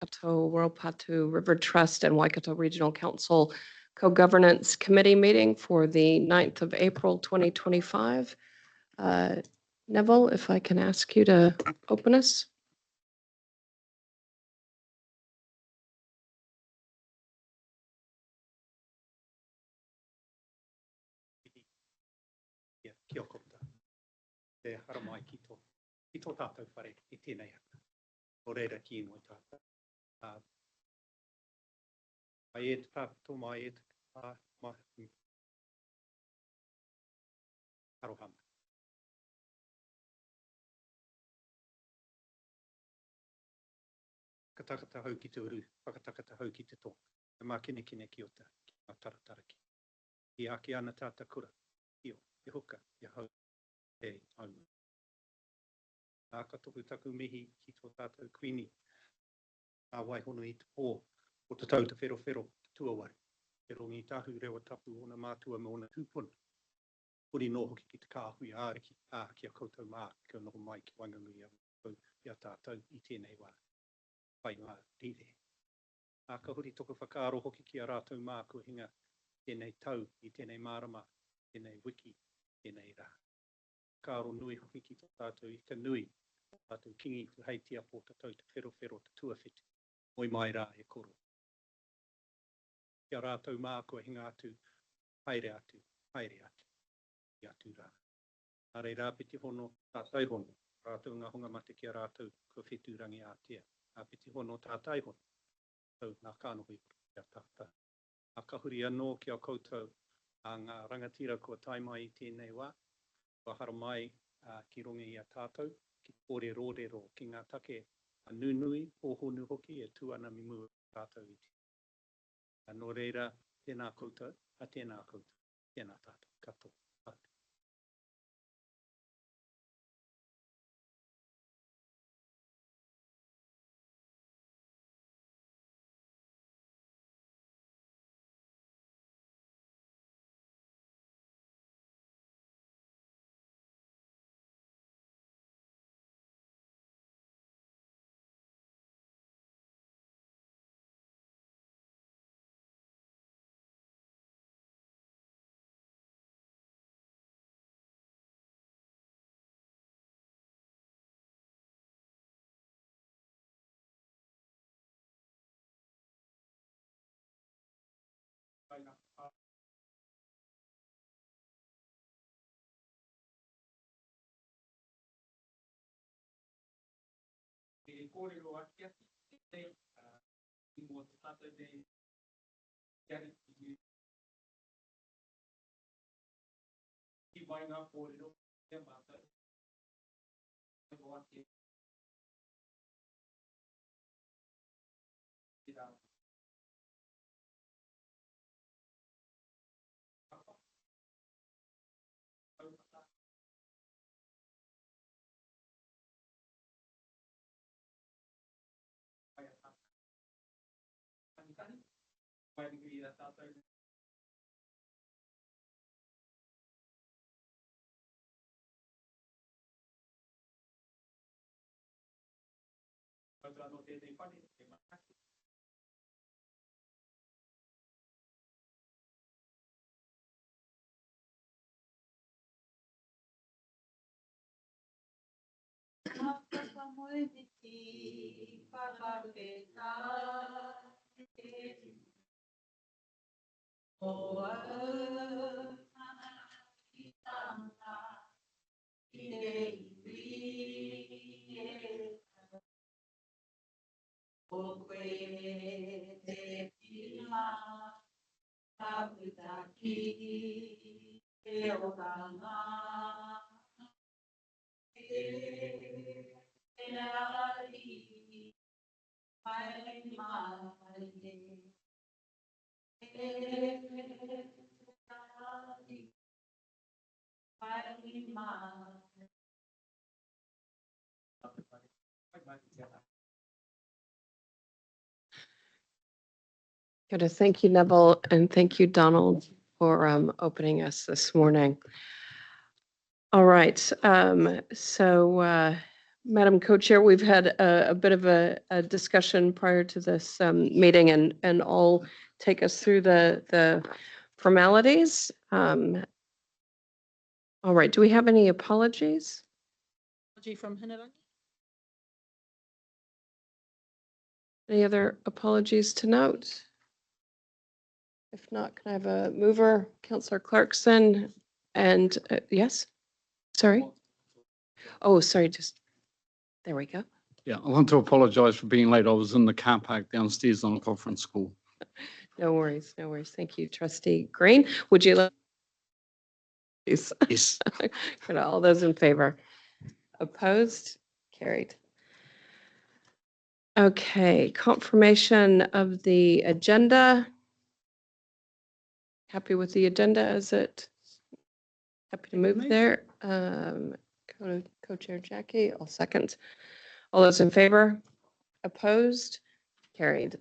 Raupatu River Trust and Waikato Regional Council Co-Governance Committee meeting for the 9th of April, 2025. Neville, if I can ask you to open us. Kia kouta. Te haramai ki tō tātou whare I tēnei hata. O reira ki ingoa tātou. Mai e te pāpito, mai e te arohama. Whakatakata hau ki te uru, whakatakata hau ki te tō. E mā kine ki o ta, ki ngā tarataraki. I ake ana tāta kura, i hoka, I hau, e au. Nā katohu taku mihi ki tō tātou kuini. Nā waihono I te pō, o te tau te whero, te tuawari. E rongi tahu rewa tapu o na mātua me o na tūpuna. Puri no hoki ki te kāhui āriki, kia koutou mā, kia noho mai ki wanganui ia tātou I tēnei wā. Whaimana, rire. Nā ka huri toko whakaaro hoki ki a rātou mā kua hinga tēnei tau I tēnei mārama, tēnei wiki, tēnei rā. Kāro nui hoki ki tō tātou I ka nui, tātou kingi tu heitia pō tātou te whero, te tuawhiti. Moi mai rā e koro. Kia rātou mā kua hinga atu, haere atu, I atu rā. Nā rei rā piti hono, tātai hono, rātou ngā honga mate ki a rātou kua whetūrangi ātea. Nā piti hono tātai hono, tau nā kānohi kia tātai. Nā kahuri anō kia koutou a ngā rangatira kua taimai I tēnei wā. Kua haramai ki rongi I a tātou, ki kore rōrero ki ngā take a nunui, hōhonu hoki e tuana mi mua tātou I te. Nō reira, tēnā koutou, tēnā koutou, tēnā tātou, kato. E kōrero akia, I mō te tātou nei, kiari ki I mai ngā kōrero, te mātou. E mō akia. I rā. Mai degree that tātou. Tātou anō tēnei whare, te makaki. Good. Thank you, Neville, and thank you, Donald, for opening us this morning. All right. So Madam Co-Chair, we've had a bit of a discussion prior to this meeting, and I'll take us through the formalities. All right, do we have any apologies? Apology from Hinerangi. Any other apologies to note? If not, can I have a mover, Councillor Clarkson? And yes, sorry. Oh, sorry, just, there we go. Yeah, I want to apologise for being late. I was in the car park downstairs on a conference call. No worries, no worries. Thank you, Trustee Green. Would you like? Please. Yes. All those in favor? Opposed? Carried. Okay, confirmation of the agenda. Happy with the agenda as it? Happy to move there. Co-Chair Jackie, I'll second. All those in favor? Opposed? Carried.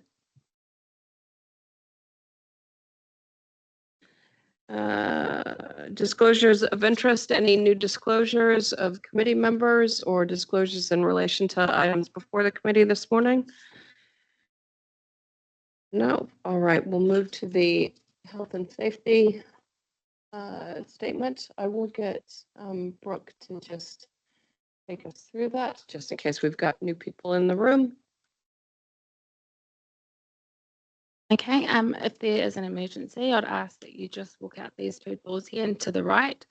Disclosures of interest, any new disclosures of committee members or disclosures in relation to items before the committee this morning? No. All right, we'll move to the health and safety statement. I will get Brooke to just take us through that, just in case we've got new people in the room. Okay, if there is an emergency, I'd ask that you just walk out these two doors here and to the right.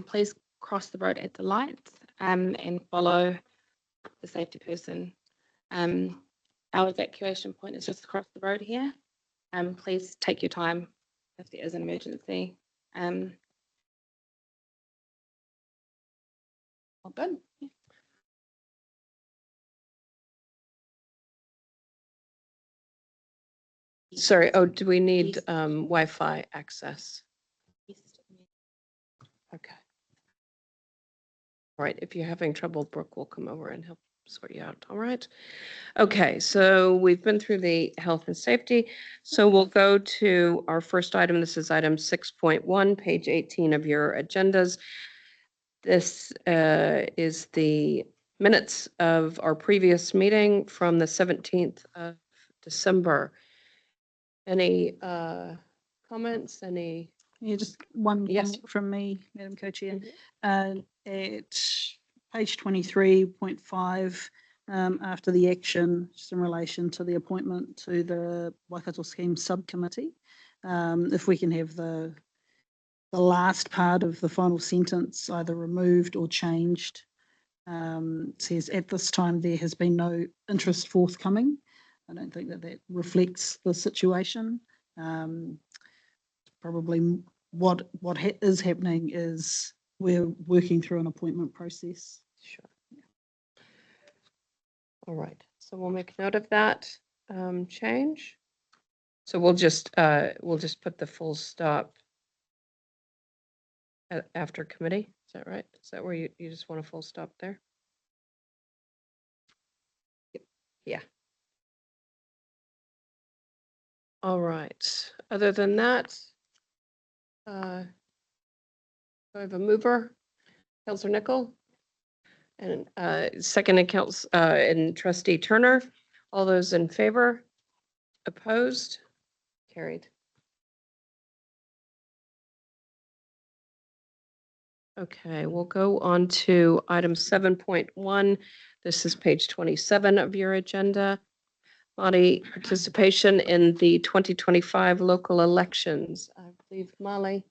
Please cross the road at the lights and follow the safety person. Our evacuation point is just across the road here. Please take your time if there is an emergency. All good. Yeah. Sorry, oh, do we need Wi-Fi access? Okay. All right, if you're having trouble, Brooke will come over and help sort you out. All right. Okay, so we've been through the health and safety. So we'll go to our first item. This is item 6.1, page 18 of your agendas. This is the minutes of our previous meeting from the 17th of December. Any comments? Any? Yeah, just one Yes. comment from me, Madam Co-Chair. At page 23.5, after the action, just in relation to the appointment to the Waikato Scheme Subcommittee, if we can have the last part of the final sentence either removed or changed. Says, at this time, there has been no interest forthcoming. I don't think that reflects the situation. Probably what is happening is we're working through an appointment process. Sure. Yeah. All right, so we'll make note of that change. So we'll just put the full stop after committee. Is that right? Is that where you just want a full stop there? Yeah. All right. Other than that, do I have a mover? Councillor Nickel? And second and Trustee Turner. All those in favor? Opposed? Carried. Okay, we'll go on to item 7.1. This is page 27 of your agenda. Māori participation in the 2025 local elections. I believe Molly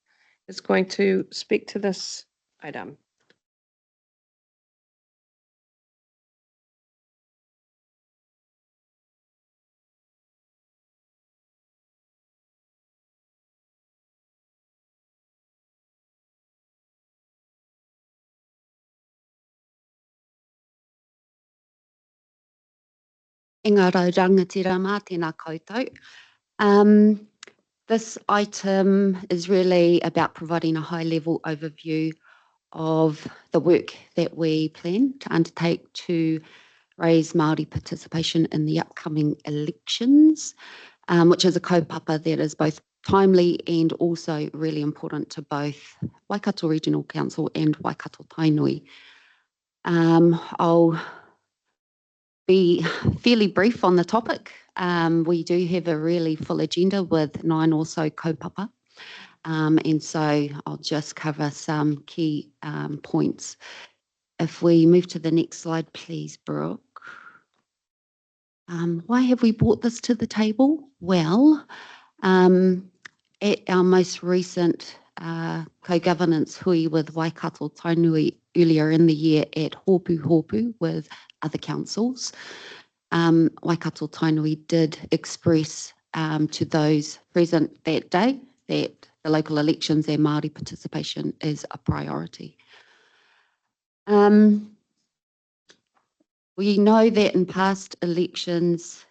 is going to speak to this item. Ngā rau rangatira mā tēnā koutou. This item is really about providing a high-level overview of the work that we plan to undertake to raise Māori participation in the upcoming elections, which is a kaupapa that is both timely and also really important to both Waikato Regional Council and Waikato-Tainui. I'll be fairly brief on the topic. We do have a really full agenda with 9 or so kaupapa. And so I'll just cover some key points. If we move to the next slide, please, Brooke. Why have we brought this to the table? Well, at our most recent co-governance hui with Waikato-Tainui earlier in the year at Hopu with other councils, Waikato-Tainui did express to those present that day that the local elections and Māori participation is a priority. We know that in past elections,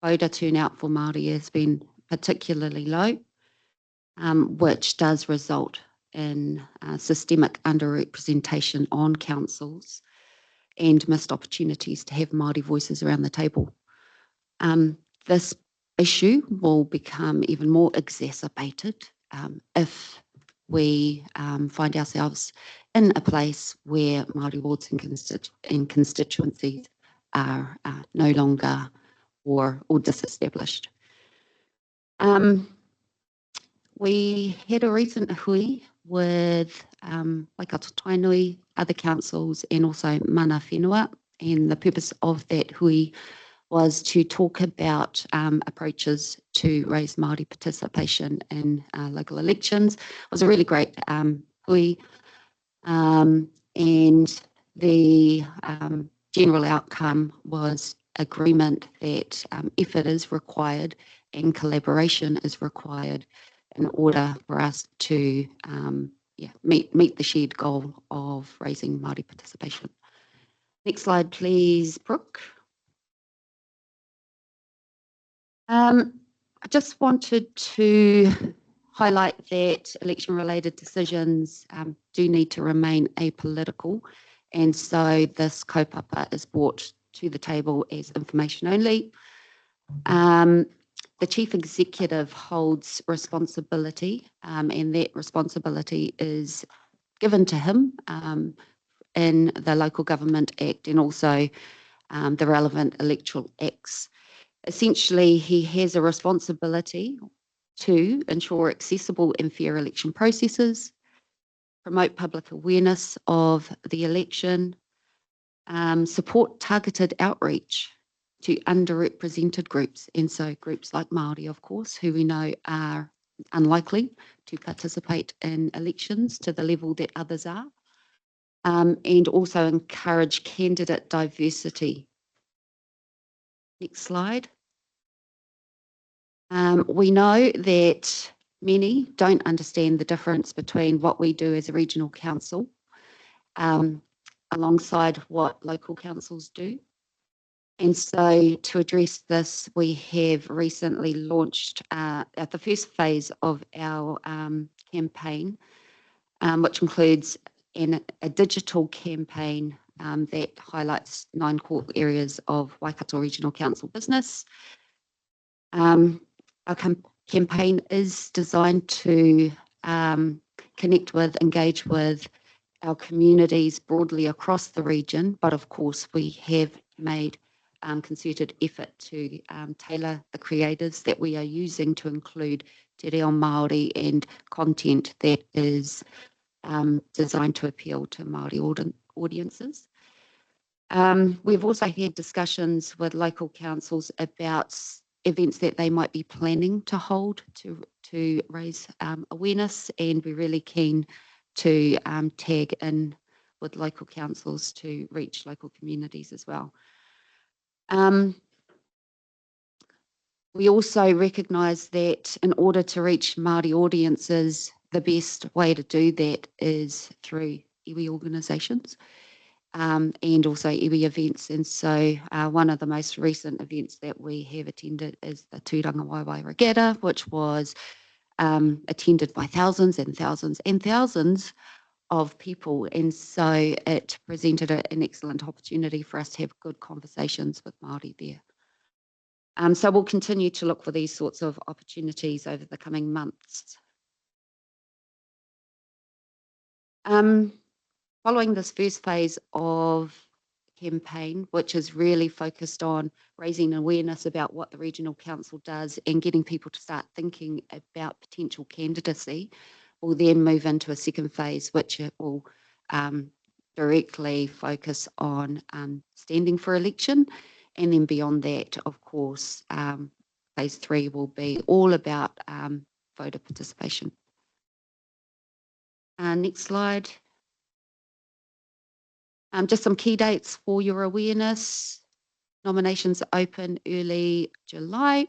voter turnout for Māori has been particularly low, which does result in systemic underrepresentation on councils and missed opportunities to have Māori voices around the table. This issue will become even more exacerbated if we find ourselves in a place where Māori wards and constituencies are no longer or disestablished. We had a recent hui with Waikato-Tainui, other councils, and also mana whenua, and the purpose of that hui was to talk about approaches to raise Māori participation in local elections. It was a really great hui, and the general outcome was agreement that effort is required and collaboration is required in order for us to meet the shared goal of raising Māori participation. Next slide, please, Brooke. I just wanted to highlight that election-related decisions do need to remain apolitical, and so this kaupapa is brought to the table as information only. The Chief Executive holds responsibility, and that responsibility is given to him in the Local Government Act and also the relevant electoral acts. Essentially, he has a responsibility to ensure accessible and fair election processes, promote public awareness of the election, support targeted outreach to underrepresented groups, and so groups like Māori, of course, who we know are unlikely to participate in elections to the level that others are, and also encourage candidate diversity. Next slide. We know that many don't understand the difference between what we do as a regional council alongside what local councils do. And so to address this, we have recently launched at the first phase of our campaign, which includes a digital campaign that highlights 9 core areas of Waikato Regional Council business. Our campaign is designed to connect with, engage with our communities broadly across the region, but of course we have made concerted effort to tailor the creatives that we are using to include te reo Māori and content that is designed to appeal to Māori audiences. We've also had discussions with local councils about events that they might be planning to hold to raise awareness, and we're really keen to tag in with local councils to reach local communities as well. We also recognise that in order to reach Māori audiences, the best way to do that is through iwi organisations and also iwi events. And so one of the most recent events that we have attended is the Tūranga Waiwai Regatta, which was attended by thousands and thousands and thousands of people. And so it presented an excellent opportunity for us to have good conversations with Māori there. So we'll continue to look for these sorts of opportunities over the coming months. Following this first phase of campaign, which is really focused on raising awareness about what the regional council does and getting people to start thinking about potential candidacy. We'll then move into a second phase, which it will directly focus on standing for election. And then beyond that, of course, phase 3 will be all about voter participation. Next slide. Just some key dates for your awareness. Nominations are open early July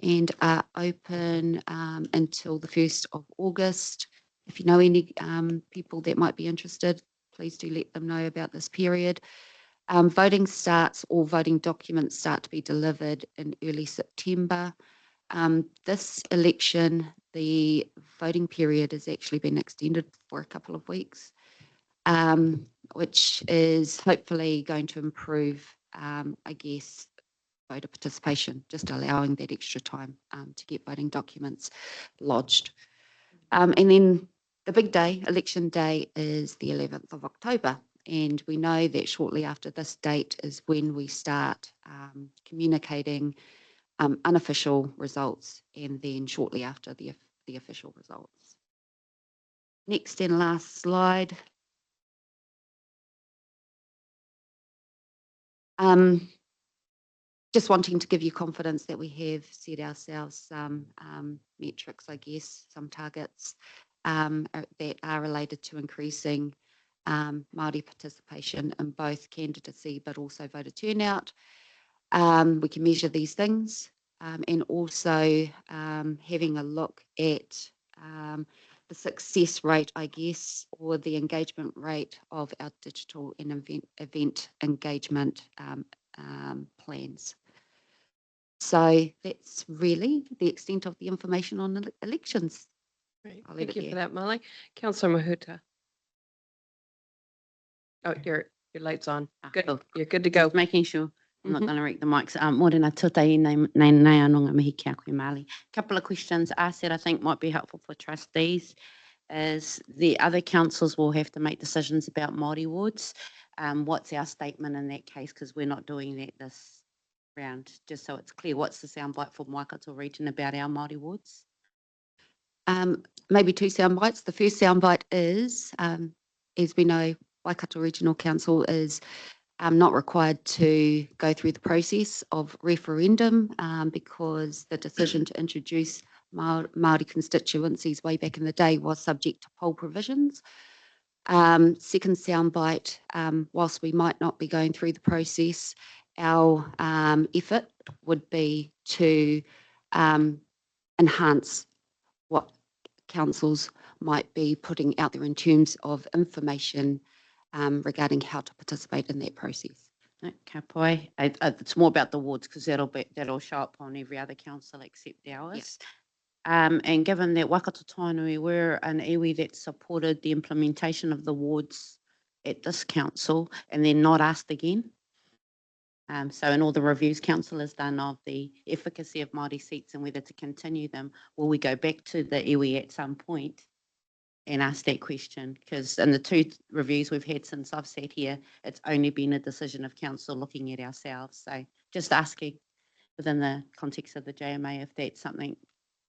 and are open until the 1st of August. If you know any people that might be interested, please do let them know about this period. Voting starts, or voting documents start to be delivered in early September. This election, the voting period has actually been extended for a couple of weeks, which is hopefully going to improve, I guess, voter participation, just allowing that extra time to get voting documents lodged. And then the big day, election day, is the 11th of October. And we know that shortly after this date is when we start communicating unofficial results, and then shortly after the official results. Next and last slide. Just wanting to give you confidence that we have set ourselves some metrics, I guess, some targets that are related to increasing Māori participation in both candidacy but also voter turnout. We can measure these things, and also having a look at the success rate, I guess, or the engagement rate of our digital and event engagement plans. So that's really the extent of the information on elections. Great. I'll leave Thank it you for there. that, Molly. Councillor Mahuta. Oh, your light's on. Good. Cool. You're good to go. Just making sure I'm not Mhm. going to wreck the mics. Morena tutai nei anonga mihi kia koe Māori. Couple of questions asked that I think might be helpful for trustees is the other councils will have to make decisions about Māori wards. What's our statement in that case? Because we're not doing that this round. Just so it's clear, what's the soundbite for Waikato region about our Māori wards? Maybe 2 sound bites. The first soundbite is, as we know, Waikato Regional Council is not required to go through the process of referendum because the decision to introduce Māori constituencies way back in the day was subject to poll provisions. Second soundbite, whilst we might not be going through the process, our effort would be to enhance what councils might be putting out there in terms of information regarding how to participate in that process. No, ka pai. It's more about the wards because that'll show up on every other council except ours. And given that Waikato-Tainui, we're an iwi that supported the implementation of the wards at this council and then not asked again. So in all the reviews council has done of the efficacy of Māori seats and whether to continue them, will we go back to the iwi at some point and ask that question? Because in the 2 reviews we've had since I've sat here, it's only been a decision of council looking at ourselves. So just asking within the context of the JMA if that's something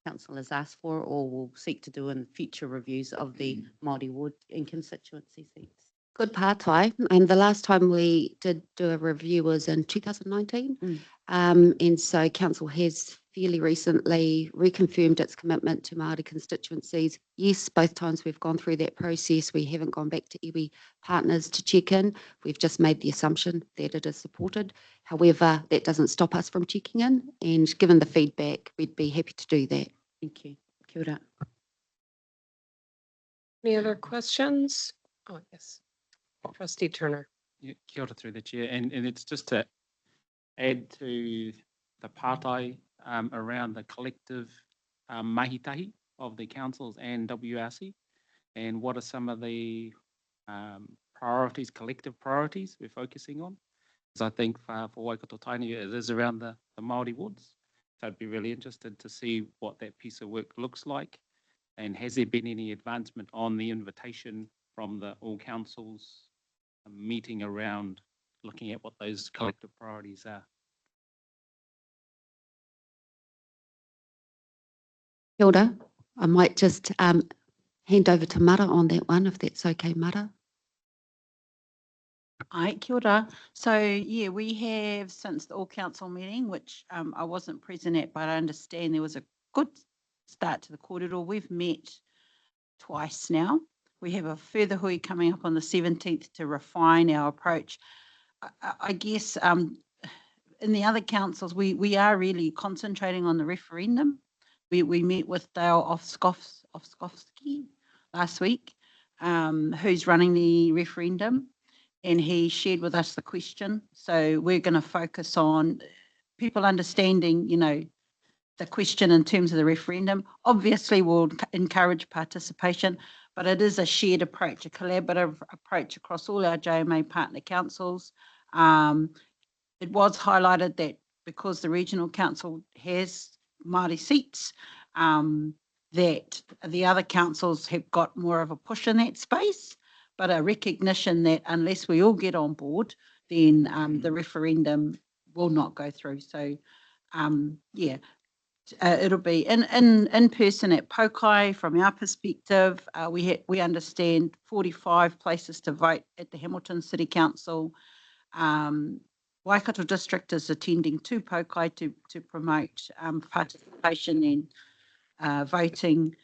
council has asked for or will seek to do in future reviews of the Māori ward and constituency seats. Good partai. And the last time we did do a review was in 2019. And so council has fairly recently reconfirmed its commitment to Māori constituencies. Yes, both times we've gone through that process. We haven't gone back to iwi partners to check in. We've just made the assumption that it is supported. However, that doesn't stop us from checking in. And given the feedback, we'd be happy to do that. Thank you. Kia ora. Any other questions? Oh, yes. Trustee Turner. Yeah, kia ora through the chair, and it's just to add to the partai around the collective mahitahi of the councils and WRC, and what are some of the priorities, collective priorities we're focusing on. Because I think for Waikato-Tainui it is around the Māori wards. So I'd be really interested to see what that piece of work looks like, and has there been any advancement on the invitation from the all councils meeting around looking at what those collective priorities are. Kia ora. I might just hand over to Mara on that one, if that's okay, Mara. Hi, kia ora. So, yeah, we have since the all-council meeting, which I wasn't present at, but I understand there was a good start to the kōrero. We've met twice now. We have a further hui coming up on the 17th to refine our approach. I guess in the other councils, we are really concentrating on the referendum. We met with Dale Ofskovsky last week, who's running the referendum, and he shared with us the question. So we're going to focus on people understanding, you know, the question in terms of the referendum. Obviously, we'll encourage participation, but it is a shared approach, a collaborative approach across all our JMA partner councils. It was highlighted that because the regional council has Māori seats, that the other councils have got more of a push in that space, but a recognition that unless we all get on board, then the referendum will not go through. So, yeah, it'll be in person at Pokai. From our perspective, we understand 45 places to vote at the Hamilton City Council. Waikato District is attending to Pokai to promote participation and voting.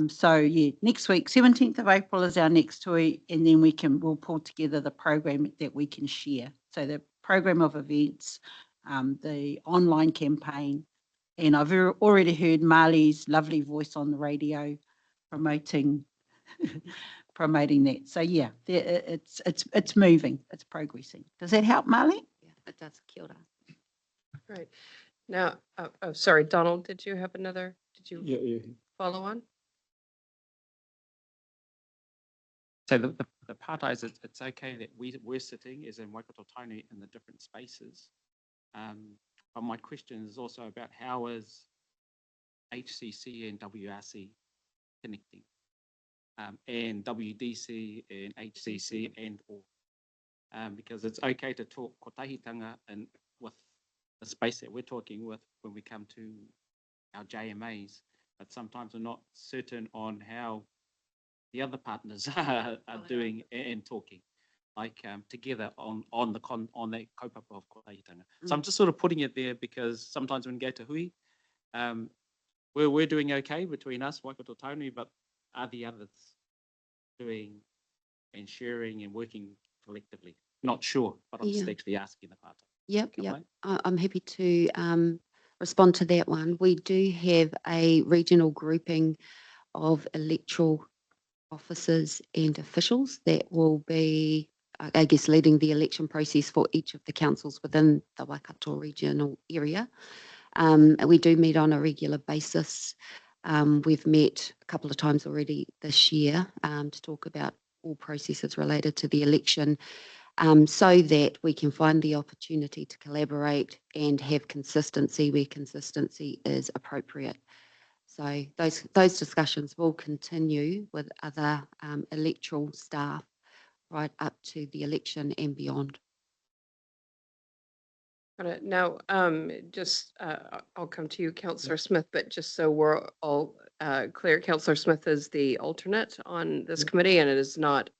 So yeah, next week, 17th of April is our next hui, and then we'll pull together the program that we can share. So the program of events, the online campaign, and I've already heard Marley's lovely voice on the radio promoting that. So yeah, it's moving, it's progressing. Does that help, Marley? Yeah, it does. Kia ora. Right. Now, sorry, Donald, did you have another, did you Yeah. follow on? So the part is it's okay that we're sitting as in Waikato-Tainui in the different spaces. But my question is also about how is HCC and WRC connecting, and WDC and HCC and all, because it's okay to talk kotahitanga and with the space that we're talking with when we come to our JMAs, but sometimes we're not certain on how the other partners are doing and talking, like together on that kaupapa of kotahitanga. So I'm just sort of putting it there because sometimes when we go to hui, we're doing okay between us, Waikato-Tainui, but are the others doing and sharing and working collectively? Not sure, but I'm just actually asking the part. Yep. I'm happy to respond to that one. We do have a regional grouping of electoral officers and officials that will be, I guess, leading the election process for each of the councils within the Waikato regional area. We do meet on a regular basis. We've met a couple of times already this year to talk about all processes related to the election, so that we can find the opportunity to collaborate and have consistency where consistency is appropriate. So those discussions will continue with other electoral staff right up to the election and beyond. Got it. Now, I'll come to you, Councillor Smith, but just so we're all clear, Councillor Smith is the alternate on this committee, and it is not,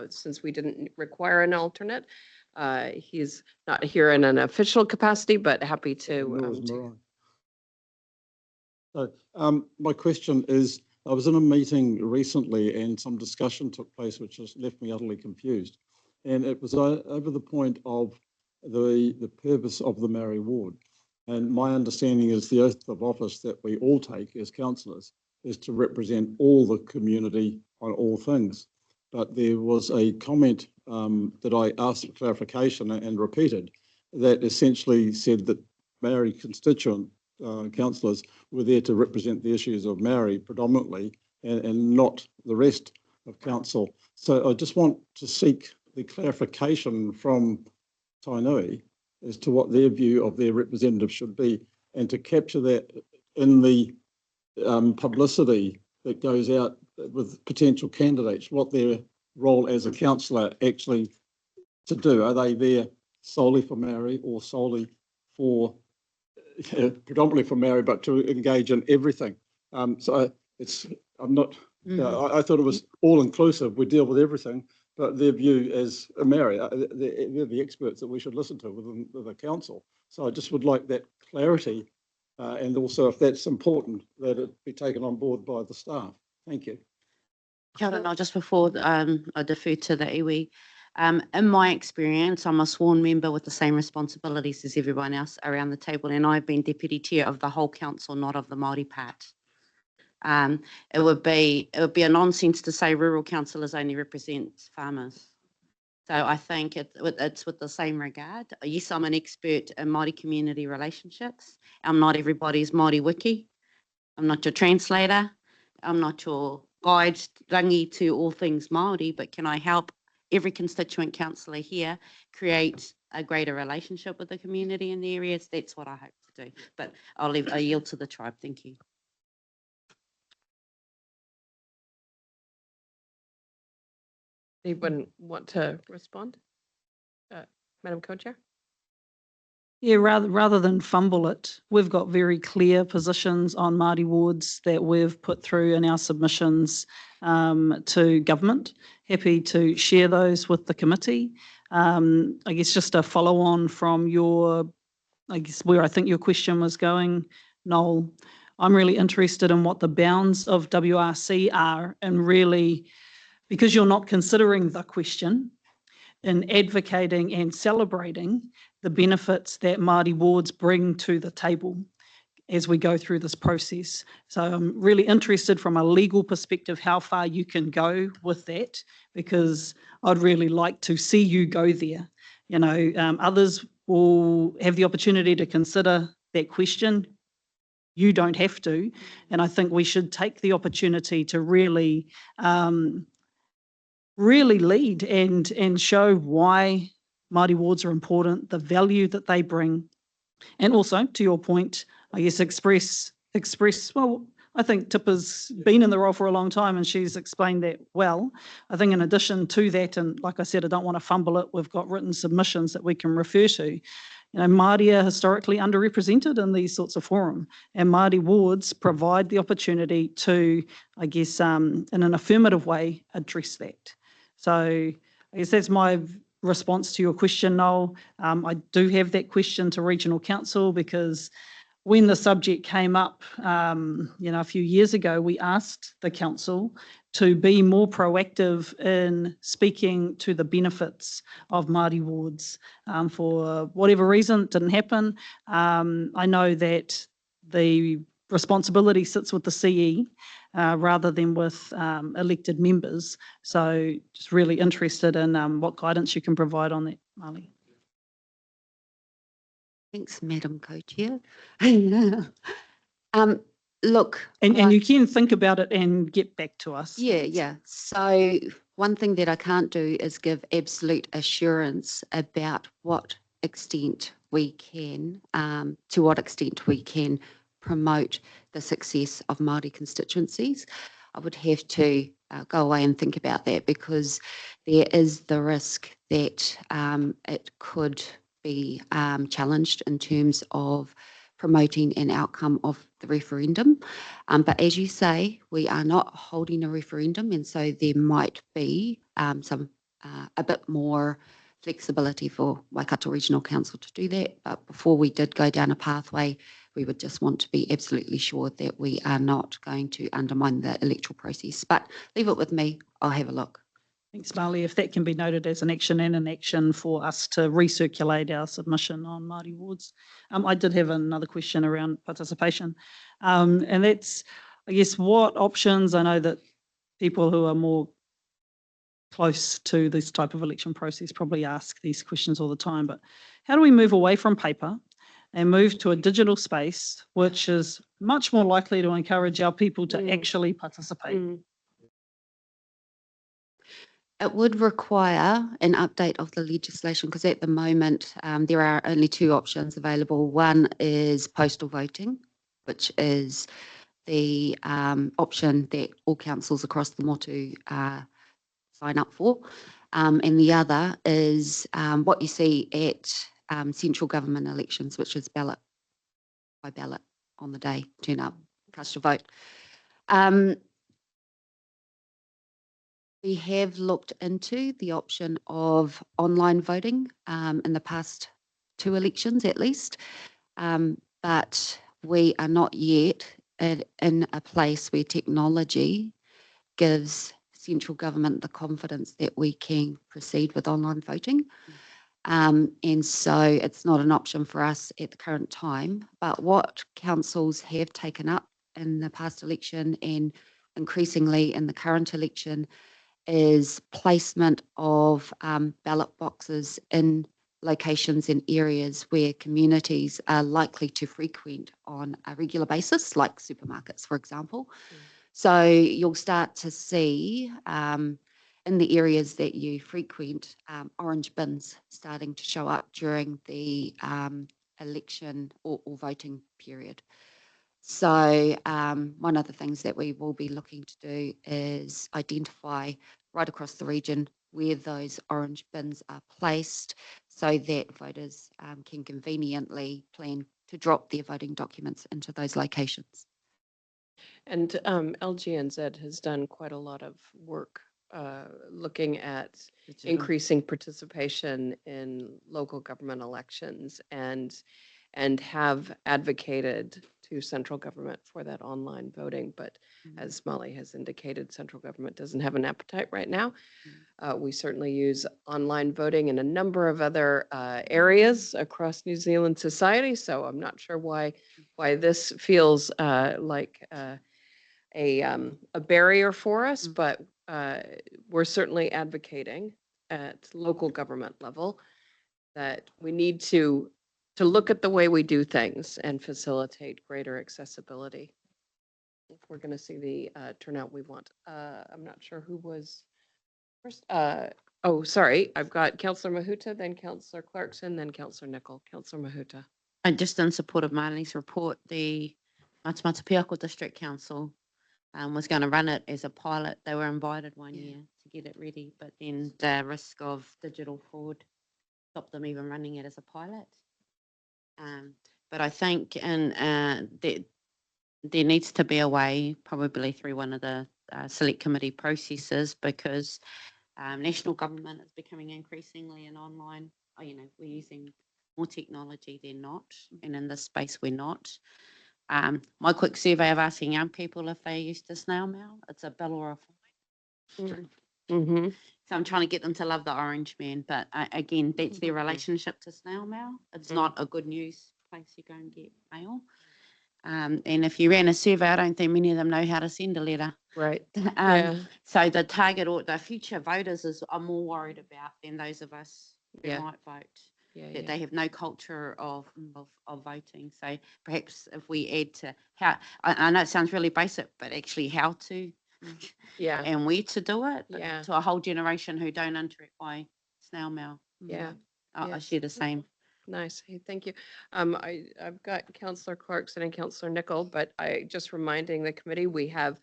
since we didn't require an alternate, he's not here in an official capacity, but happy to. So my question is, I was in a meeting recently and some discussion took place which has left me utterly confused. And it was over the point of the purpose of the Māori ward. And my understanding is the oath of office that we all take as councillors is to represent all the community on all things. But there was a comment that I asked for clarification and repeated that essentially said that Māori constituent councillors were there to represent the issues of Māori predominantly and not the rest of council. So I just want to seek the clarification from Tainui as to what their view of their representative should be, and to capture that in the publicity that goes out with potential candidates, what their role as a councillor actually to do? Are they there solely for Māori or solely for, predominantly for Māori, but to engage in everything? So I'm not, I thought it was all-inclusive. We deal with everything, but their view as a Māori, they're the experts that we should listen to within the council. So I just would like that clarity, and also if that's important, that it be taken on board by the staff. Thank you. Kia ora, just before I defer to the iwi, in my experience, I'm a sworn member with the same responsibilities as everyone else around the table, and I've been deputy chair of the whole council, not of the Māori part. It would be a nonsense to say rural councillors only represent farmers. So I think it's with the same regard. Yes, I'm an expert in Māori community relationships. I'm not everybody's Māori wiki. I'm not your translator. I'm not your guide rangi to all things Māori, but can I help every constituent councillor here create a greater relationship with the community in the areas? That's what I hope to do. But I yield to the tribe. Thank you. Anyone want to respond? Madam Co-Chair? Yeah, rather than fumble it, we've got very clear positions on Māori wards that we've put through in our submissions to government. Happy to share those with the committee. I guess just a follow on from where I think your question was going, Noel. I'm really interested in what the bounds of WRC are, and really, because you're not considering the question, in advocating and celebrating the benefits that Māori wards bring to the table as we go through this process. So I'm really interested from a legal perspective how far you can go with that, because I'd really like to see you go there. You know, others will have the opportunity to consider that question. You don't have to. And I think we should take the opportunity to really lead and show why Māori wards are important, the value that they bring, and also, to your point, I guess express, well, I think Tippa's been in the role for a long time and she's explained that well. I think in addition to that, and like I said, I don't want to fumble it, we've got written submissions that we can refer to. You know, Māori are historically underrepresented in these sorts of forum, and Māori wards provide the opportunity to, I guess, in an affirmative way, address that. So I guess that's my response to your question, Noel. I do have that question to Regional Council, because when the subject came up, a few years ago, we asked the council to be more proactive in speaking to the benefits of Māori wards. For whatever reason, it didn't happen. I know that the responsibility sits with the CE rather than with elected members. So just really interested in what guidance you can provide on that, Marley. Thanks, Madam Co-Chair. Look. And you can think about it and get back to us. Yeah. So one thing that I can't do is give absolute assurance about what extent we can, to what extent we can promote the success of Māori constituencies. I would have to go away and think about that, because there is the risk that it could be challenged in terms of promoting an outcome of the referendum. But as you say, we are not holding a referendum, and so there might be a bit more flexibility for Waikato Regional Council to do that. But before we did go down a pathway, we would just want to be absolutely sure that we are not going to undermine the electoral process. But leave it with me, I'll have a look. Thanks, Marley. If that can be noted as an action and an action for us to recirculate our submission on Māori wards. I did have another question around participation. And that's, I guess, what options, I know that people who are more close to this type of election process probably ask these questions all the time, but how do we move away from paper and move to a digital space, which is much more likely to encourage our people to actually participate? It would require an update of the legislation, because at the moment there are only two options available. One is postal voting, which is the option that all councils across the motu sign up for. And the other is what you see at central government elections, which is ballot by ballot on the day, turn up, cast your vote. We have looked into the option of online voting in the past 2 elections at least, but we are not yet in a place where technology gives central government the confidence that we can proceed with online voting. And so it's not an option for us at the current time, but what councils have taken up in the past election and increasingly in the current election is placement of ballot boxes in locations and areas where communities are likely to frequent on a regular basis, like supermarkets, for example. So you'll start to see in the areas that you frequent, orange bins starting to show up during the election or voting period. So one of the things that we will be looking to do is identify right across the region where those orange bins are placed so that voters can conveniently plan to drop their voting documents into those locations. And LGNZ has done quite a lot of work looking at increasing participation in local government elections and have advocated to central government for that online voting. But as Molly has indicated, central government doesn't have an appetite right now. We certainly use online voting in a number of other areas across New Zealand society. So I'm not sure why this feels like a barrier for us, but we're certainly advocating at local government level that we need to look at the way we do things and facilitate greater accessibility if we're going to see the turnout we want. I'm not sure who was first. Oh, sorry. I've got Councillor Mahuta, then Councillor Clarkson, then Councillor Nicol. Councillor Mahuta. And just in support of Marley's report, the Matamata Piako District Council was going to run it as a pilot. They were invited one year to get it ready, but then the risk of digital fraud stopped them even running it as a pilot. But I think there needs to be a way, probably through one of the select committee processes, because national government is becoming increasingly an online, we're using more technology than not, and in this space we're not. My quick survey of asking young people if they used to snail mail, it's a bill or a fine. So I'm trying to get them to love the orange man, but again, that's their relationship to snail mail. It's not a good news place you go and get mail. And if you ran a survey, I don't think many of them know how to send a letter. Right. So the target or the future voters are more worried about than those of us who might vote. That they have no culture of voting. So perhaps if we add to how, I know it sounds really basic, but actually how to and where to do it to a whole generation who don't interact by snail mail. I share the same. Nice. Hey, thank you. I've got Councillor Clarkson and Councillor Nicol, but I just reminding the committee we have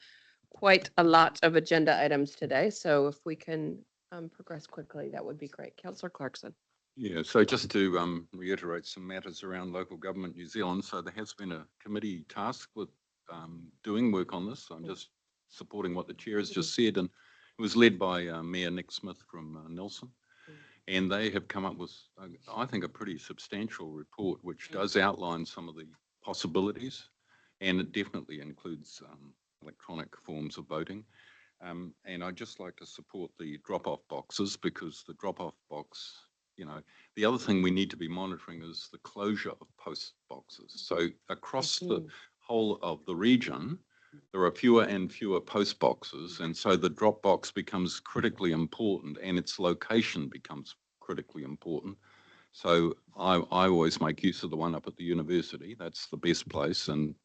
quite a lot of agenda items today. So if we can progress quickly, that would be great. Councillor Clarkson. Yeah, so just to reiterate some matters around local government New Zealand. So there has been a committee tasked with doing work on this. I'm just supporting what the chair has just said, and it was led by Mayor Nick Smith from Nelson. And they have come up with, I think, a pretty substantial report, which does outline some of the possibilities, and it definitely includes electronic forms of voting. And I'd just like to support the drop-off boxes, because the drop-off box, the other thing we need to be monitoring is the closure of post boxes. So across the whole of the region, there are fewer and fewer post boxes, and so the drop box becomes critically important, and its location becomes critically important. So I always make use of the one up at the university. That's the best place, and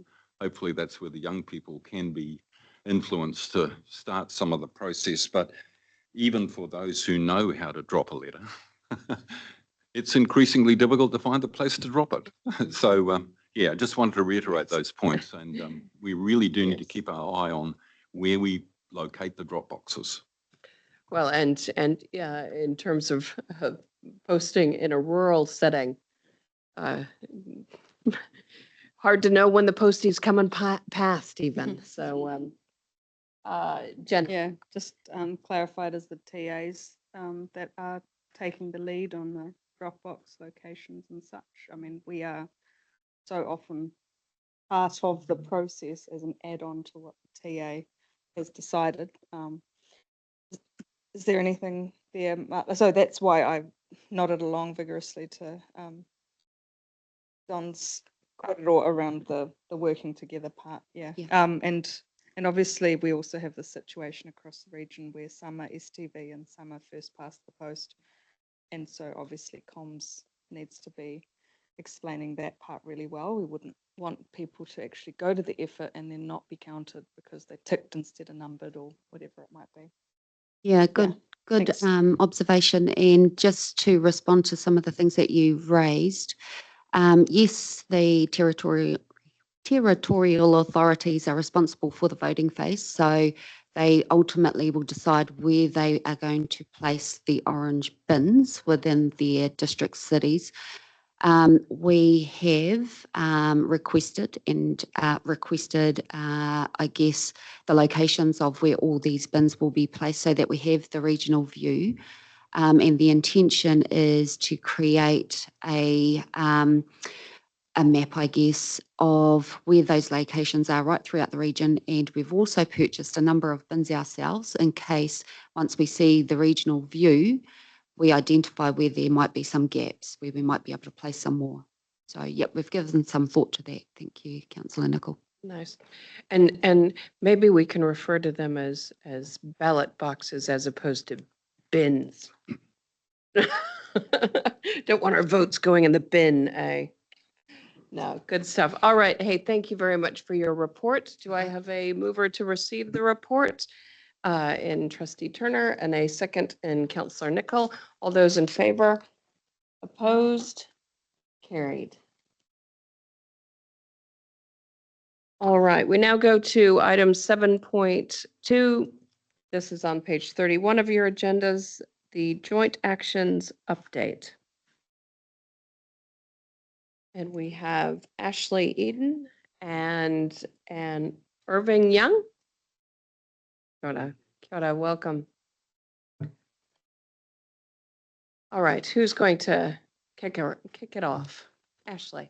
hopefully that's where the young people can be influenced to start some of the process. But even for those who know how to drop a letter, it's increasingly difficult to find a place to drop it. So yeah, I just wanted to reiterate those points, and we really do need to keep our eye on where we locate the drop boxes. Well, and yeah, in terms of posting in a rural setting, uh, hard to know when the posting's coming past even. So, Jen. Yeah, just clarified as the TAs that are taking the lead on the Dropbox locations and such. I mean, we are so often part of the process as an add-on to what the TA has decided. Is there anything there? So that's why I nodded along vigorously to Don's corridor around the working together part. Yeah. Yeah. And obviously we also have the situation across the region where some are STV and some are first past the post. And so obviously comms needs to be explaining that part really well. We wouldn't want people to actually go to the effort and then not be counted because they ticked instead of numbered or whatever it might be. Yeah, good thanks. observation. And just to respond to some of the things that you raised, yes, the territorial authorities are responsible for the voting phase, so they ultimately will decide where they are going to place the orange bins within their district cities. We have requested, I guess, the locations of where all these bins will be placed so that we have the regional view. And the intention is to create a map, I guess, of where those locations are right throughout the region. And we've also purchased a number of bins ourselves in case once we see the regional view, we identify where there might be some gaps, where we might be able to place some more. So, yep, we've given some thought to that. Thank you, Councillor Nicol. Nice. And maybe we can refer to them as ballot boxes as opposed to bins. Don't want our votes going in the bin, eh? No, good stuff. All right. Hey, thank you very much for your report. Do I have a mover to receive the report? In Trustee Turner and a second in Councillor Nicol. All those in favor? Opposed? Carried. All right, we now go to item 7.2. This is on page 31 of your agendas, the joint actions update. And we have Ashley Eden and Irving Young. Kia ora, welcome. All right, who's going to kick it off? Ashley.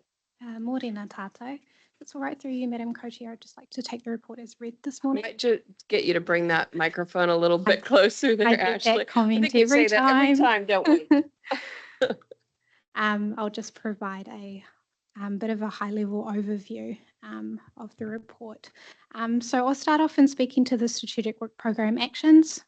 Morena tātou. If it's all right through you, Madam Co-Chair, I'd just like to take the report as read this I morning. might just get you to bring that microphone a little bit closer there, I get Ashley. that comment I think we every say that every time, don't we? I'll just provide a bit of a high-level overview of the report. So I'll start off in speaking to the strategic work program actions.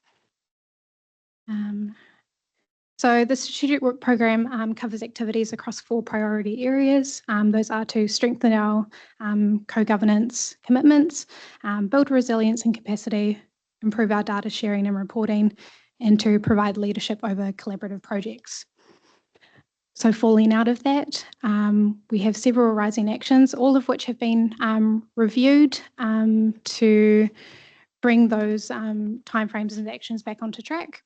So the strategic work program covers activities across 4 priority areas. Those are to strengthen our co-governance commitments, build resilience and capacity, improve our data sharing and reporting, and to provide leadership over collaborative projects. So falling out of that, we have several rising actions, all of which have been reviewed to bring those timeframes and actions back onto track.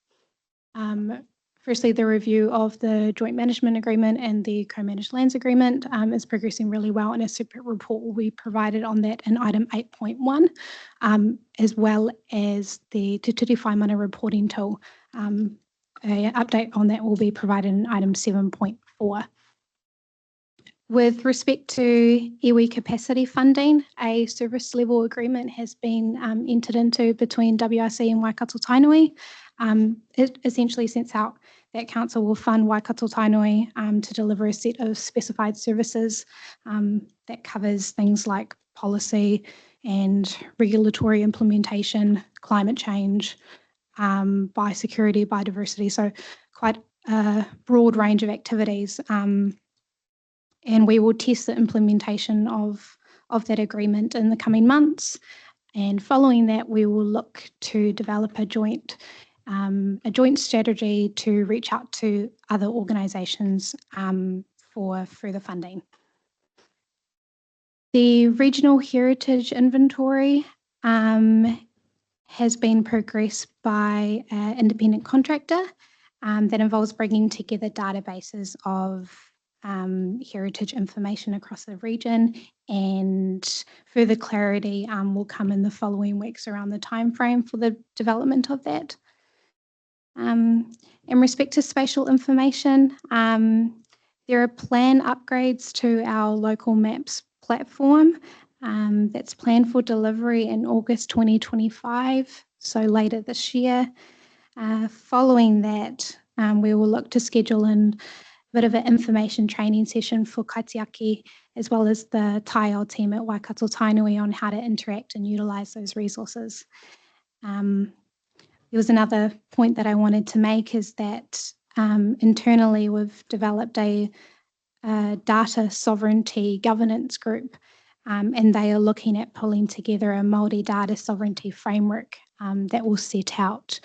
Firstly, the review of the joint management agreement and the co-managed lands agreement is progressing really well, and a separate report will be provided on that in item 8.1, as well as the Te Ture Whaimana reporting tool. An update on that will be provided in item 7.4. With respect to iwi capacity funding, a service level agreement has been entered into between WRC and Waikato-Tainui. It essentially sets out that council will fund Waikato-Tainui to deliver a set of specified services that covers things like policy and regulatory implementation, climate change, biosecurity, biodiversity, so quite a broad range of activities. And we will test the implementation of that agreement in the coming months. And following that, we will look to develop a joint strategy to reach out to other organisations for further funding. The regional heritage inventory has been progressed by an independent contractor that involves bringing together databases of heritage information across the region, and further clarity will come in the following weeks around the timeframe for the development of that. In respect to spatial information, there are plan upgrades to our local maps platform that's planned for delivery in August 2025, so later this year. Following that, we will look to schedule in a bit of an information training session for kaitiaki, as well as the taiao team at Waikato-Tainui on how to interact and utilise those resources. There was another point that I wanted to make, is that internally we've developed a data sovereignty governance group, and they are looking at pulling together a Māori data sovereignty framework that will set out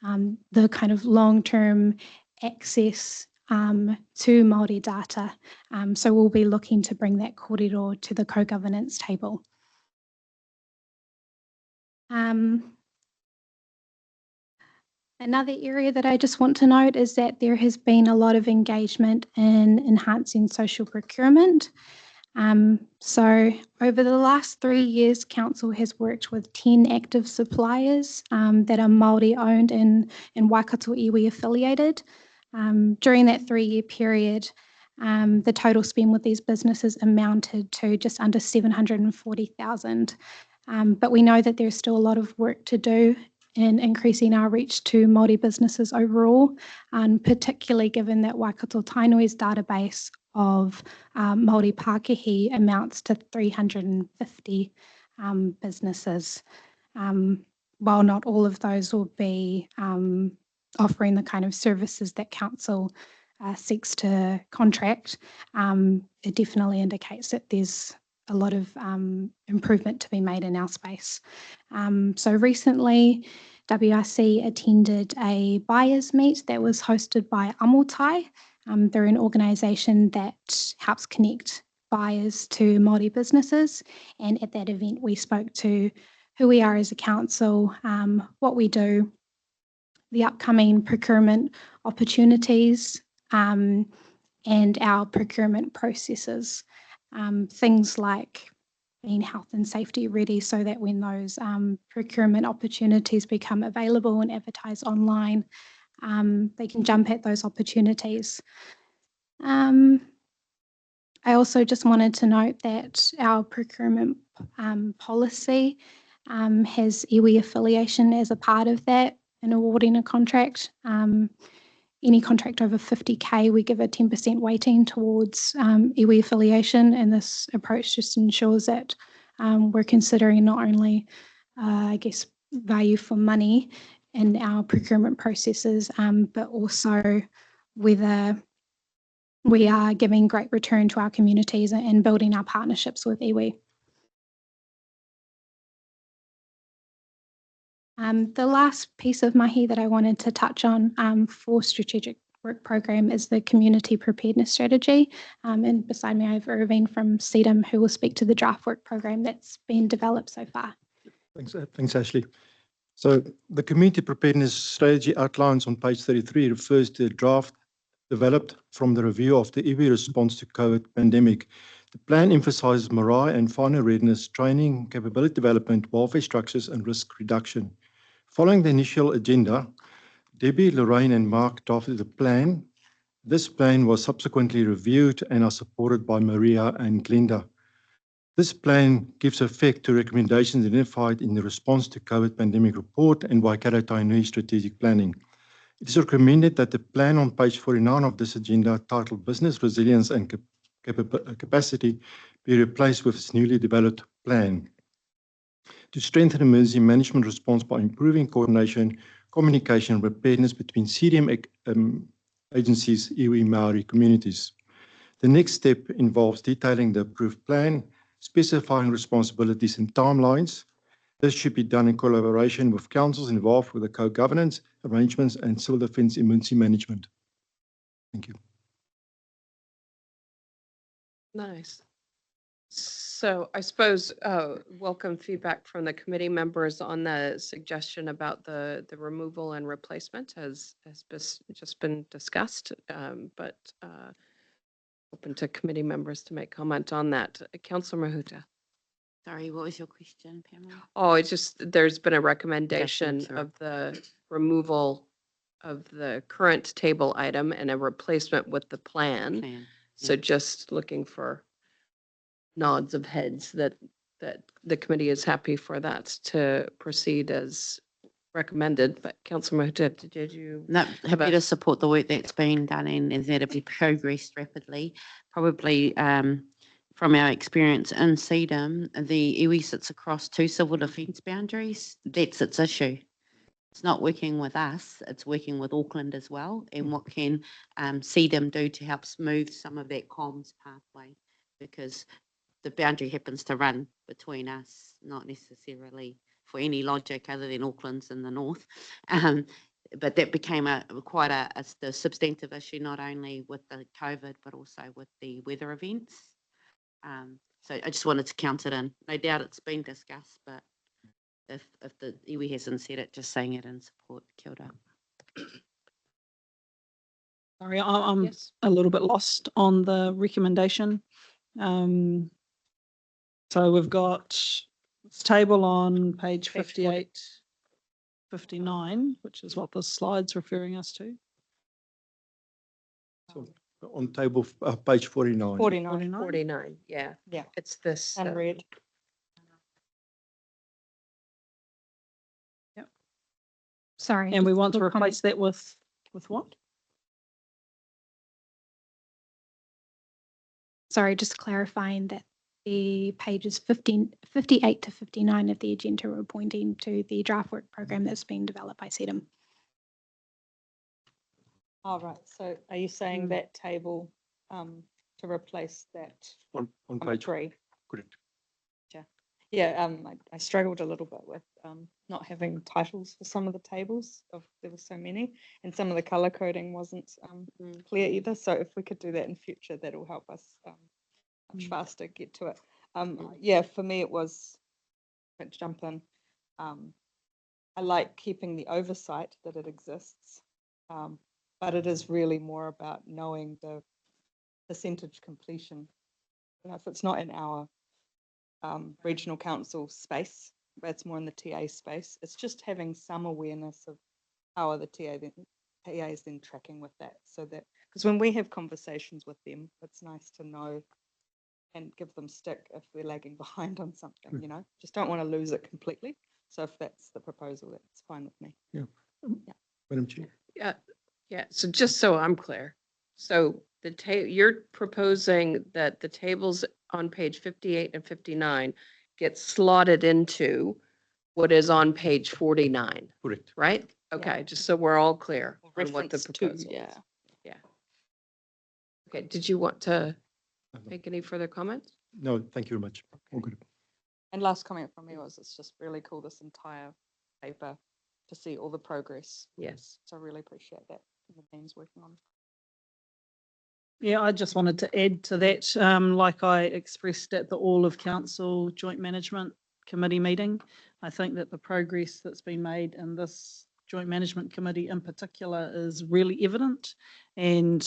the kind of long-term access to Māori data. So we'll be looking to bring that kōrero to the co-governance table. Another area that I just want to note is that there has been a lot of engagement in enhancing social procurement. So over the last 3 years, Council has worked with 10 active suppliers that are Māori owned and Waikato iwi affiliated. During that 3-year period, the total spend with these businesses amounted to just under 740,000. But we know that there's still a lot of work to do in increasing our reach to Māori businesses overall, particularly given that Waikato-Tainui's database of Māori Pākehī amounts to 350 businesses. While not all of those will be offering the kind of services that Council seeks to contract, it definitely indicates that there's a lot of improvement to be made in our space. So recently, WRC attended a buyers meet that was hosted by Amotai. They're an organisation that helps connect buyers to Māori businesses, and at that event we spoke to who we are as a council, what we do, the upcoming procurement opportunities, and our procurement processes. Things like being health and safety ready, so that when those procurement opportunities become available and advertised online, they can jump at those opportunities. I also just wanted to note that our procurement policy has iwi affiliation as a part of that in awarding a contract. Any contract over 50K, we give a 10% weighting towards iwi affiliation, and this approach just ensures that we're considering not only, I guess, value for money in our procurement processes, but also whether we are giving great return to our communities and building our partnerships with iwi. The last piece of mahi that I wanted to touch on for strategic work program is the community preparedness strategy. And beside me, I have Irvine from CEDAM, who will speak to the draft work program that's been developed so far. Thanks, Ashley. So the community preparedness strategy outlines on page 33 refers to a draft developed from the review of the iwi response to COVID pandemic. The plan emphasizes marae and fauna readiness, training, capability development, welfare structures, and risk reduction. Following the initial agenda, Debbie, Lorraine, and Mark drafted a plan. This plan was subsequently reviewed and are supported by Maria and Glenda. This plan gives effect to recommendations identified in the response to COVID pandemic report and Waikato-Tainui strategic planning. It is recommended that the plan on page 49 of this agenda, titled Business Resilience and Capacity, be replaced with its newly developed plan to strengthen emergency management response by improving coordination, communication, and preparedness between CDM agencies, iwi Māori communities. The next step involves detailing the approved plan, specifying responsibilities and timelines. This should be done in collaboration with councils involved with the co-governance arrangements and civil defence emergency management. Thank you. Nice. So I suppose, welcome feedback from the committee members on the suggestion about the removal and replacement has just been discussed, but open to committee members to make comment on that. Councillor Mahuta. Sorry, what was your question, Pamela? Oh, it's just, there's been a recommendation through. of the removal of the current table item and a replacement with the plan. Plan. So just looking for nods of heads that the committee is happy for that to proceed as recommended. But Councillor Mahuta, did you? No, happy a- to support the work that's been done and that it be progressed rapidly. Probably from our experience in CEDAM, the iwi sits across two civil defence boundaries. That's its issue. It's not working with us, it's working with Auckland as well. And what can CEDAM do to help smooth some of that comms pathway? Because the boundary happens to run between us, not necessarily for any logic other than Auckland's in the north. But that became quite a substantive issue, not only with the COVID, but also with the weather events. So I just wanted to count it in. No doubt it's been discussed, but if the iwi hasn't said it, just saying it in support. Kia ora. Sorry, I'm Yes. a little bit lost on the recommendation. So we've got this table on page 58, 59, which is what the slide's referring us to. So on table, page 49. 49. 49, yeah. Yeah. It's this. Unread. Sorry. And we just want to a comment. replace that with what? Sorry, just clarifying that the pages 58 to 59 of the agenda are pointing to the draft work program that's being developed by CEDAM. Oh, right. So are you saying that table to replace that On number page, 3? correct. Yeah, I struggled a little bit with not having titles for some of the tables. There were so many, and some of the color coding wasn't clear either. So if we could do that in future, that'll help us much faster get to it. Yeah, for me it was to jump in. I like keeping the oversight that it exists, but it is really more about knowing the percentage completion. You know, if it's not in our regional council space, but it's more in the TA space, it's just having some awareness of how are the TAs then tracking with that, so that, because when we have conversations with them, it's nice to know and give them stick if we're lagging behind on something, you know, just don't want to lose it completely. So if that's the proposal, that's fine with me. Yeah. Madam Chair. Yeah, so just so I'm clear, so you're proposing that the tables on page 58 and 59 get slotted into what is on page 49, Correct. right? Okay, just so we're all clear on what the Reference to, proposal is. yeah. Yeah. Okay, did you want to make any further comments? No, thank you very much. All good. And last comment from me was, it's just really cool, this entire paper, to see all the progress. Yes. So I really appreciate that the team's working on. Yeah, I just wanted to add to that, like I expressed at the All of Council Joint Management Committee meeting. I think that the progress that's been made in this Joint Management Committee in particular is really evident, and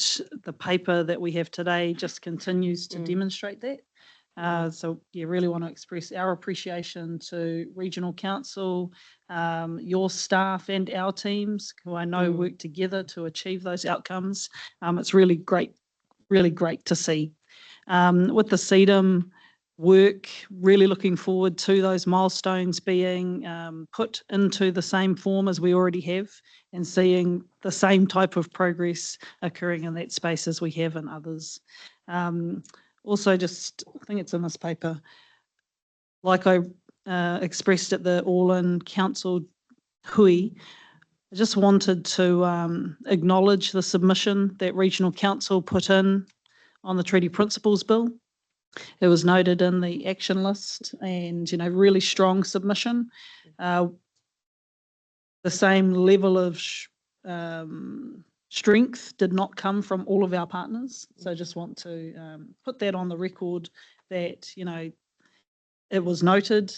the paper that we have today just continues to demonstrate that. So yeah, really want to express our appreciation to Regional Council, your staff and our teams, who I know work together to achieve those outcomes. It's really great to see. With the CEDAM work, really looking forward to those milestones being put into the same form as we already have, and seeing the same type of progress occurring in that space as we have in others. Also, just, I think it's in this paper, like I expressed at the All-in Council hui, I just wanted to acknowledge the submission that Regional Council put in on the Treaty Principles Bill. It was noted in the action list, and, you know, really strong submission. The same level of strength did not come from all of our partners. So I just want to put that on the record that, it was noted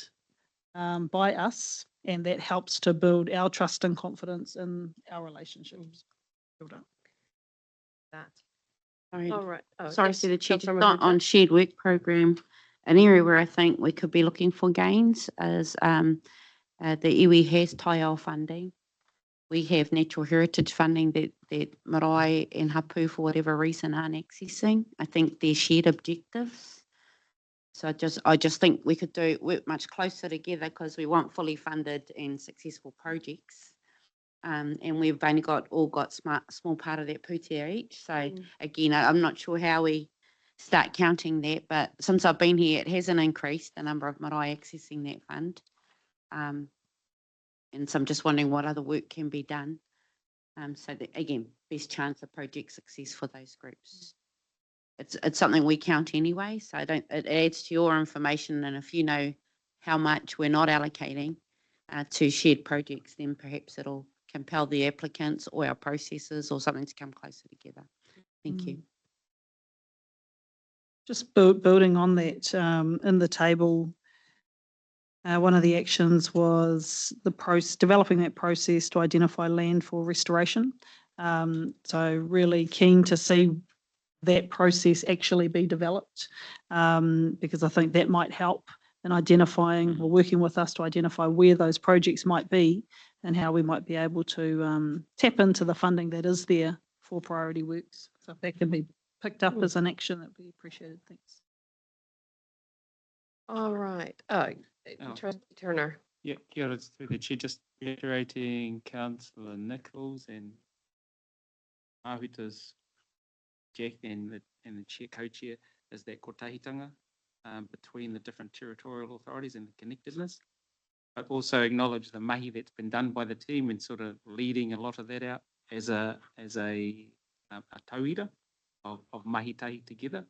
by us, and that helps to build our trust and confidence in our relationships. Build up. That. Sorry, All right. Oh, sorry, yes, through the chair, just Councillor on Mahoney. shared work program, an area where I think we could be looking for gains is the iwi has taiao funding. We have natural heritage funding that marae and hapu, for whatever reason, aren't accessing. I think they're shared objectives. So I just think we could work much closer together, because we want fully funded and successful projects. And we've only all got small part of that pūtea each. So again, I'm not sure how we start counting that, but since I've been here, it hasn't increased the number of marae accessing that fund. And so I'm just wondering what other work can be done. So that, again, best chance of project success for those groups. It's something we count anyway, so it adds to your information, and if you know how much we're not allocating to shared projects, then perhaps it'll compel the applicants or our processes or something to come closer together. Thank you. Just building on that, in the table, one of the actions was developing that process to identify land for restoration. So really keen to see that process actually be developed, because I think that might help in identifying or working with us to identify where those projects might be and how we might be able to tap into the funding that is there for priority works. So if that can be picked up as an action, that would be appreciated. Thanks. All right. Trustee Turner. Yeah, kia ora through the chair, just reiterating Councillor Nichols and Mahuta's Jack and the chair, co-chair, is that kotahitanga between the different territorial authorities and the connectedness, but also acknowledge the mahi that's been done by the team and sort of leading a lot of that out as a tauira of mahi tahi together.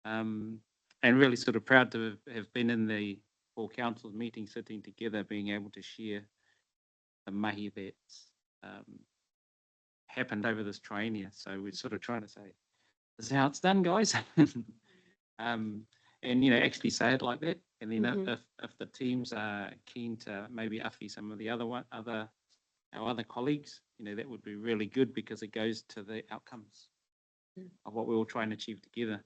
And really sort of proud to have been in the all council meeting, sitting together, being able to share the mahi that's happened over this triennia. So we're sort of trying to say, this is how it's done, guys. And actually say it like that. And then if the teams are keen to maybe uffy some of the our other colleagues, that would be really good, because it goes to the outcomes of what we're all trying to achieve together.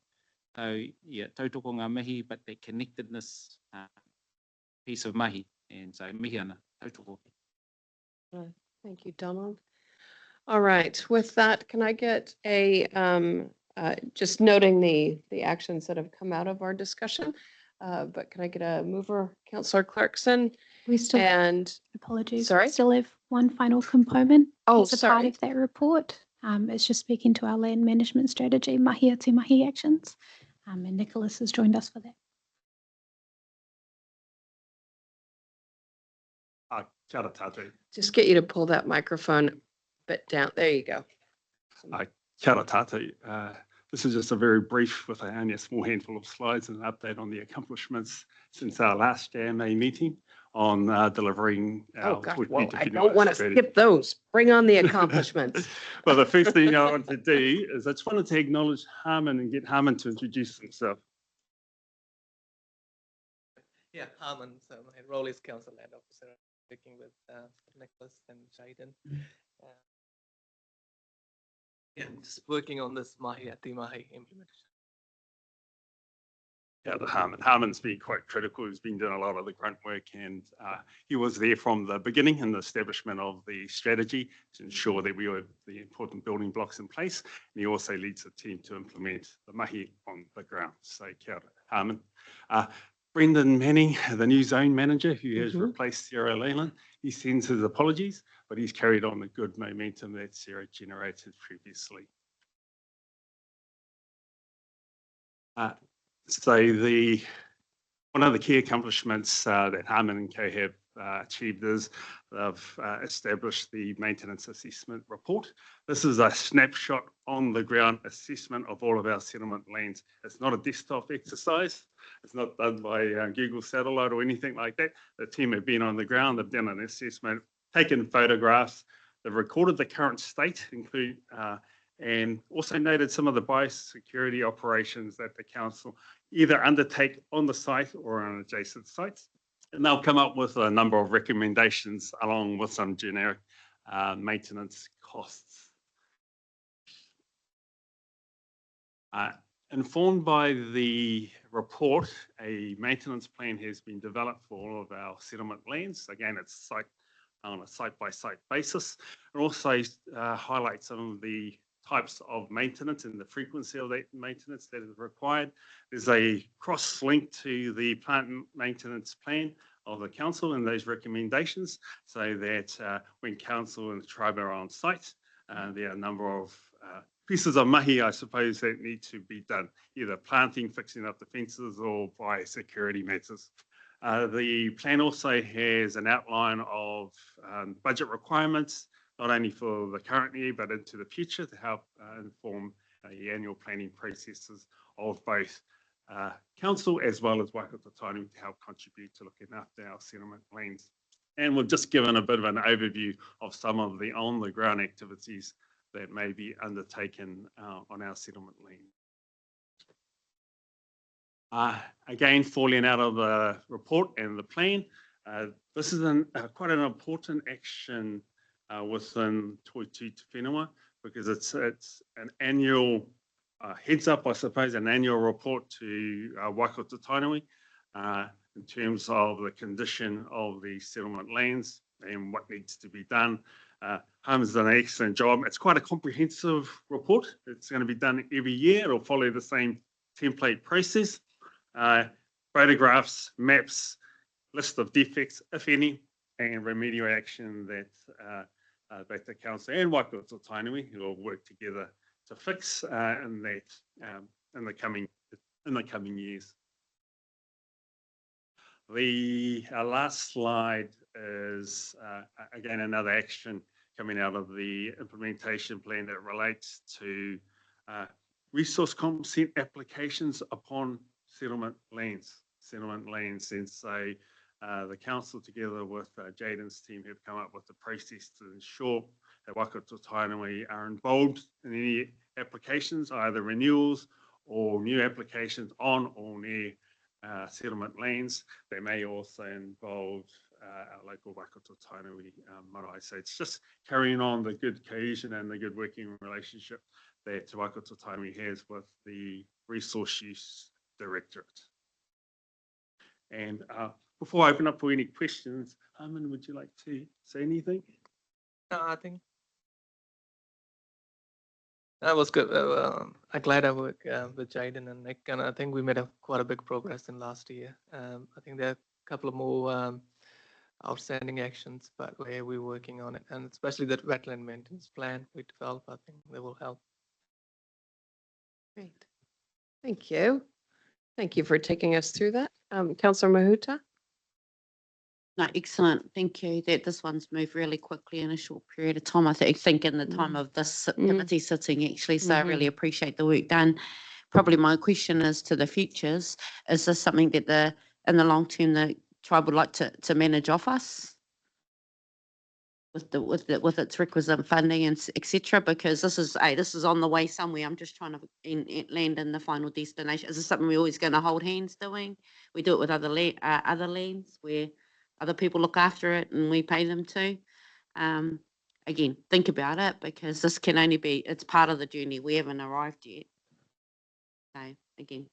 So yeah, tautoko ngā mihi, but that connectedness piece of mahi, and so mihi ana, tautoko. Thank you, Donald. All right, with that, can I get a, just noting the actions that have come out of our discussion, but can I get a mover, Councillor Clarkson? We still, And apologies, sorry? we still have one final component. Oh, as a part sorry. of that report. It's just speaking to our land management strategy, mahi atu mahi actions. And Nicholas has joined us for that. Kia ora tātou. Just get you to pull that microphone a bit down. There you go. Kia ora tātou. This is just a very brief, with only a small handful of slides, and an update on the accomplishments since our last JMA meeting on delivering our Oh, gosh, Tui whoa, Pita I Whenua don't want to strategy. skip those. Bring on the accomplishments. Well, the first thing I want to do is I just wanted to acknowledge Harmon and get Harmon to introduce himself. Yeah, Harmon. So my role is Council Land Officer, working with Nicholas and Jaden. Yeah, just working on this mahi atu mahi implementation. Yeah, Harmon's been quite critical. He's been doing a lot of the grunt work, and he was there from the beginning in the establishment of the strategy to ensure that we have the important building blocks in place. And he also leads the team to implement the mahi on the ground. So kia ora, Harmon. Brendan Manning, the new zone manager who has replaced Sarah Leyland, he sends his apologies, but he's carried on the good momentum that Sarah generated previously. So one of the key accomplishments that Harmon and Co have achieved is they've established the maintenance assessment report. This is a snapshot on the ground assessment of all of our settlement lands. It's not a desktop exercise. It's not done by Google Satellite or anything like that. The team have been on the ground, they've done an assessment, taken photographs, they've recorded the current state, and also noted some of the biosecurity operations that the council either undertake on the site or on adjacent sites. And they'll come up with a number of recommendations along with some generic maintenance costs. Informed by the report, a maintenance plan has been developed for all of our settlement lands. Again, it's on a site-by-site basis. It also highlights some of the types of maintenance and the frequency of that maintenance that is required. There's a cross-link to the plant maintenance plan of the council and those recommendations, so that when council and the tribe are on site, there are a number of pieces of mahi, I suppose, that need to be done, either planting, fixing up the fences, or by security matters. The plan also has an outline of budget requirements, not only for the current year, but into the future, to help inform the annual planning processes of both council as well as Waikato-Tainui to help contribute to looking after our settlement lands. And we've just given a bit of an overview of some of the on-the-ground activities that may be undertaken on our settlement land. Again, falling out of the report and the plan, this is quite an important action within Toitu Te Whenua, because it's an annual heads up, I suppose, an annual report to Waikato-Tainui in terms of the condition of the settlement lands and what needs to be done. Harman's done an excellent job. It's quite a comprehensive report. It's going to be done every year. It'll follow the same template process. Photographs, maps, list of defects, if any, and remedial action that both the council and Waikato-Tainui will work together to fix in the coming years. The last slide is again another action coming out of the implementation plan that relates to resource consent applications upon settlement lands. And so the council, together with Jaden's team, have come up with a process to ensure that Waikato-Tainui are involved in any applications, either renewals or new applications on or near settlement lands. They may also involve our local Waikato-Tainui marae. So it's just carrying on the good cohesion and the good working relationship that Waikato-Tainui has with the Resource Use Directorate. And before I open up for any questions, Harman, would you like to say anything? No, I think that was good. I'm glad I worked with Jaden and Nick, and I think we made quite a big progress in last year. I think there are a couple of more outstanding actions, but we're working on it, and especially that wetland maintenance plan we developed, I think they will help. Great. Thank you. Thank you for taking us through that. Councillor Mahuta? No, excellent. Thank you. This one's moved really quickly in a short period of time. I think in the time of this committee sitting, actually. So I really appreciate the work done. Probably my question is to the futures. Is this something that in the long term the tribe would like to manage off us with its requisite funding and etc.? Because this is on the way somewhere. I'm just trying to land in the final destination. Is this something we're always going to hold hands doing? We do it with other lands where other people look after it and we pay them too. Again, think about it, because this can only be, it's part of the journey. We haven't arrived yet. So again,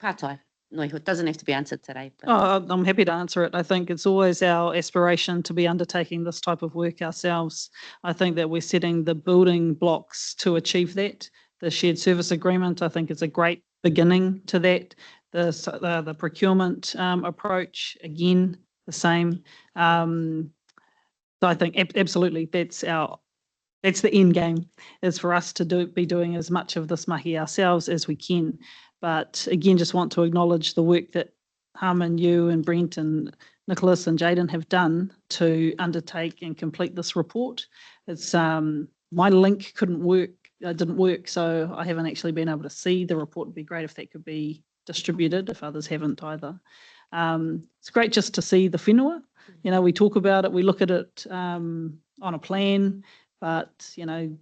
pārtai. No, it doesn't have to be answered today. But. Oh, I'm happy to answer it. I think it's always our aspiration to be undertaking this type of work ourselves. I think that we're setting the building blocks to achieve that. The shared service agreement, I think, is a great beginning to that. The procurement approach, again, the same. So I think absolutely that's the end game, is for us to be doing as much of this mahi ourselves as we can. But again, just want to acknowledge the work that Harman, you and Brent and Nicholas and Jaden have done to undertake and complete this report. It's my link didn't work, so I haven't actually been able to see the report. It'd be great if that could be distributed, if others haven't either. It's great just to see the whenua. You know, we talk about it, we look at it on a plan, but, you know,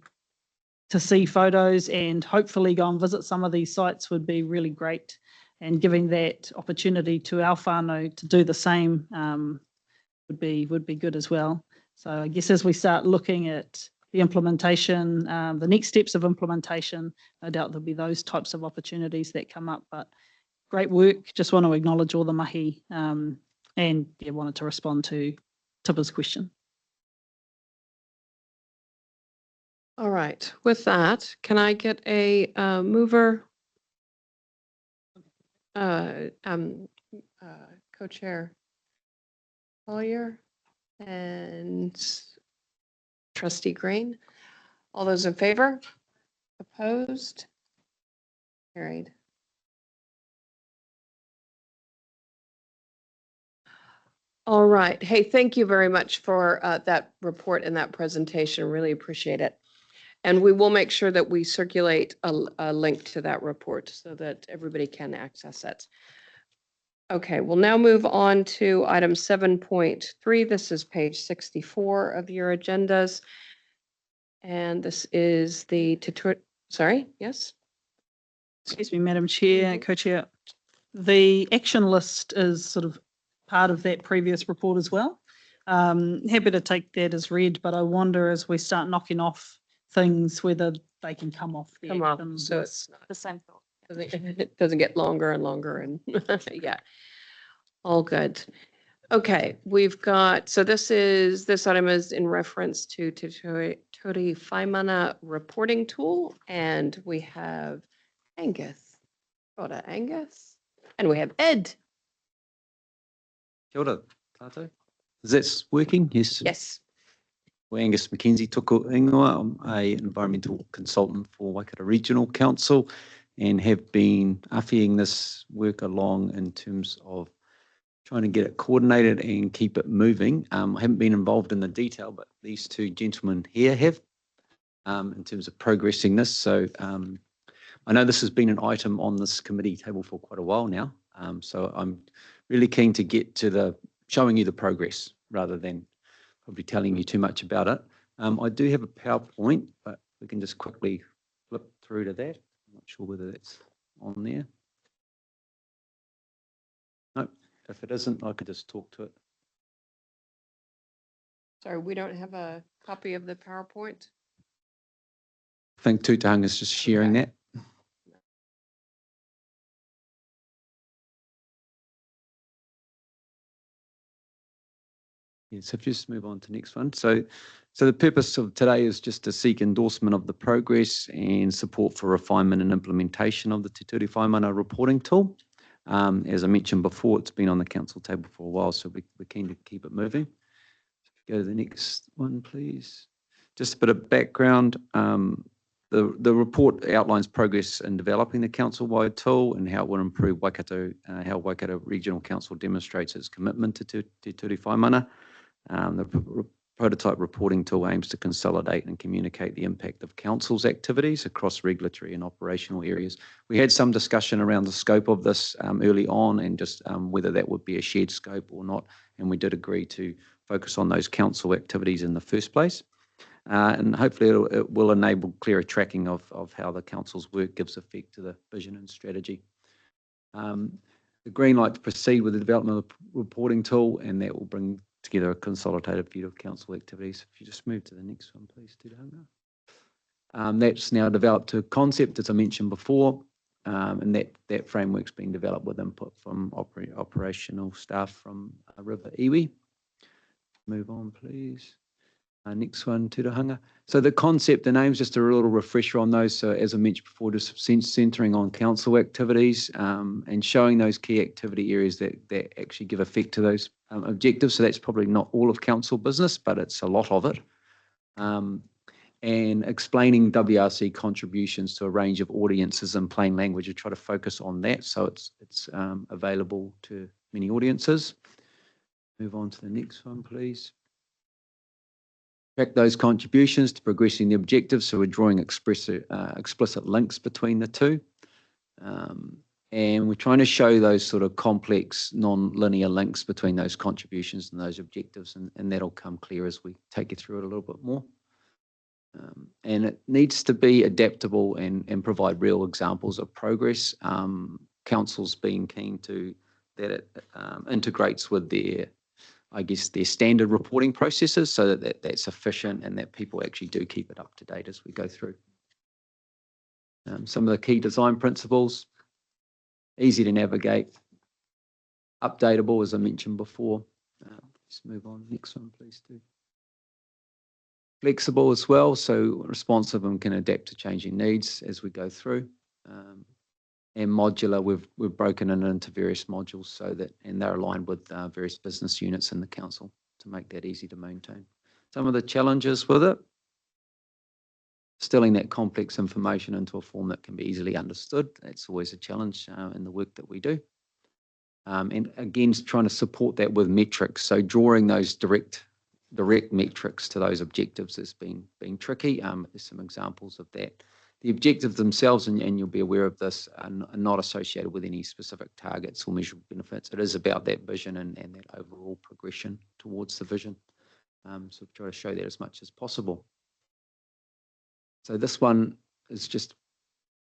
to see photos and hopefully go and visit some of these sites would be really great. and giving that opportunity to our whānau to do the same would be good as well. So I guess as we start looking at the implementation, the next steps of implementation, no doubt there'll be those types of opportunities that come up, but great work. Just want to acknowledge all the mahi and yeah, wanted to respond to Tipa's question. All right, with that, can I get a mover? Co-chair Collier and Trustee Green. All those in favor? Opposed? Carried. All right. Hey, thank you very much for that report and that presentation. Really appreciate it. And we will make sure that we circulate a link to that report so that everybody can access it. Okay, we'll now move on to item 7.3. This is page 64 of your agendas. And this is the sorry, yes? Excuse me, Madam Chair, Co-Chair. The action list is sort of part of that previous report as well. Happy to take that as read, but I wonder as we start knocking off things whether they can come off the action So list. it's not, The same thought. it doesn't get longer and longer and yeah, all good. Okay, we've got, so this item is in reference to Ture Whaimana reporting tool, and we have Angus. Ora Angus. And we have Ed. Kia ora, tātou. Is that working? Yes. Yes. Well, Angus Mackenzie toko ingoa. I'm an environmental consultant for Waikato Regional Council and have been awhiing this work along in terms of trying to get it coordinated and keep it moving. I haven't been involved in the detail, but these two gentlemen here have in terms of progressing this. So I know this has been an item on this committee table for quite a while now. So I'm really keen to get to showing you the progress rather than probably telling you too much about it. I do have a PowerPoint, but we can just quickly flip through to that. I'm not sure whether that's on there. No, if it isn't, I could just talk to it. Sorry, we don't have a copy of the PowerPoint. I think Tutahanga is just sharing that. Yes, if you just move on to the next one. So the purpose of today is just to seek endorsement of the progress and support for refinement and implementation of the Te Ture Whaimana reporting tool. As I mentioned before, it's been on the council table for a while, so we're keen to keep it moving. Go to the next one, please. Just a bit of background. The report outlines progress in developing the council-wide tool and how it will improve how Waikato Regional Council demonstrates its commitment to Te Ture Whaimana. The prototype reporting tool aims to consolidate and communicate the impact of council's activities across regulatory and operational areas. We had some discussion around the scope of this early on and just whether that would be a shared scope or not, and we did agree to focus on those council activities in the first place. And hopefully it will enable clearer tracking of how the council's work gives effect to the vision and strategy. The green light to proceed with the development of the reporting tool, and that will bring together a consolidated view of council activities. If you just move to the next one, please, Tutahanga. That's now developed to concept, as I mentioned before, and that framework's been developed with input from operational staff from River Iwi. Move on, please. Next one, Tutahanga. So the concept and aims, just a little refresher on those. So as I mentioned before, just centering on council activities and showing those key activity areas that actually give effect to those objectives. So that's probably not all of council business, but it's a lot of it. And explaining WRC contributions to a range of audiences in plain language. I try to focus on that so it's available to many audiences. Move on to the next one, please. Track those contributions to progressing the objectives. So we're drawing explicit links between the two. And we're trying to show those sort of complex non-linear links between those contributions and those objectives. And that'll come clear as we take you through it a little bit more. And it needs to be adaptable and provide real examples of progress. council's been keen that it integrates with their, I guess, their standard reporting processes so that that's efficient and that people actually do keep it up to date as we go through. Some of the key design principles: easy to navigate, updatable, as I mentioned before. Let's move on. Next one, please, too. Flexible as well, so responsive and can adapt to changing needs as we go through. And modular, we've broken it into various modules so that, and they're aligned with various business units in the council to make that easy to maintain. Some of the challenges with it: distilling that complex information into a form that can be easily understood. That's always a challenge in the work that we do. And again, trying to support that with metrics. So drawing those direct metrics to those objectives has been tricky. There's some examples of that. The objectives themselves, and you'll be aware of this, are not associated with any specific targets or measurable benefits. It is about that vision and that overall progression towards the vision. So try to show that as much as possible. So this one is just,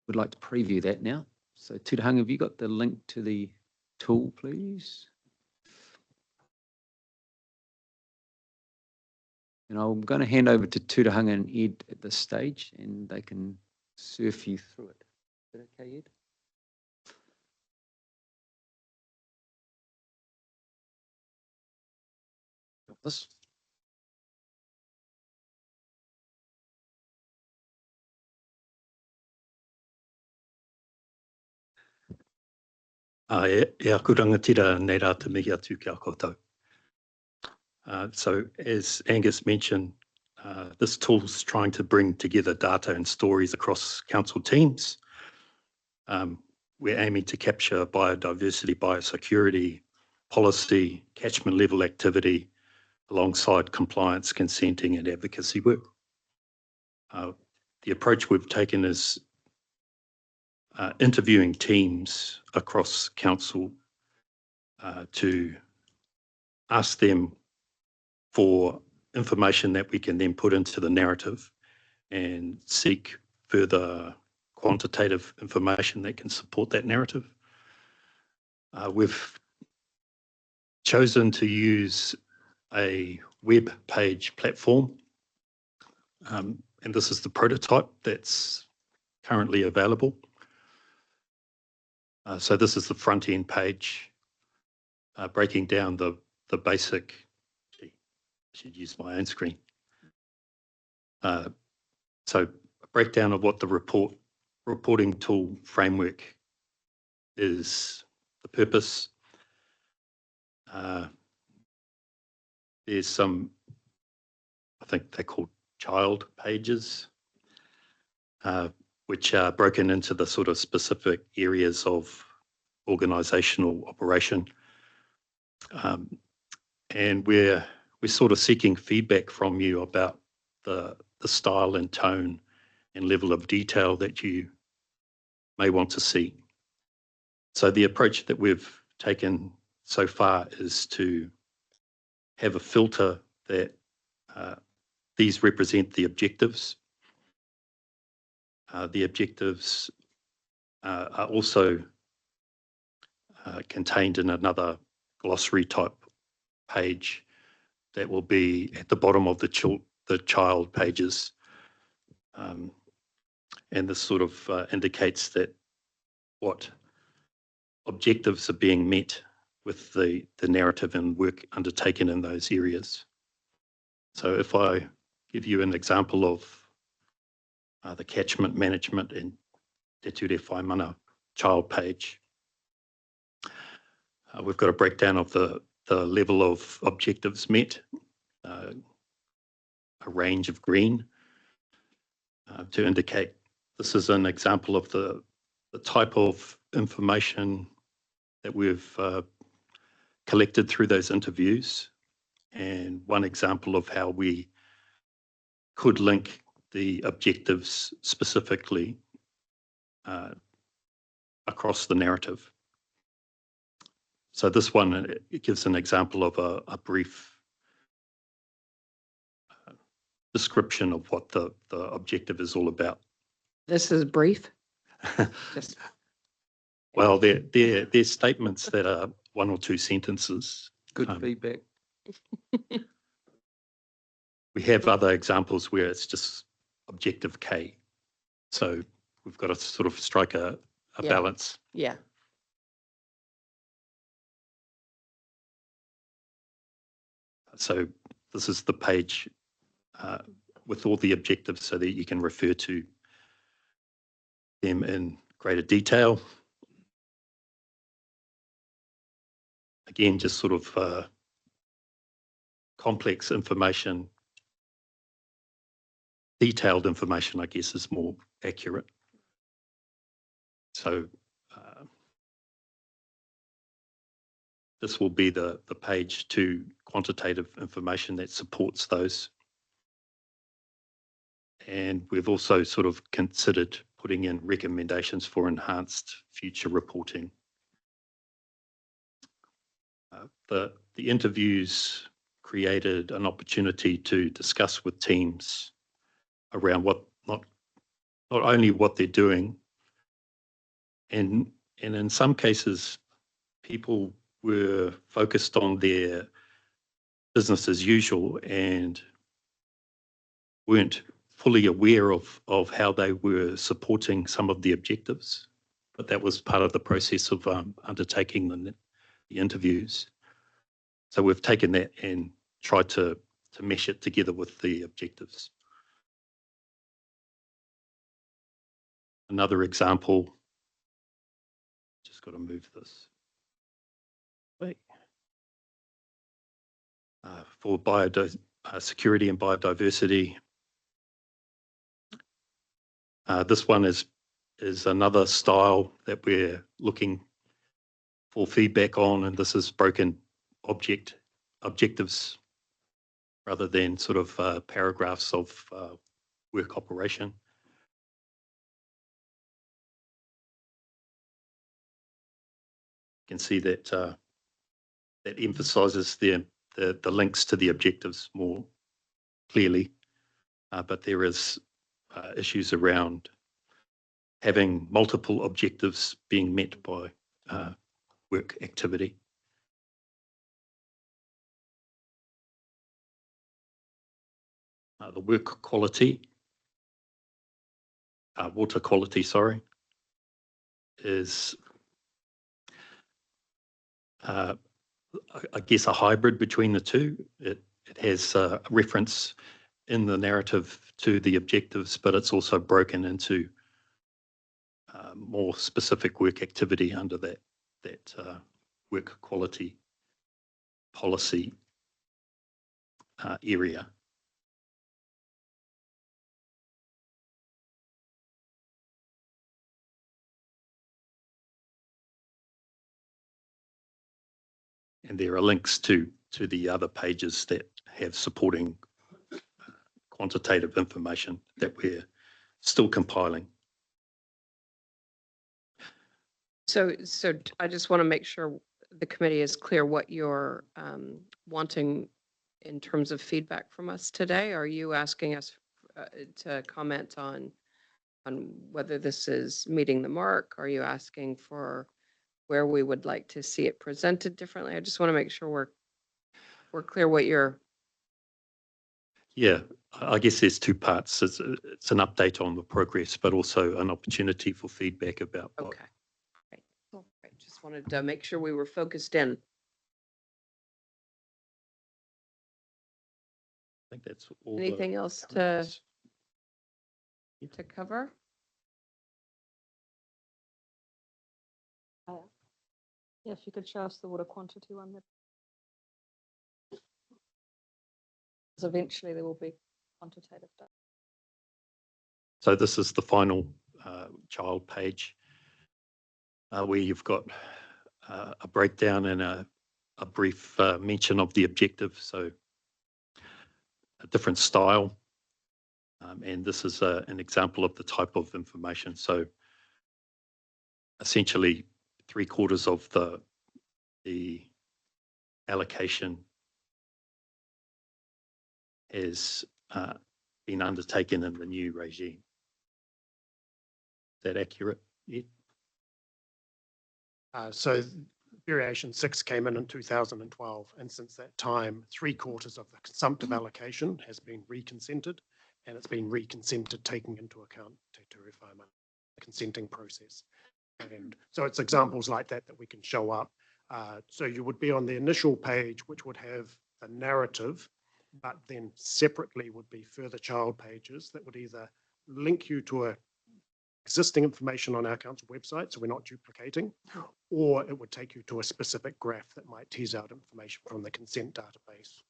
we'd like to preview that now. So Tūtahanga, have you got the link to the tool, please? And I'm going to hand over to Tūtahanga and Ed at this stage, and they can surf you through it. Is that okay, Ed? This. E aku rangatira nei rā te mihi atu ki a koutou. So as Angus mentioned, this tool's trying to bring together data and stories across council teams. We're aiming to capture biodiversity, biosecurity, policy, catchment level activity, alongside compliance, consenting and advocacy work. The approach we've taken is interviewing teams across council to ask them for information that we can then put into the narrative and seek further quantitative information that can support that narrative. We've chosen to use a web page platform, and this is the prototype that's currently available. So this is the front end page, breaking down the basic, I should use my own screen. So a breakdown of what the reporting tool framework is, the purpose. There's some, I think they're called child pages, which are broken into the sort of specific areas of organisational operation. And we're sort of seeking feedback from you about the style and tone and level of detail that you may want to see. So the approach that we've taken so far is to have a filter that these represent the objectives. The objectives are also contained in another glossary type page that will be at the bottom of the child pages. And this sort of indicates that what objectives are being met with the narrative and work undertaken in those areas. So if I give you an example of the catchment management and Te Ture Whaimana child page, we've got a breakdown of the level of objectives met, a range of green to indicate this is an example of the type of information that we've collected through those interviews, and one example of how we could link the objectives specifically across the narrative. So this one, it gives an example of a brief description of what the objective is all about. This is brief. Just Well, they're statements that are one or two sentences. Good feedback. We have other examples where it's just objective K. So we've got to sort of strike a Yeah. balance. Yeah. So this is the page with all the objectives so that you can refer to them in greater detail. Again, just sort of complex information, detailed information, I guess, is more accurate. So this will be the page to quantitative information that supports those. And we've also sort of considered putting in recommendations for enhanced future reporting. The interviews created an opportunity to discuss with teams around what not only what they're doing, and in some cases, people were focused on their business as usual and weren't fully aware of how they were supporting some of the objectives. But that was part of the process of undertaking the interviews. So we've taken that and tried to mesh it together with the objectives. Another example, just got to move this. Wait. For security and biodiversity. This one is another style that we're looking for feedback on, and this is broken objectives rather than sort of paragraphs of work operation. You can see that that emphasises the links to the objectives more clearly, but there is issues around having multiple objectives being met by work activity. The work quality, water quality, sorry, is I guess a hybrid between the two. It has a reference in the narrative to the objectives, but it's also broken into more specific work activity under that work quality policy area. And there are links to the other pages that have supporting quantitative information that we're still compiling. So I just want to make sure the committee is clear what you're wanting in terms of feedback from us today. Are you asking us to comment on whether this is meeting the mark? Are you asking for where we would like to see it presented differently? I just want to make sure we're clear what you're. Yeah, I guess there's two parts. It's an update on the progress, but also an opportunity for feedback about what. Okay. Right. Cool. Right. Just wanted to make sure we were focused in. I think that's all. Anything else to cover? Yeah, if you could show us the water quantity one. Because eventually there will be quantitative data. So this is the final child page where you've got a breakdown and a brief mention of the objective. So a different style. And this is an example of the type of information. So essentially 3/4 of the allocation has been undertaken in the new regime. Is that accurate? Yeah. So variation 6 came in 2012, and since that time, 3/4 of the consumptive allocation has been reconsented, and it's been reconsented taking into account Te Ture Whaimana, the consenting process. And so it's examples like that that we can show up. So you would be on the initial page, which would have the narrative, but then separately would be further child pages that would either link you to existing information on our council website, so we're not duplicating, or it would take you to a specific graph that might tease out information from the consent database.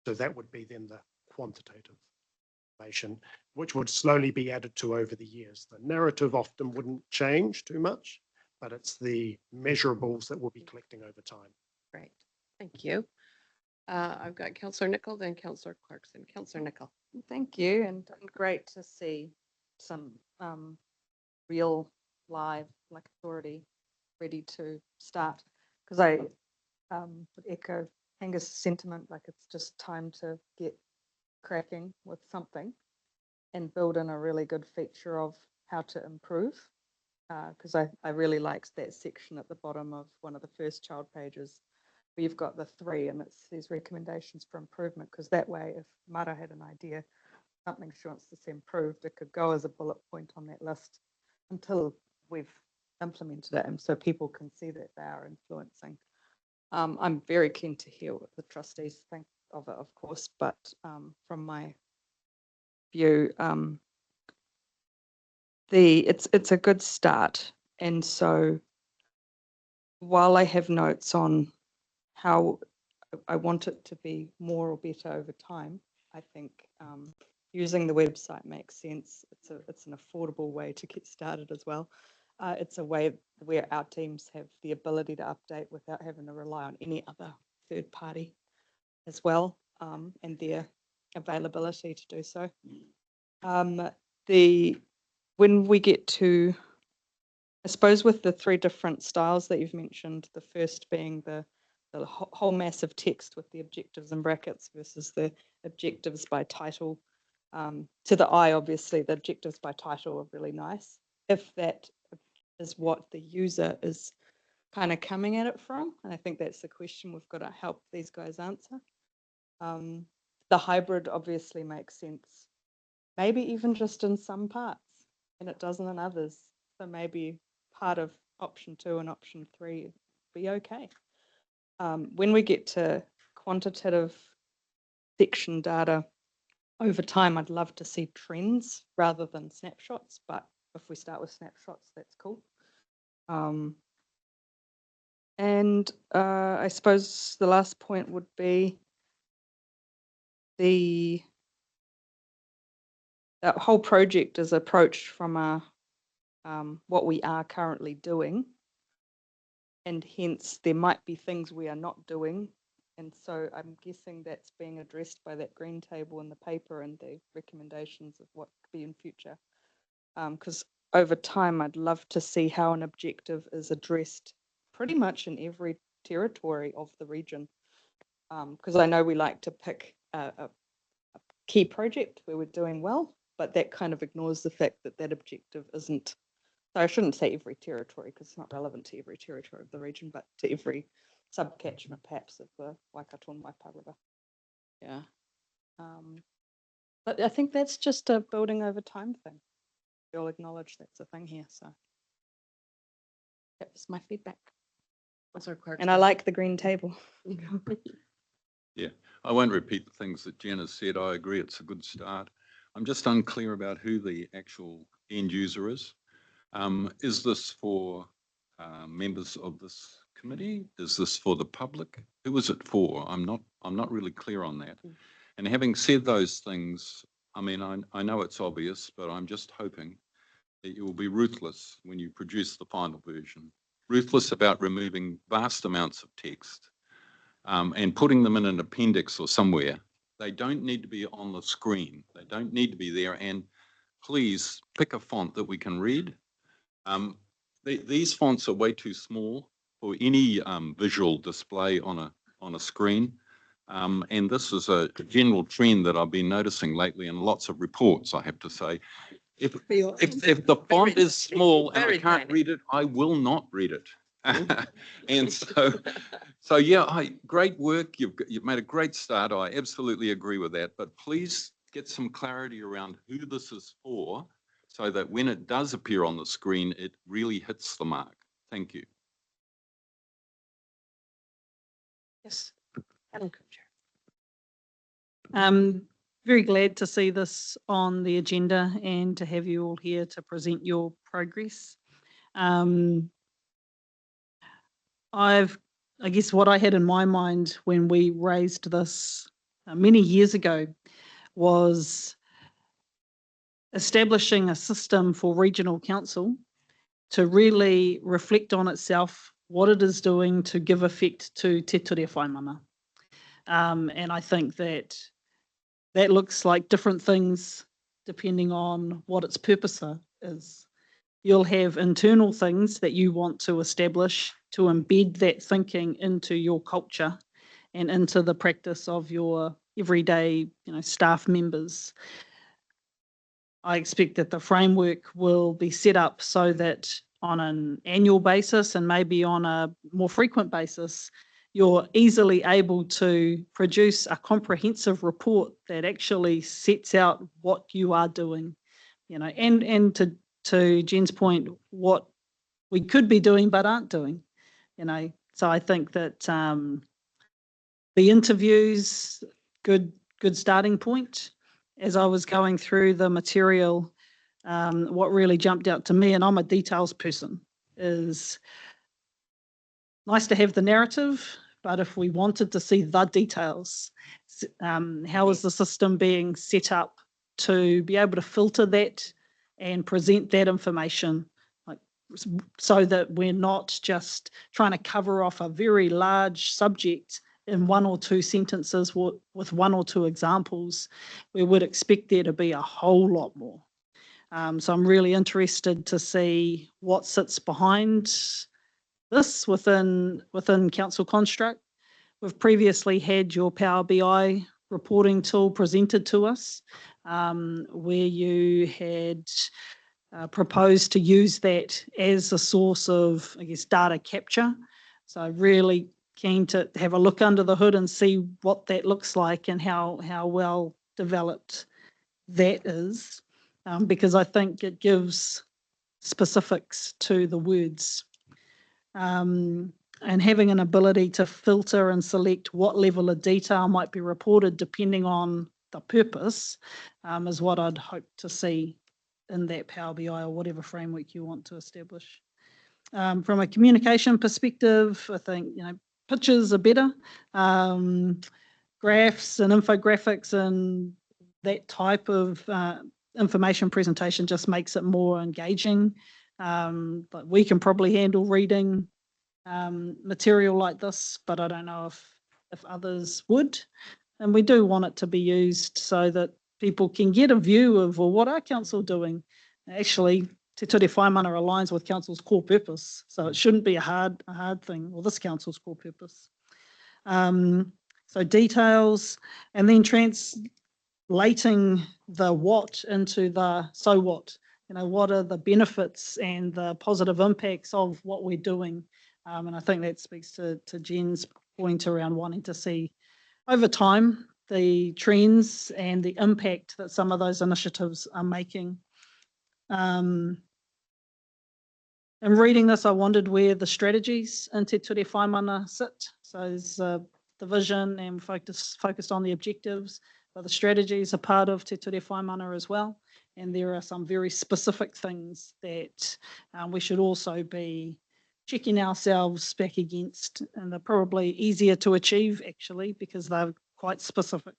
So that would be then the quantitative information, which would slowly be added to over the years. The narrative often wouldn't change too much, but it's the measurables that we'll be collecting over time. Great, thank you. I've got Councillor Nicol, then Councillor Clarkson. Councillor Nicol. Thank you, and great to see some real live like authority ready to start. Because I would echo Angus' sentiment, like it's just time to get cracking with something and build in a really good feature of how to improve. Because I really liked that section at the bottom of one of the first child pages where you've got the 3 and it says recommendations for improvement, because that way if Mara had an idea, something she wants to see improved, it could go as a bullet point on that list until we've implemented it, and so people can see that they are influencing. I'm very keen to hear what the trustees think of it, of course, but from my view, it's a good start. And so while I have notes on how I want it to be more or better over time, I think using the website makes sense. It's an affordable way to get started as well. It's a way where our teams have the ability to update without having to rely on any other third party as well, and their availability to do so. When we get to, I suppose with the 3 different styles that you've mentioned, the first being the whole mass of text with the objectives in brackets versus the objectives by title. To the eye, obviously, the objectives by title are really nice, if that is what the user is kind of coming at it from. And I think that's the question we've got to help these guys answer. The hybrid obviously makes sense, maybe even just in some parts, and it doesn't in others. So maybe part of option 2 and option 3 would be okay. When we get to quantitative section data over time, I'd love to see trends rather than snapshots, but if we start with snapshots, that's cool. And I suppose the last point would be that whole project is approached from what we are currently doing, and hence there might be things we are not doing. And so I'm guessing that's being addressed by that green table in the paper and the recommendations of what could be in future. Because over time, I'd love to see how an objective is addressed pretty much in every territory of the region. Because I know we like to pick a key project where we're doing well, but that kind of ignores the fact that that objective isn't. So I shouldn't say every territory because it's not relevant to every territory of the region, but to every subcatchment perhaps of the Waikato and Waipa River. Yeah. But I think that's just a building over time thing. We all acknowledge that's a thing here. So that was my feedback. And I like the green table. Yeah, I won't repeat the things that Jen has said. I agree, it's a good start. I'm just unclear about who the actual end user is. Is this for members of this committee? Is this for the public? Who is it for? I'm not really clear on that. And having said those things, I mean, I know it's obvious, but I'm just hoping that you will be ruthless when you produce the final version. Ruthless about removing vast amounts of text and putting them in an appendix or somewhere. They don't need to be on the screen. They don't need to be there. And please pick a font that we can read. These fonts are way too small for any visual display on a screen. And this is a general trend that I've been noticing lately in lots of reports, I have to say. If the font is small and I can't read it, I will not read it. And so yeah, great work. You've made a great start. I absolutely agree with that. But please get some clarity around who this is for, so that when it does appear on the screen, it really hits the mark. Thank you. Yes. Madam Co-Chair. Very glad to see this on the agenda and to have you all here to present your progress. I guess what I had in my mind when we raised this many years ago was establishing a system for regional council to really reflect on itself, what it is doing to give effect to Te Ture Whaimana. And I think that looks like different things depending on what its purpose is. You'll have internal things that you want to establish to embed that thinking into your culture and into the practice of your everyday, staff members. I expect that the framework will be set up so that on an annual basis and maybe on a more frequent basis, you're easily able to produce a comprehensive report that actually sets out what you are doing, and to Jen's point, what we could be doing but aren't doing, So I think that the interviews, good starting point. As I was going through the material, what really jumped out to me, and I'm a details person, is nice to have the narrative, but if we wanted to see the details, how is the system being set up to be able to filter that and present that information, so that we're not just trying to cover off a very large subject in one or two sentences with one or two examples. We would expect there to be a whole lot more. So I'm really interested to see what sits behind this within council construct. We've previously had your Power BI reporting tool presented to us, where you had proposed to use that as a source of, I guess, data capture. So really keen to have a look under the hood and see what that looks like and how well developed that is, because I think it gives specifics to the words. And having an ability to filter and select what level of detail might be reported depending on the purpose is what I'd hope to see in that Power BI or whatever framework you want to establish. From a communication perspective, I think, pictures are better. Graphs and infographics and that type of information presentation just makes it more engaging. But we can probably handle reading material like this, but I don't know if others would. And we do want it to be used so that people can get a view of, well, what are council doing? Actually, Te Ture Whaimana aligns with council's core purpose, so it shouldn't be a hard thing, or this council's core purpose. So details, and then translating the what into the so what. What are the benefits and the positive impacts of what we're doing? And I think that speaks to Jen's point around wanting to see over time the trends and the impact that some of those initiatives are making. In reading this, I wondered where the strategies in Te Ture Whaimana sit. So there's the vision and focused on the objectives, but the strategies are part of Te Ture Whaimana as well. And there are some very specific things that we should also be checking ourselves back against, and they're probably easier to achieve actually because they're quite specific.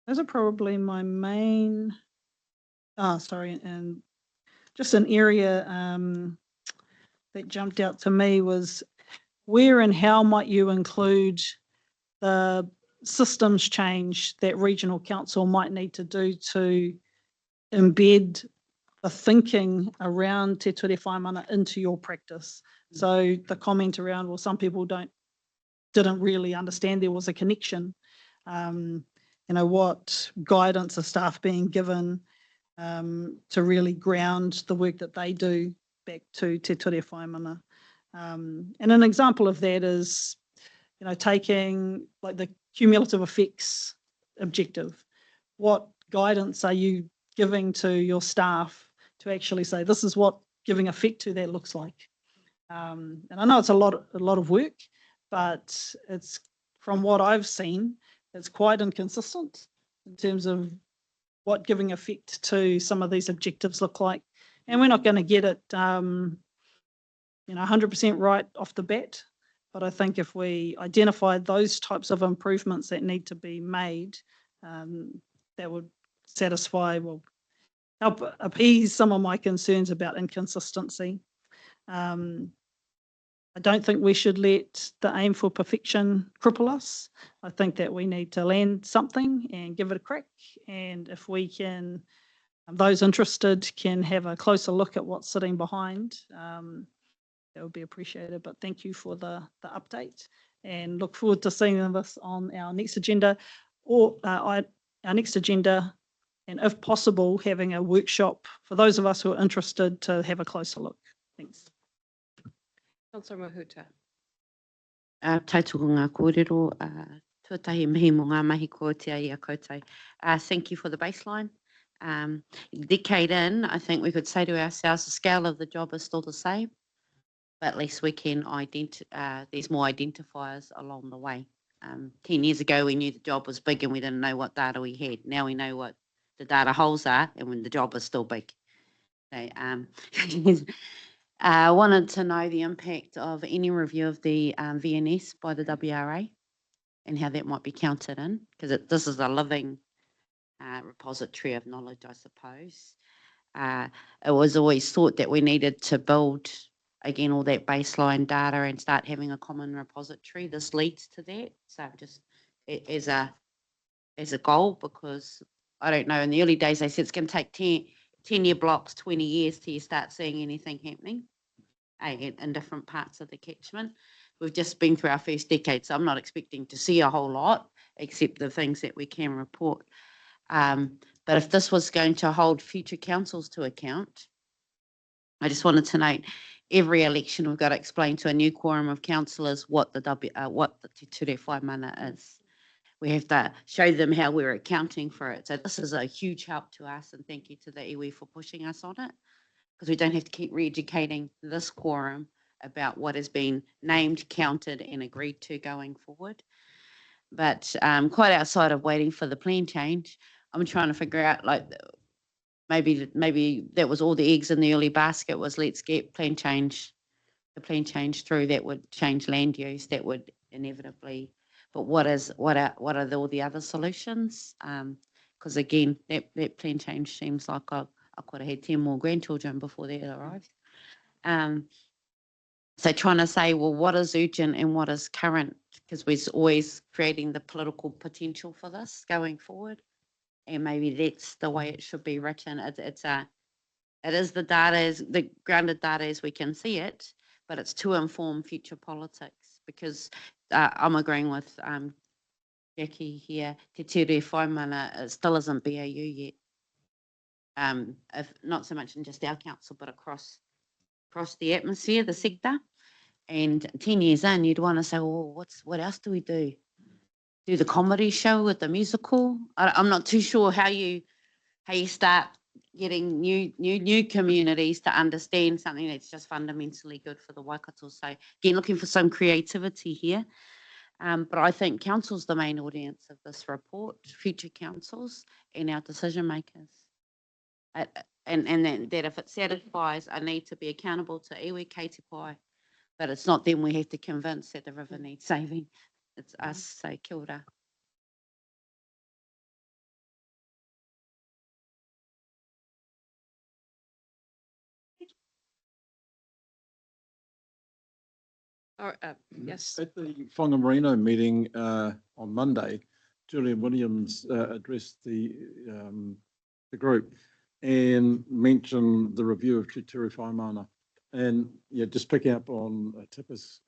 Those are probably my main, and just an area that jumped out to me was where and how might you include the systems change that regional council might need to do to embed the thinking around Te Ture Whaimana into your practice. So the comment around, well, some people don't didn't really understand there was a connection. What guidance are staff being given to really ground the work that they do back to Te Ture Whaimana. And an example of that is, taking like the cumulative effects objective. What guidance are you giving to your staff to actually say, this is what giving effect to that looks like? And I know it's a lot of work, but it's, from what I've seen, it's quite inconsistent in terms of what giving effect to some of these objectives look like. And we're not going to get it, 100% right off the bat. But I think if we identify those types of improvements that need to be made, that would satisfy, well, help appease some of my concerns about inconsistency. I don't think we should let the aim for perfection cripple us. I think that we need to land something and give it a crack. And if we can, those interested can have a closer look at what's sitting behind, that would be appreciated. But thank you for the update, and look forward to seeing this on our next agenda, or our next agenda, and if possible, having a workshop for those of us who are interested to have a closer look. Thanks. Councillor Mahuta. Tautoko ngā kōrero, tuatahi mihi mo ngā mahi kōtia I a koutou. Thank you for the baseline. Decade in, I think we could say to ourselves, the scale of the job is still the same, but at least we can there's more identifiers along the way. 10 years ago, we knew the job was big and we didn't know what data we had. Now we know what the data holes are, and when the job is still big. So, I wanted to know the impact of any review of the VNS by the WRA and how that might be counted in, because this is a living repository of knowledge, I suppose. It was always thought that we needed to build, again, all that baseline data and start having a common repository. This leads to that. So just as a goal, because I don't know, in the early days, they said it's going to take 10-year blocks, 20 years till you start seeing anything happening in different parts of the catchment. We've just been through our first decade, so I'm not expecting to see a whole lot, except the things that we can report. But if this was going to hold future councils to account, I just wanted to note, every election we've got to explain to a new quorum of councillors what the Te Ture Whaimana is. We have to show them how we're accounting for it. So this is a huge help to us, and thank you to the iwi for pushing us on it, because we don't have to keep re-educating this quorum about what has been named, counted and agreed to going forward. But quite outside of waiting for the plan change, I'm trying to figure out, like, maybe that was all the eggs in the early basket, was let's get the plan change through. That would change land use, that would inevitably, but what are all the other solutions? Because again, that plan change seems like I could have had 10 more grandchildren before they arrived. So trying to say, well, what is urgent and what is current? Because we're always creating the political potential for this going forward. And maybe that's the way it should be written. It is the data, the grounded data as we can see it, but it's to inform future politics. Because I'm agreeing with Jackie here, Te Ture Whaimana still isn't BAU yet. If not so much in just our council, but across the atmosphere, the sector. And 10 years in, you'd want to say, well, what else do we do? Do the comedy show with the musical? I'm not too sure how you start getting new communities to understand something that's just fundamentally good for the Waikato. So again, looking for some creativity here. But I think council's the main audience of this report, future councils and our decision makers. And that if it satisfies a need to be accountable to iwi kei te pai, but it's not them we have to convince that the river needs saving. It's us, so kia ora. Yes. At the Whangamarino meeting on Monday, Julian Williams addressed the group and mentioned the review of Te Ture Whaimana. And yeah, just picking up on Tipa's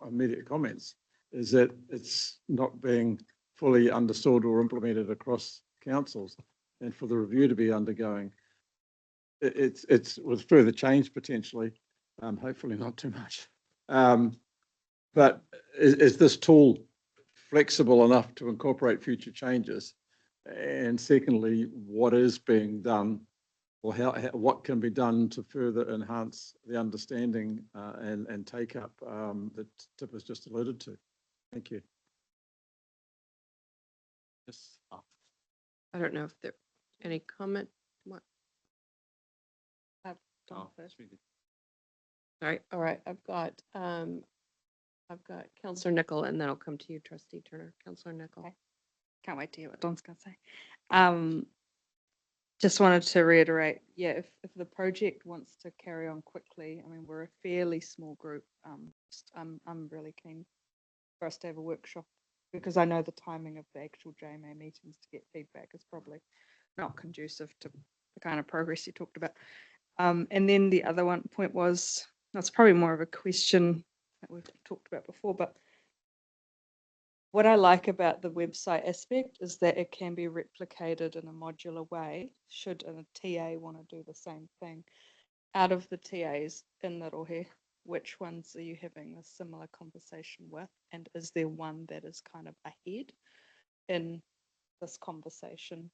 immediate comments, is that it's not being fully understood or implemented across councils, and for the review to be undergoing. It's with further change potentially, hopefully not too much. But is this tool flexible enough to incorporate future changes? And secondly, what is being done, or what can be done to further enhance the understanding and take up that Tip has just alluded to? Thank you. Yes. I don't know if there any comment. Oh, that's really good. Sorry. All right. I've got Councillor Nicol, and then I'll come to you, Trustee Turner. Councillor Nicol. Okay. Can't wait to hear what Don's going to say. Just wanted to reiterate, yeah, if the project wants to carry on quickly, I mean, we're a fairly small group. I'm really keen for us to have a workshop, because I know the timing of the actual JMA meetings to get feedback is probably not conducive to the kind of progress you talked about. And then the other point was, that's probably more of a question that we've talked about before, but what I like about the website aspect is that it can be replicated in a modular way, should a TA want to do the same thing. Out of the TAs in Rohe, which ones are you having a similar conversation with? And is there one that is kind of ahead in this conversation?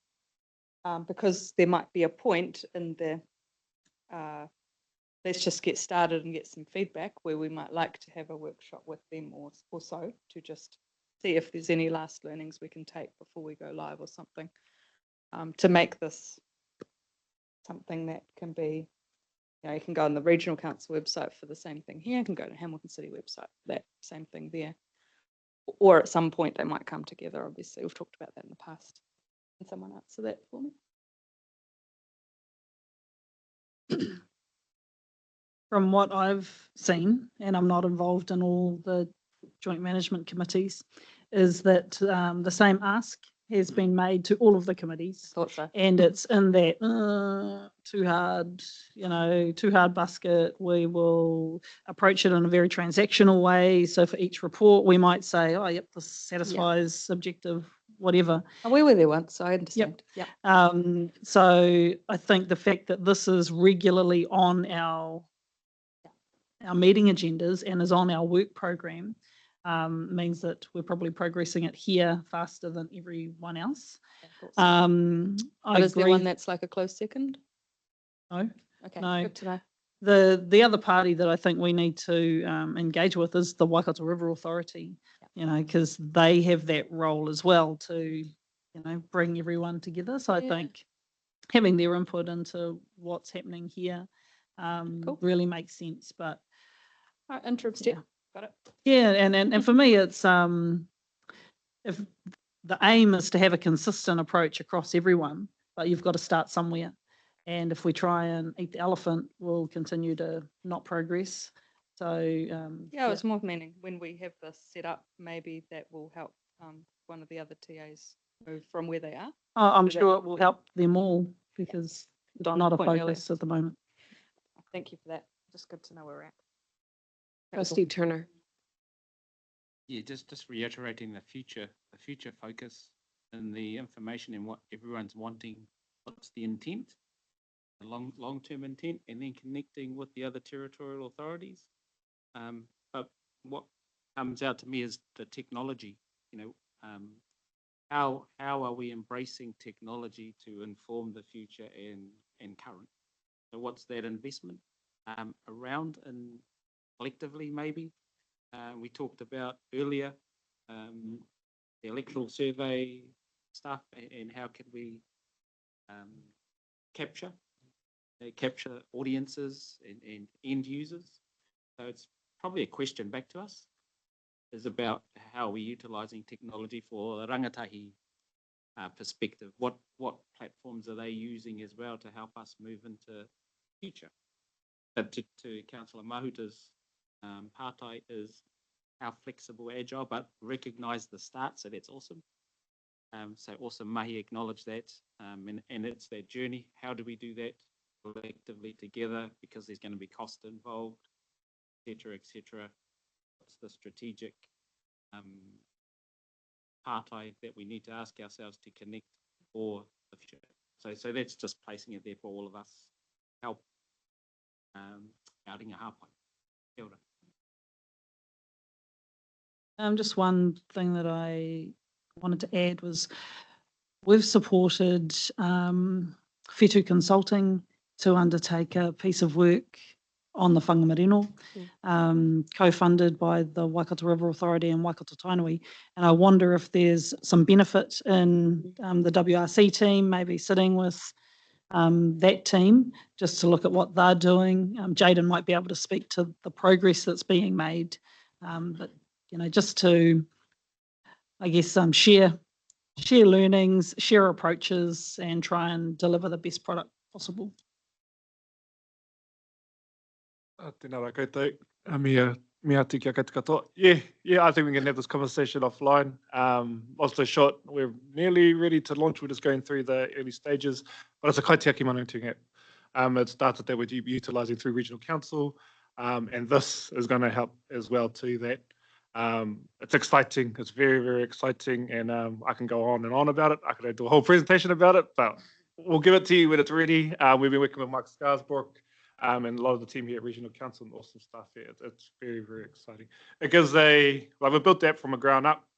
Because there might be a point in the let's just get started and get some feedback where we might like to have a workshop with them or so to just see if there's any last learnings we can take before we go live or something, to make this something that can be, you can go on the regional council website for the same thing here, you can go to Hamilton City website, that same thing there. Or at some point they might come together, obviously. We've talked about that in the past. Can someone answer that for me? From what I've seen, and I'm not involved in all the joint management committees, is that the same ask has been made to all of the committees. Thought so. And it's in that too hard basket. We will approach it in a very transactional way. So for each report, we might say, oh, yep, this satisfies objective, whatever. And we were there once, so I understand. Yep. So I think the fact that this is regularly on our meeting agendas and is on our work program means that we're probably progressing it here faster than everyone else. But is there one that's like a close second? No. Okay, no. good to know. The other party that I think we need to engage with is the Waikato River Authority, because they have that role as well to, bring everyone together. So I think having their input into what's happening here really makes sense. But all right, interim step. Got it. Yeah, and for me, it's if the aim is to have a consistent approach across everyone, but you've got to start somewhere. And if we try and eat the elephant, we'll continue to not progress. So it's more meaning when we have this set up, maybe that will help one of the other TAs move from where they are. I'm sure it will help them all, because it's not a focus earlier. at the moment. Thank you for that. Just good to know where we're at. Trustee Turner. Yeah, just reiterating the future focus and the information and what everyone's wanting. What's the intent, the long-term intent, and then connecting with the other territorial authorities. But what comes out to me is the technology. How are we embracing technology to inform the future and current? So what's that investment around and collectively maybe? We talked about earlier the electoral survey stuff and how can we capture audiences and end users. So it's probably a question back to us is about how we're utilising technology for the rangatahi perspective. What platforms are they using as well to help us move into the future? But to Councillor Mahuta's partai is how flexible, agile, but recognise the start. So that's awesome. So also Mahi acknowledge that, and it's that journey. How do we do that collectively together? Because there's going to be cost involved, etc., etc. What's the strategic partai that we need to ask ourselves to connect for the future. So that's just placing it there for all of us. Help outing a hapai. Kia ora. Just one thing that I wanted to add was we've supported Whetu Consulting to undertake a piece of work on the whangamarino, co-funded by the Waikato River Authority and Waikato-Tainui. And I wonder if there's some benefit in the WRC team, maybe sitting with that team, just to look at what they're doing. Jaden might be able to speak to the progress that's being made. But, you know, just to, I guess, share learnings, share approaches, and try and deliver the best product possible. Tēnā rā koutou. Me atu kia katoa. Yeah, I think we can have this conversation offline. Also short, we're nearly ready to launch. We're just going through the early stages, but it's a kaitiaki monitoring app. It started that we're utilising through regional council, and this is going to help as well to that. It's exciting. It's very, very exciting, and I can go on and on about it. I could do a whole presentation about it, but we'll give it to you when it's ready. We've been working with Mike Scarsbrook and a lot of the team here at Regional Council and awesome stuff here. It's very, very exciting. It gives we've built that from the ground up.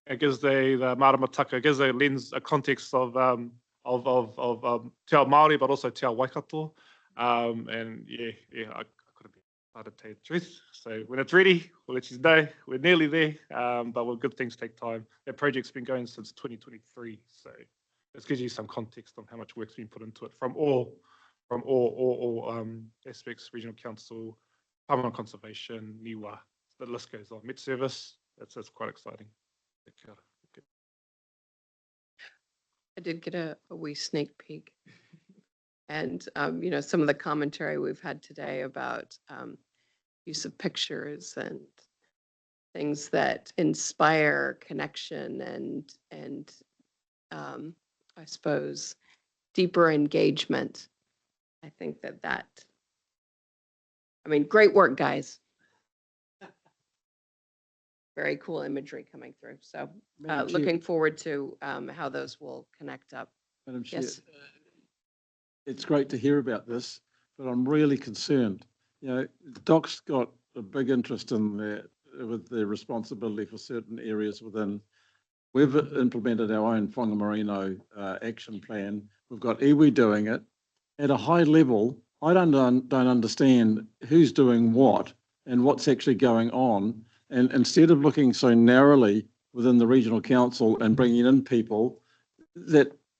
It gives the maramataka, it gives a lens, a context of Te Ao Māori, but also Te Ao Waikato. And yeah, I could have been hard to tell you the truth. So when it's ready, we'll let you know. We're nearly there, but good things take time. That project's been going since 2023. So this gives you some context on how much work's been put into it from all aspects, regional council, Pāmana conservation, niwa, the list goes on. Met service, that's quite exciting. I did get a wee sneak peek. And, you know, some of the commentary we've had today about use of pictures and things that inspire connection and I suppose, deeper engagement. I think that, I mean, great work, guys. Very cool imagery coming through. So Madam Chair. looking forward to how those will connect up. Madam Chair, Yes. it's great to hear about this, but I'm really concerned. You know, DOC's got a big interest in with their responsibility for certain areas within. We've implemented our own whangamarino action plan. We've got iwi doing it. At a high level, I don't understand who's doing what and what's actually going on. And instead of looking so narrowly within the regional council and bringing in people,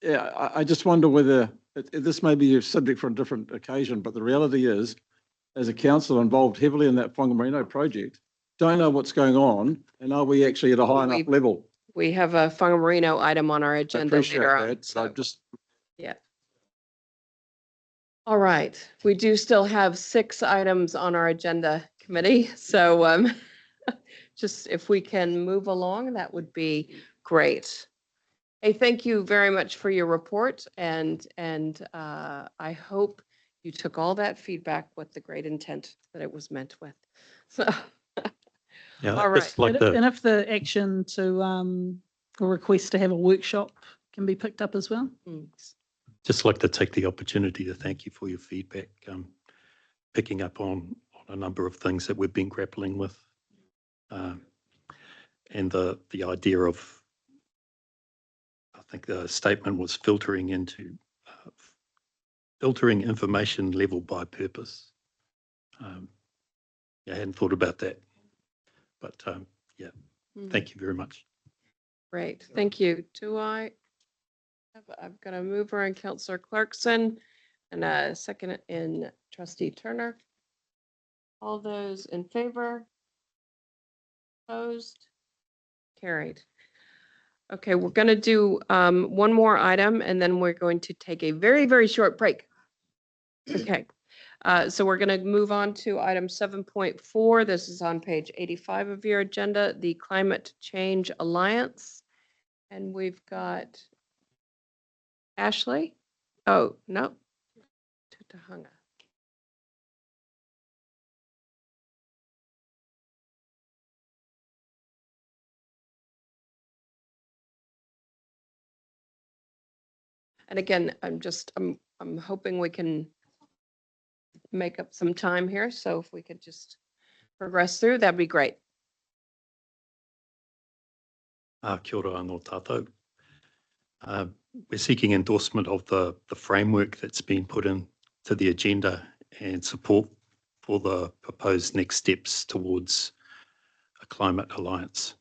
I just wonder whether this may be a subject for a different occasion, but the reality is, as a council involved heavily in that whangamarino project, don't know what's going on, and are we actually at a high enough level? We have a whangamarino item on our agenda later on. Yeah. All right, we do still have 6 items on our agenda committee. So just if we can move along, that would be great. Hey, thank you very much for your report. And I hope you took all that feedback with the great intent that it was meant with. So, yeah, all right. And if the action to a request to have a workshop can be picked up as well. Just like to take the opportunity to thank you for your feedback, picking up on a number of things that we've been grappling with, and the idea of, I think the statement was filtering information level by purpose. I hadn't thought about that, but yeah, thank you very much. Great, thank you. I've got a mover in Councillor Clarkson and a second in Trustee Turner. All those in favor? Opposed? Carried. Okay, we're going to do one more item and then we're going to take a very, very short break. Okay, so we're going to move on to item 7.4. This is on page 85 of your agenda, the Climate Change Alliance. And we've got Ashley. Oh, no. Tutahanga. And again, I'm hoping we can make up some time here. So if we could just progress through, that'd be great. Kia ora anō tātou. We're seeking endorsement of the framework that's been put into the agenda and support for the proposed next steps towards a climate alliance.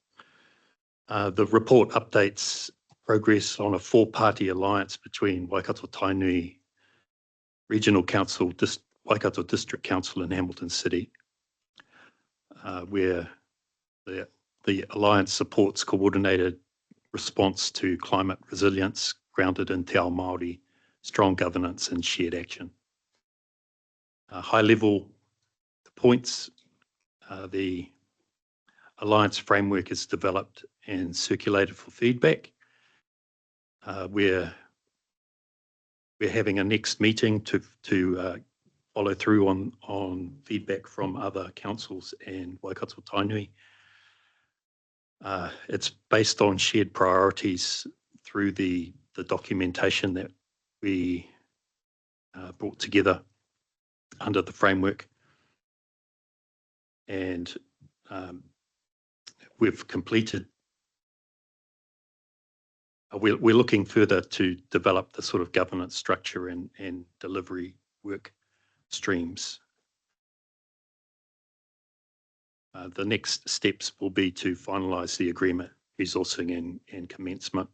The report updates progress on a four-party alliance between Waikato-Tainui Regional Council, Waikato District Council and Hamilton City, where the alliance supports coordinated response to climate resilience grounded in Te Ao Māori, strong governance and shared action. High level points, the alliance framework is developed and circulated for feedback. We're having a next meeting to follow through on feedback from other councils and Waikato-Tainui. It's based on shared priorities through the documentation that we brought together under the framework. And we've completed, we're looking further to develop the sort of governance structure and delivery work streams. The next steps will be to finalise the agreement, resourcing and commencement.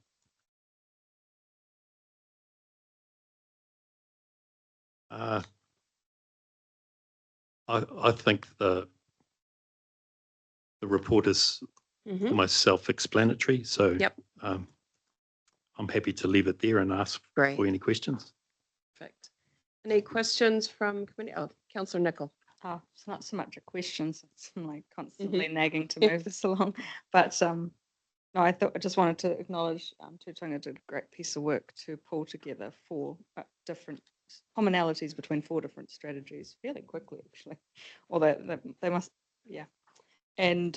I think the report is almost self-explanatory, so I'm happy to leave it there and ask for any questions. Perfect. Any questions from committee? Oh, Councillor Nicol. It's not so much a question, so it's like constantly nagging to move this along. But no, I just wanted to acknowledge Tuatanga did a great piece of work to pull together four different commonalities between four different strategies fairly quickly, actually. Although they must, yeah. And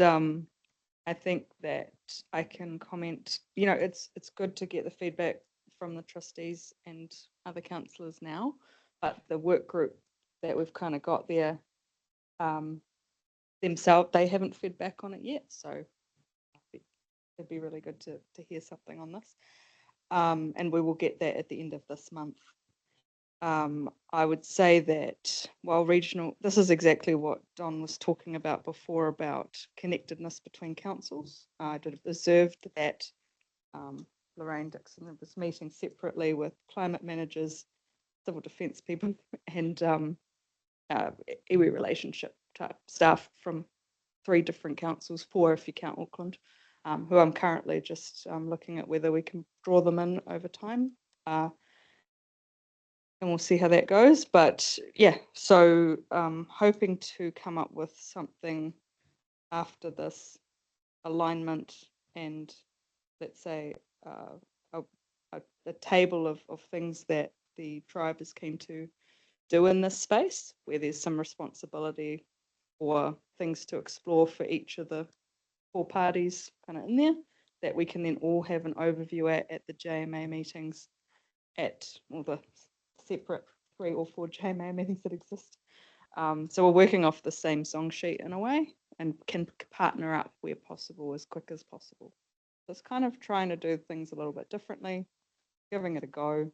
I think that I can comment, you know, it's good to get the feedback from the trustees and other councillors now, but the work group that we've kind of got there themselves, they haven't fed back on it yet. So it'd be really good to hear something on this. And we will get that at the end of this month. I would say that while regional, this is exactly what Don was talking about before about connectedness between councils. I did observed that Lorraine Dixon was meeting separately with climate managers, civil defence people, and iwi relationship type staff from 3 different councils, 4 if you count Auckland, who I'm currently just looking at whether we can draw them in over time. And we'll see how that goes. But yeah, so hoping to come up with something after this alignment and let's say a table of things that the tribe is keen to do in this space, where there's some responsibility or things to explore for each of the 4 parties kind of in there, that we can then all have an overview at the JMA meetings, at all the separate 3 or 4 JMA meetings that exist. So we're working off the same song sheet in a way and can partner up where possible as quick as possible. So it's kind of trying to do things a little bit differently, giving it a go.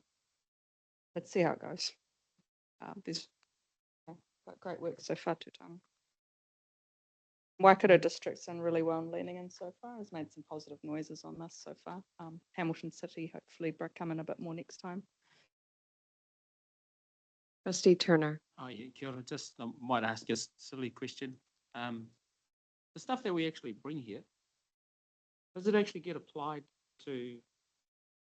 Let's see how it goes. There's great work so far, Tuatanga. Waikato District's done really well in leaning in so far, has made some positive noises on this so far. Hamilton City hopefully come in a bit more next time. Trustee Turner. Oh, yeah, kia ora. Just might ask you a silly question. The stuff that we actually bring here, does it actually get applied to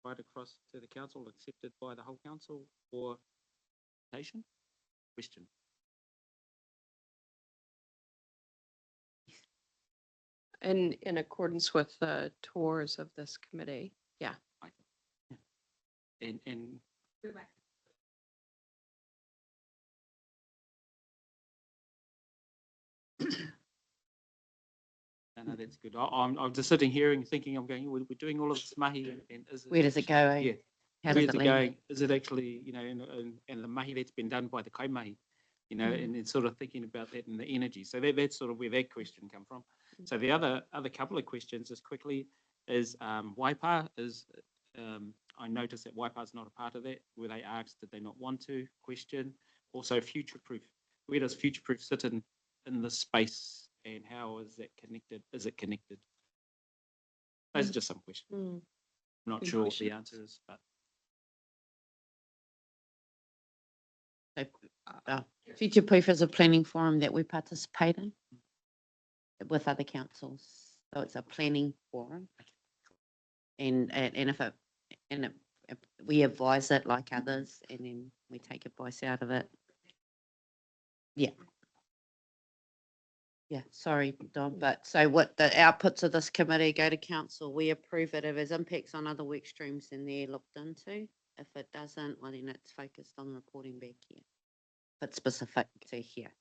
right across to the council, accepted by the whole council or nation? Question. In accordance with the tours of this committee, yeah. And no, that's good. I'm just sitting here and thinking, I'm going, we're doing all of this mahi, and is Where does it go? Eh? Yeah. How does where's it it land? going? Is it actually, and the mahi that's been done by the kaimahi, and then sort of thinking about that and the energy. So that's sort of where that question come from. So the other couple of questions just quickly is Waipa is, I noticed that Waipa is not a part of that, where they asked, did they not want to question? Also future-proof, where does future-proof sit in this space and how is that connected? Is it connected? Those are just some questions. I'm not Good sure what the questions. answer is, but. Future Proof is a planning forum that we participate in with other councils. So it's a planning forum. And if we advise it like others, and then we take advice out of it. Yeah. Yeah, sorry, Don, but so what the outputs of this committee go to council, we approve it. If there's impacts on other work streams, then they're looked into. If it doesn't, well, then it's focused on reporting back here. If it's specific to here.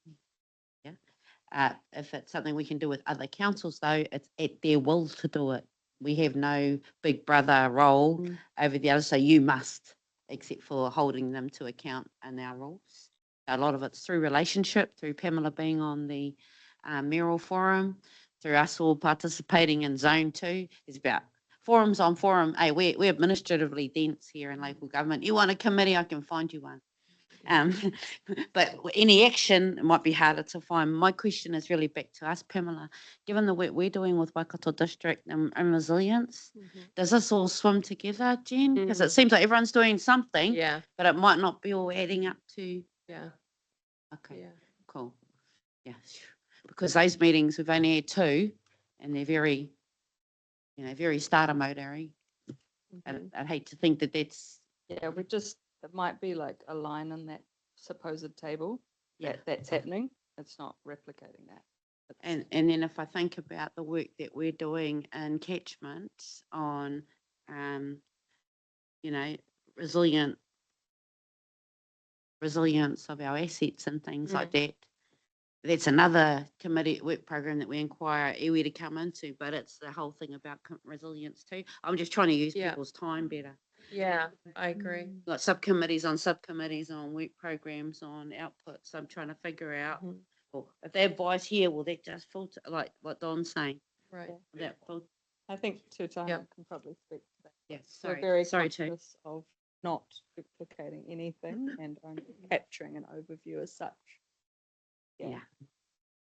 Yeah. If it's something we can do with other councils, though, it's at their will to do it. We have no big brother role over the other, so you must, except for holding them to account in our rules. A lot of it's through relationship, through Pamela being on the mayoral forum, through us all participating in zone 2. It's about forums on forum. Hey, we're administratively dense here in local government. You want a committee, I can find you one. But any action, it might be harder to find. My question is really back to us, Pamela. Given the work we're doing with Waikato District and resilience, does this all swim together, Jen? Because it seems like everyone's doing something, but it might not be all adding up to. Yeah. Okay. Yeah. Cool. Yeah. Because those meetings, we've only had 2, and they're very, very starter mode-ary. I'd hate to think that that's. Yeah, it might be like a line in that supposed table that's happening. It's not replicating that. And then if I think about the work that we're doing in catchments on, resilience of our assets and things like that, that's another committee work program that we inquire iwi to come into, but it's the whole thing about resilience too. I'm just trying to use people's time better. Yeah, I agree. Like subcommittees on work programs on outputs. I'm trying to figure out, well, if they advise here, will that just filter, like what Don's saying? Right. That filter. I think Tutana can probably speak to that. Yes, We're very conscious of not duplicating anything and only capturing an overview as such. Yeah.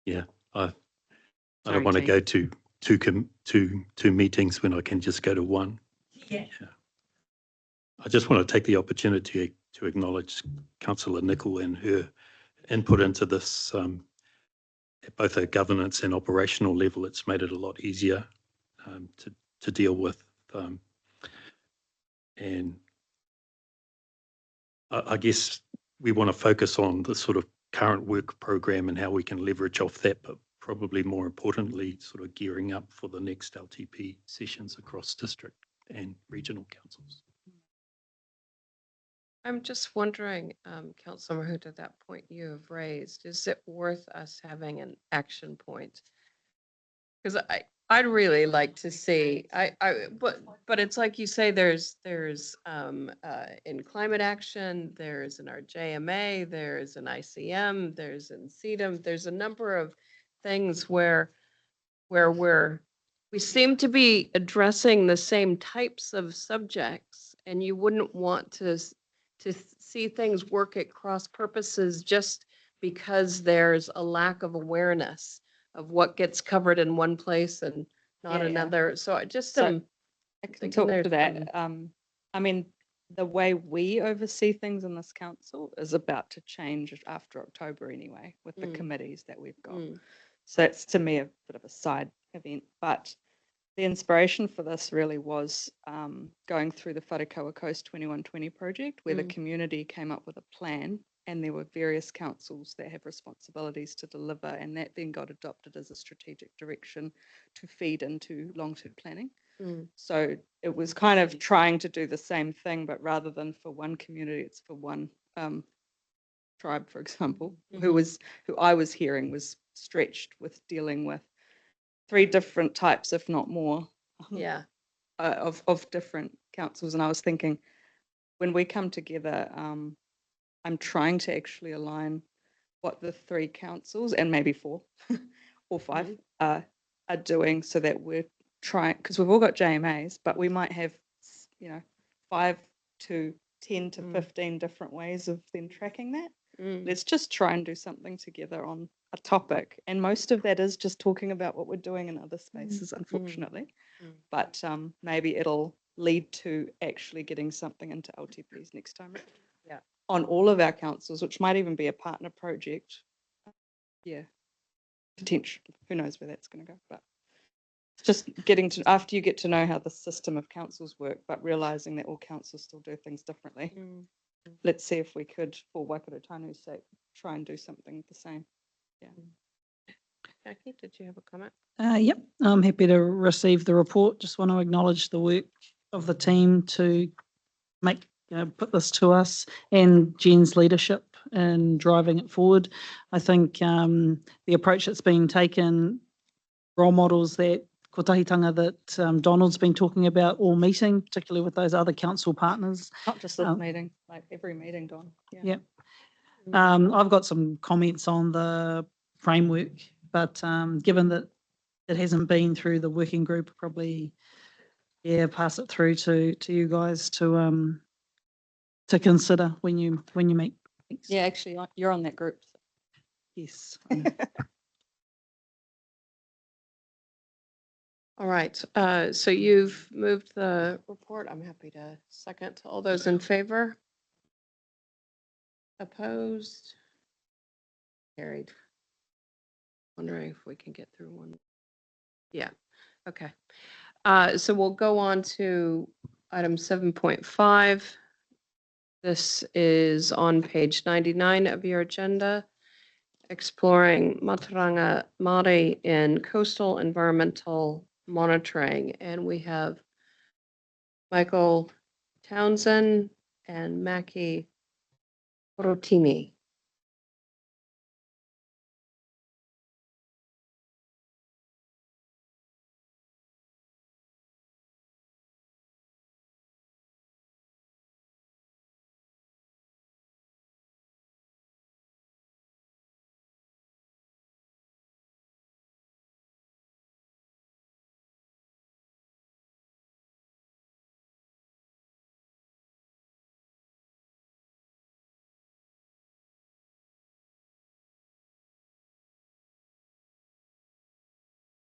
Yeah, I don't want to go to two meetings when I can just go to one. Yeah. I just want to take the opportunity to acknowledge Councillor Nicol and her input into this at both a governance and operational level. It's made it a lot easier to deal with. And I guess we want to focus on the sort of current work program and how we can leverage off that, but probably more importantly, sort of gearing up for the next LTP sessions across district and regional councils. I'm just wondering, Councillor Mahuta, that point you have raised, is it worth us having an action point? Because I'd really like to see, but it's like you say, there's in climate action, there's in our JMA, there's an ICM, there's in CEDAM, there's a number of things where we seem to be addressing the same types of subjects, and you wouldn't want to see things work at cross purposes just because there's a lack of awareness of what gets covered in one place and not another. So I just I can talk to that. I mean, the way we oversee things in this council is about to change after October anyway, with the committees that we've got. So it's to me a bit of a side event, but the inspiration for this really was going through the Wharekoa Coast 2120 project, where the community came up with a plan, and there were various councils that have responsibilities to deliver, and that then got adopted as a strategic direction to feed into long-term planning. So it was kind of trying to do the same thing, but rather than for one community, it's for one tribe, for example, who I was hearing was stretched with dealing with 3 different types, if not more, of different councils. And I was thinking, when we come together, I'm trying to actually align what the 3 councils and maybe 4 or 5 are doing, so that we're trying, because we've all got JMAs, but we might have, 5 to 10 to 15 different ways of then tracking that. Let's just try and do something together on a topic. And most of that is just talking about what we're doing in other spaces, unfortunately. But maybe it'll lead to actually getting something into LTPs next time. Yeah. On all of our councils, which might even be a partner project. Yeah. Potential. Who knows where that's going to go. But it's just getting to, after you get to know how the system of councils work, but realizing that all councils still do things differently. Let's see if we could, for Waikato-Tainui's sake, try and do something the same. Yeah. Jackie, did you have a comment? Yep, I'm happy to receive the report. Just want to acknowledge the work of the team to make, put this to us, and Jen's leadership in driving it forward. I think the approach that's been taken, role models that kotahitanga that Donald's been talking about all meeting, particularly with those other council partners. Not just this meeting, like every meeting, Don. Yeah. I've got some comments on the framework, but given that it hasn't been through the working group, probably, pass it through to you guys to consider when you meet. Thanks. Yeah, actually, you're on that group. So. Yes. All right, so you've moved the report. I'm happy to second. All those in favor? Opposed? Carried. Wondering if we can get through one. Yeah, okay. So we'll go on to item 7.5. This is on page 99 of your agenda, exploring Mātauranga Māori in coastal environmental monitoring. And we have Michael Townsend and Mackie Porotini.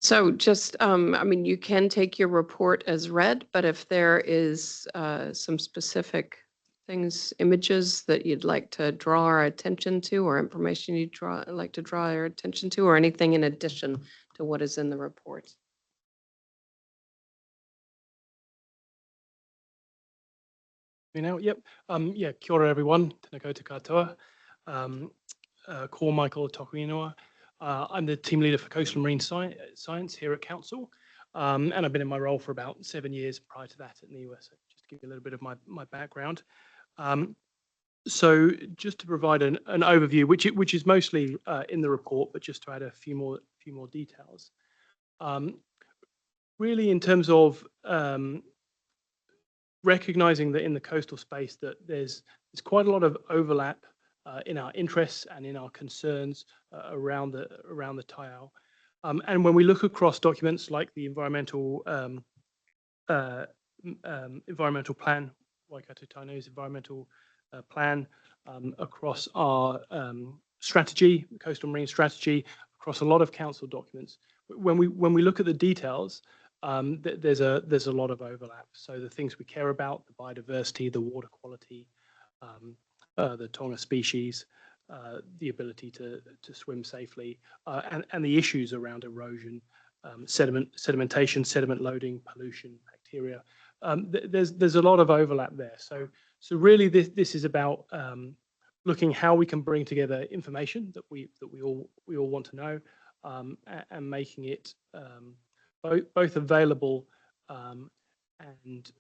So just, I mean, you can take your report as read, but if there is some specific things, images that you'd like to draw our attention to, or information you'd like to draw our attention to, or anything in addition to what is in the report. Yep. Yeah, kia ora everyone. Tēnā koutou katoa. Ko Michael Tokuinua. I'm the team leader for Coastal Marine Science here at Council. And I've been in my role for about 7 years prior to that at NIWA. So just to give you a little bit of my background. So just to provide an overview, which is mostly in the report, but just to add a few more details. Really in terms of recognizing that in the coastal space that there's quite a lot of overlap in our interests and in our concerns around the taiao. And when we look across documents like the environmental plan, Waikato-Tainui's environmental plan, across our strategy, coastal marine strategy, across a lot of council documents, when we look at the details, there's a lot of overlap. So the things we care about, the biodiversity, the water quality, the tonga species, the ability to swim safely, and the issues around erosion, sedimentation, sediment loading, pollution, bacteria. There's a lot of overlap there. So really this is about looking how we can bring together information that we all want to know, and making it both available and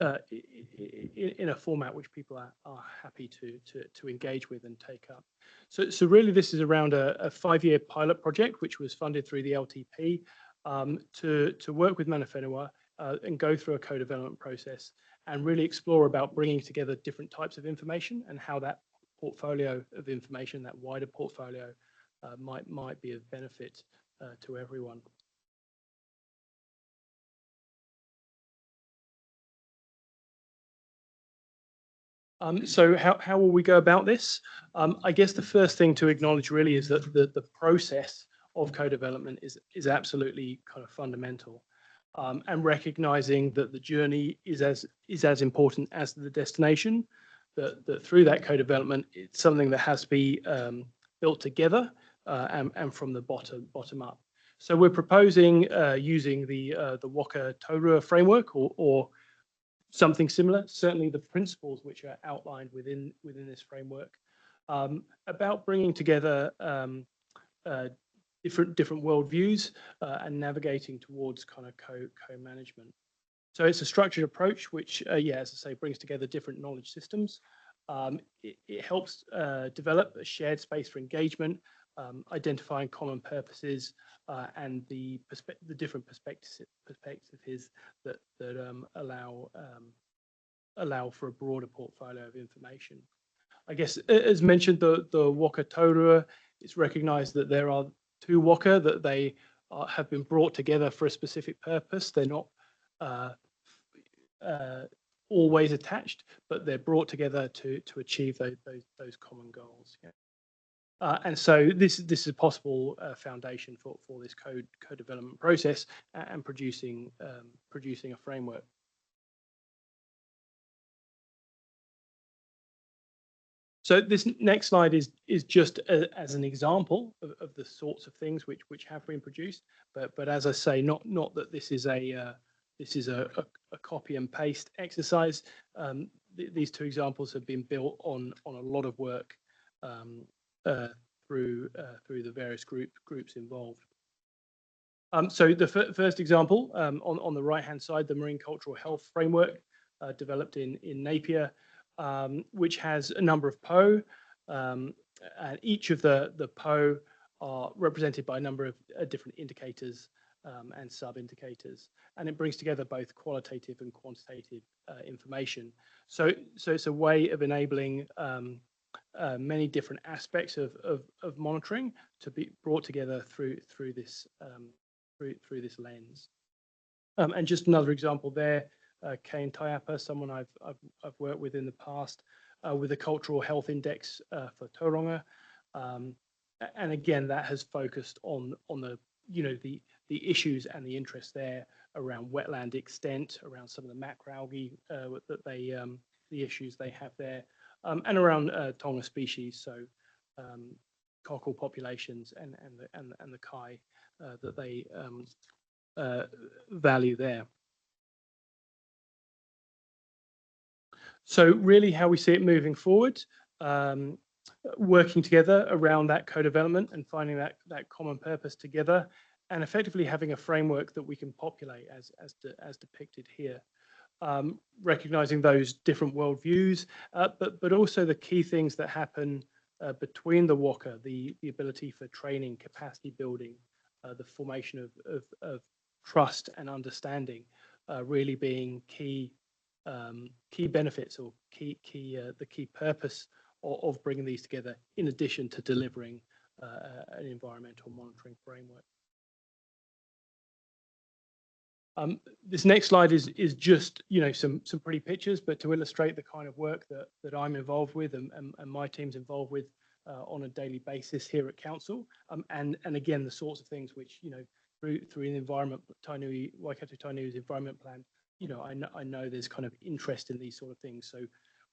in a format which people are happy to engage with and take up. So really this is around a 5-year pilot project which was funded through the LTP to work with Mana Whenua and go through a co-development process and really explore about bringing together different types of information and how that portfolio of information, that wider portfolio, might be of benefit to everyone. So how will we go about this? I guess the first thing to acknowledge really is that the process of co-development is absolutely kind of fundamental, and recognizing that the journey is as important as the destination. That through that co-development, it's something that has to be built together and from the bottom up. So we're proposing using the Waikato-Tainui framework or something similar, certainly the principles which are outlined within this framework, about bringing together different worldviews and navigating towards kind of co-management. So it's a structured approach which, yeah, as I say, brings together different knowledge systems. It helps develop a shared space for engagement, identifying common purposes, and the different perspectives that allow for a broader portfolio of information. I guess, as mentioned, the Waikato-Tainui, it's recognised that there are two waka, that they have been brought together for a specific purpose. They're not always attached, but they're brought together to achieve those common goals. Yeah. And so this is a possible foundation for this co-development process and producing a framework. So this next slide is just as an example of the sorts of things which have been produced, but as I say, not that this is a copy and paste exercise. These two examples have been built on a lot of work through the various groups involved. So the first example on the right-hand side, the Marine Cultural Health Framework developed in Napier, which has a number of PO, and each of the PO are represented by a number of different indicators and sub-indicators, and it brings together both qualitative and quantitative information. So it's a way of enabling many different aspects of monitoring to be brought together through this lens. And just another example there, Kane Taiapa, someone I've worked with in the past, with a cultural health index for Tauranga, and again that has focused on the the issues and the interest there around wetland extent, around some of the macroalgae that the issues they have there, and around Tonga species, so cockle populations and the kai that they value there. So really how we see it moving forward, working together around that co-development and finding that common purpose together, and effectively having a framework that we can populate as depicted here. Recognizing those different worldviews, but also the key things that happen between the waka, the ability for training, capacity building, the formation of trust and understanding, really being key benefits or the key purpose of bringing these together, in addition to delivering an environmental monitoring framework. This next slide is just some pretty pictures, but to illustrate the kind of work that I'm involved with and my team's involved with on a daily basis here at council, and again the sorts of things which through the environment Waikato-Tainui's environment plan, I know there's kind of interest in these sort of things. So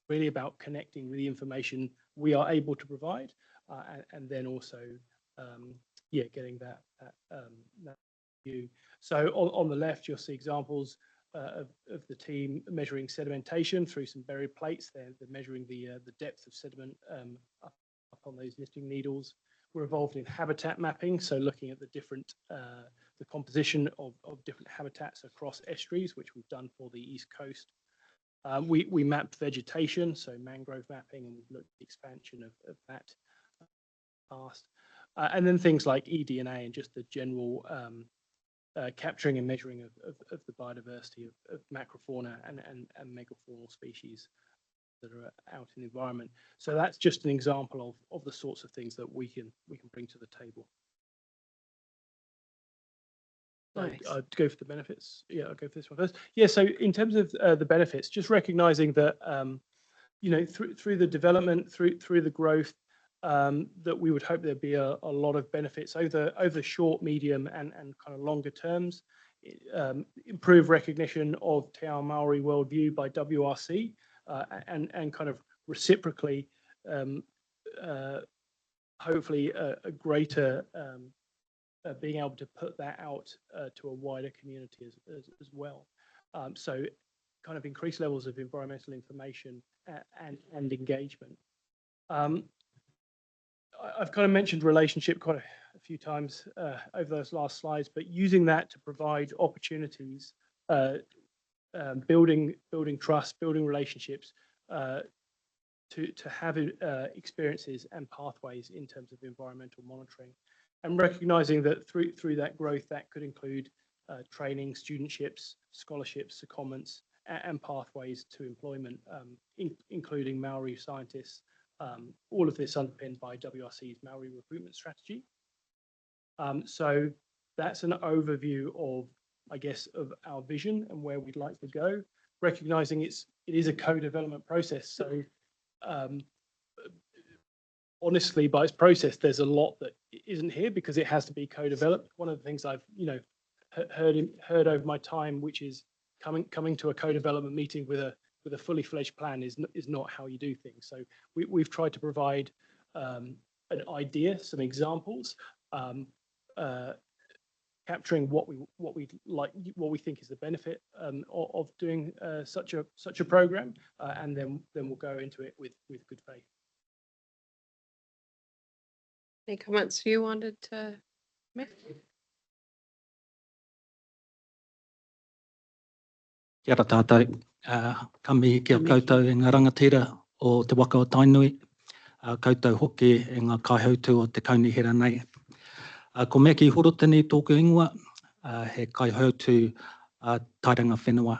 really about connecting with the information we are able to provide, and then also getting that view. So on the left, you'll see examples of the team measuring sedimentation through some buried plates. They're measuring the depth of sediment up on those knitting needles. We're involved in habitat mapping, so looking at the different the composition of different habitats across estuaries, which we've done for the East Coast. We mapped vegetation, so mangrove mapping, and we've looked at the expansion of that past. And then things like eDNA and just the general capturing and measuring of the biodiversity of macrofauna and megafaunal species that are out in the environment. So that's just an example of the sorts of things that we can bring to the table. Nice. I'd go for the benefits. Yeah, I'll go for this one first. Yeah, so in terms of the benefits, just recognizing that through the development, through the growth, that we would hope there'd be a lot of benefits over short, medium, and kind of longer terms. Improve recognition of Te Ao Māori worldview by WRC, and kind of reciprocally, hopefully a greater being able to put that out to a wider community as well. So kind of increased levels of environmental information and engagement. I've kind of mentioned relationship quite a few times over those last slides, but using that to provide opportunities, building trust, building relationships, to have experiences and pathways in terms of environmental monitoring, and recognizing that through that growth, that could include training, studentships, scholarships, secondments, and pathways to employment, including Māori scientists. All of this underpinned by WRC's Māori recruitment strategy. So that's an overview of, I guess, of our vision and where we'd like to go, recognizing it is a co-development process. So honestly, by its process, there's a lot that isn't here because it has to be co-developed. One of the things I've heard over my time, which is coming to a co-development meeting with a fully fledged plan is not how you do things. So we've tried to provide an idea, some examples, capturing what we like, what we think is the benefit of doing such a program, and then we'll go into it with good faith. Any comments you wanted to make? Kia ora tātou, ka mihi kia koutou e ngā rangatira o te Waikato-Tainui, koutou hoki e ngā kaihautu o te kaunihera nei. Ko mea ki horotini tōku ingoa, he kaihautu tairanga whenua.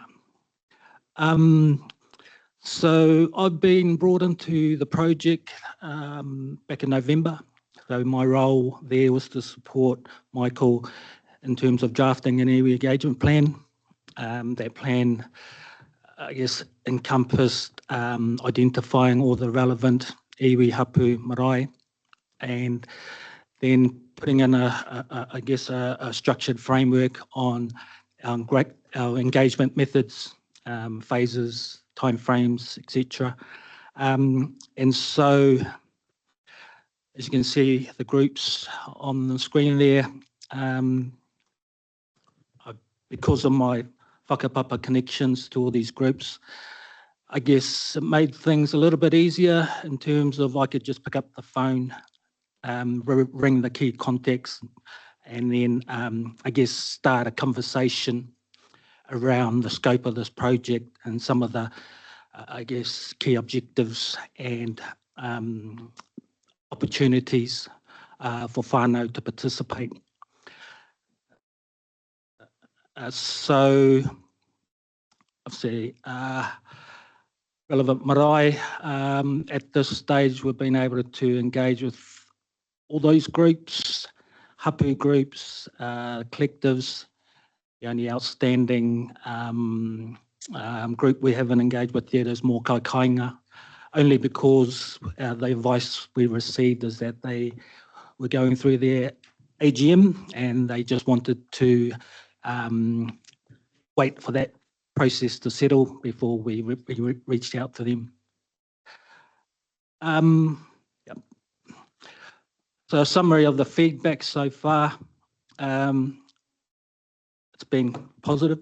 So I've been brought into the project back in November. So my role there was to support Michael in terms of drafting an iwi engagement plan. That plan, I guess, encompassed identifying all the relevant iwi hapu marae, and then putting in a structured framework on our engagement methods, phases, timeframes, etc. And so, as you can see, the groups on the screen there, because of my whakapapa connections to all these groups, I guess it made things a little bit easier in terms of I could just pick up the phone, ring the key contacts, and then I guess start a conversation around the scope of this project and some of the, I guess, key objectives and opportunities for whānau to participate. So, obviously, relevant marae, at this stage we've been able to engage with all those groups, hapu groups, collectives. The only outstanding group we haven't engaged with yet is Mō Kaikainga, only because the advice we received is that they were going through their AGM and they just wanted to wait for that process to settle before we reached out to them. Yep. So a summary of the feedback so far. It's been positive.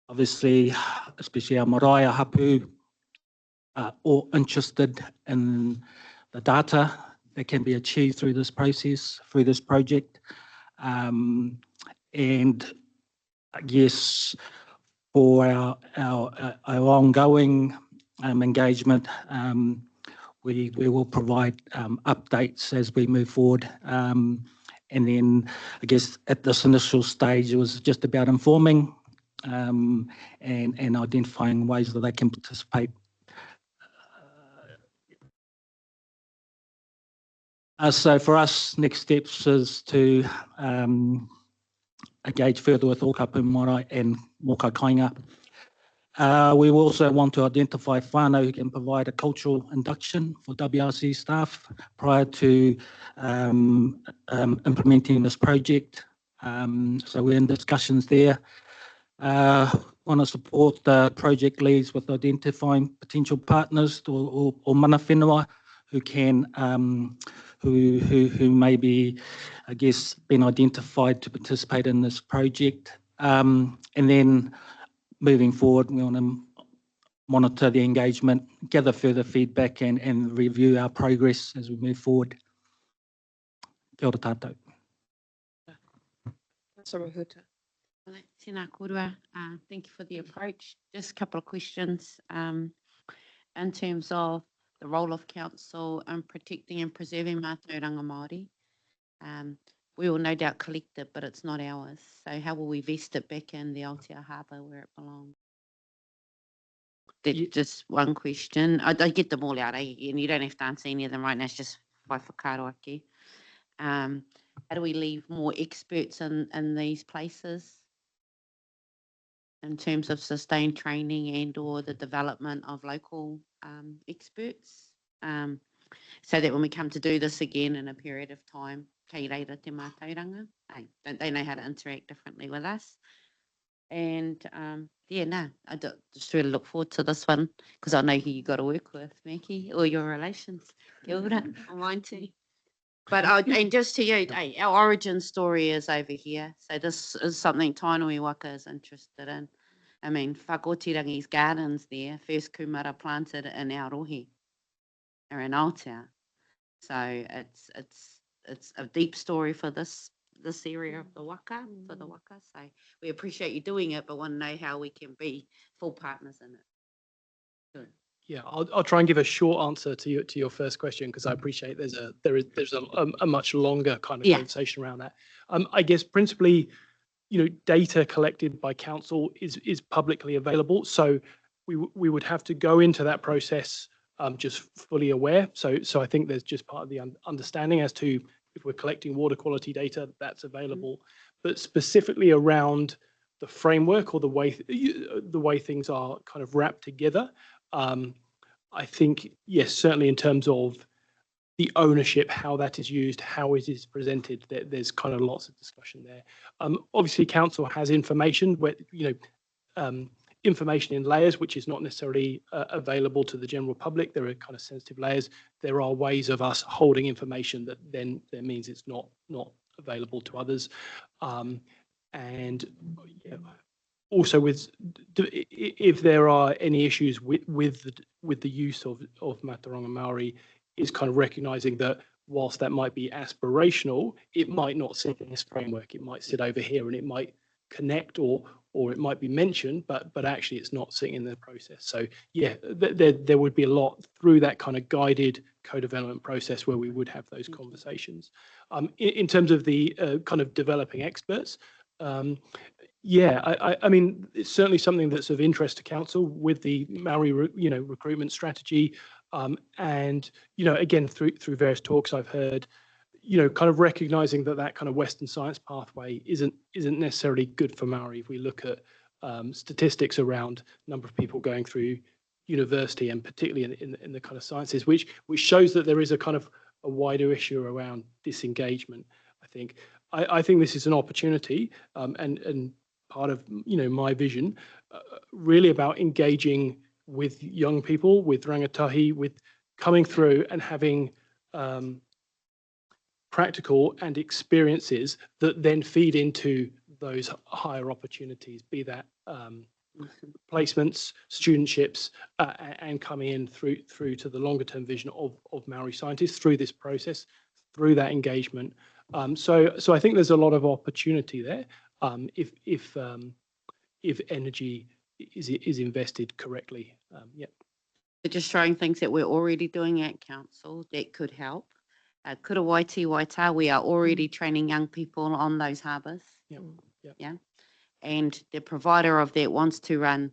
Obviously, especially our marae hapu are all interested in the data that can be achieved through this process, through this project. And I guess for our ongoing engagement, we will provide updates as we move forward, And then I guess at this initial stage, it was just about informing and identifying ways that they can participate. So for us, next steps is to engage further with Okapu Marae and Moka Kainga. We also want to identify whānau who can provide a cultural induction for WRC staff prior to implementing this project. So we're in discussions there. Want to support the project leads with identifying potential partners or mana whenua who can who may be, I guess, been identified to participate in this project. And then moving forward, we want to monitor the engagement, gather further feedback and review our progress as we move forward. Kia ora tātou. Tēnā korua. Thank you for the approach. Just a couple of questions in terms of the role of council in protecting and preserving Mātauranga Māori. We will no doubt collect it, but it's not ours. So how will we vest it back in the Aotea Harbour where it belongs? That's just one question. I get them all out, and you don't have to answer any of them right now. It's just by whakaro ake. How do we leave more experts in these places in terms of sustained training and or the development of local experts? So that when we come to do this again in a period of time, kei reira te Mātauranga, don't they know how to interact differently with us? And yeah, no, I just really look forward to this one because I know who you got to work with, Maki, or your relations. Kia ora, mine too. But and just to you, our origin story is over here. So this is something Tainui Waka is interested in. I mean, Whakotirangi's gardens there, first kumara planted in our rohi, or in Aotea. So it's a deep story for this area of the waka, for the waka. So we appreciate you doing it, but want to know how we can be full partners in it. Yeah, I'll try and give a short answer to your first question because I appreciate there's a much longer kind of conversation around that. I guess principally, data collected by council is publicly available, so we would have to go into that process just fully aware. So I think there's just part of the understanding as to if we're collecting water quality data that's available, but specifically around the framework or the way things are kind of wrapped together. I think, yes, certainly in terms of the ownership, how that is used, how it is presented, there's kind of lots of discussion there. Obviously, council has information where, information in layers, which is not necessarily available to the general public. There are kind of sensitive layers. There are ways of us holding information that then means it's not available to others. And yeah, also if there are any issues with the use of Mātauranga Māori, is kind of recognizing that whilst that might be aspirational, it might not sit in this framework. It might sit over here and it might connect or it might be mentioned, but actually it's not sitting in the process. So yeah, there would be a lot through that kind of guided co-development process where we would have those conversations. In terms of the kind of developing experts, yeah, I mean, it's certainly something that's of interest to council with the Maori, recruitment strategy. And, again, through various talks I've heard, kind of recognizing that kind of Western science pathway isn't necessarily good for Maori. If we look at statistics around number of people going through university and particularly in the kind of sciences, which shows that there is a kind of a wider issue around disengagement, I think. I think this is an opportunity and part of my vision, really about engaging with young people, with rangatahi, with coming through and having practical and experiences that then feed into those higher opportunities, be that placements, studentships, and coming in through to the longer term vision of Maori scientists through this process, through that engagement. So I think there's a lot of opportunity there if energy is invested correctly. Yeah. Just showing things that we're already doing at council that could help. Kura Waiti Waita, we are already training young people on those harbours. Yep. Yep. Yeah. And the provider of that wants to run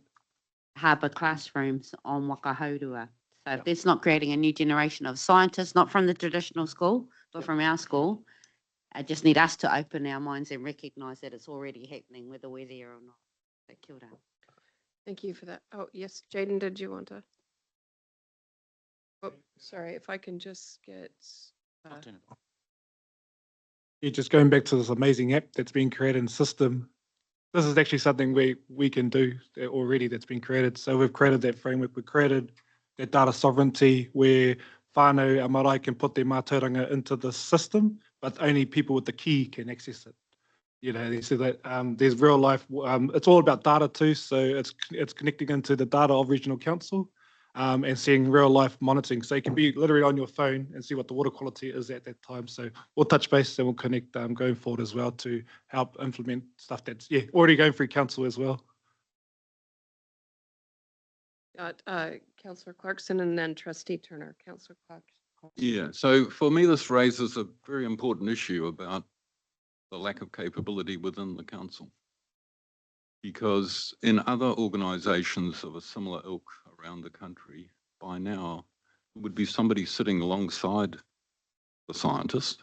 harbour classrooms on Wakahaurua. So if that's not creating a new generation of scientists, not from the traditional school, but from our school, I just need us to open our minds and recognise that it's already happening, whether we're there or not. So kia ora. Thank you for that. Oh, yes, Jaden, did you want to? Oh, sorry, if I can just get. Yeah, just going back to this amazing app that's been created and system, this is actually something we can do already that's been created. So we've created that framework, we've created that data sovereignty where whānau a marae can put their mātauranga into the system, but only people with the key can access it. You know, they said that there's real life, it's all about data too, so it's connecting into the data of regional council and seeing real life monitoring. So you can be literally on your phone and see what the water quality is at that time. So we'll touch base and we'll connect going forward as well to help implement stuff that's already going through council as well. Got Councillor Clarkson and then Trustee Turner. Councillor Clarkson. Yeah, so for me, this raises a very important issue about the lack of capability within the council. Because in other organisations of a similar ilk around the country, by now, it would be somebody sitting alongside the scientist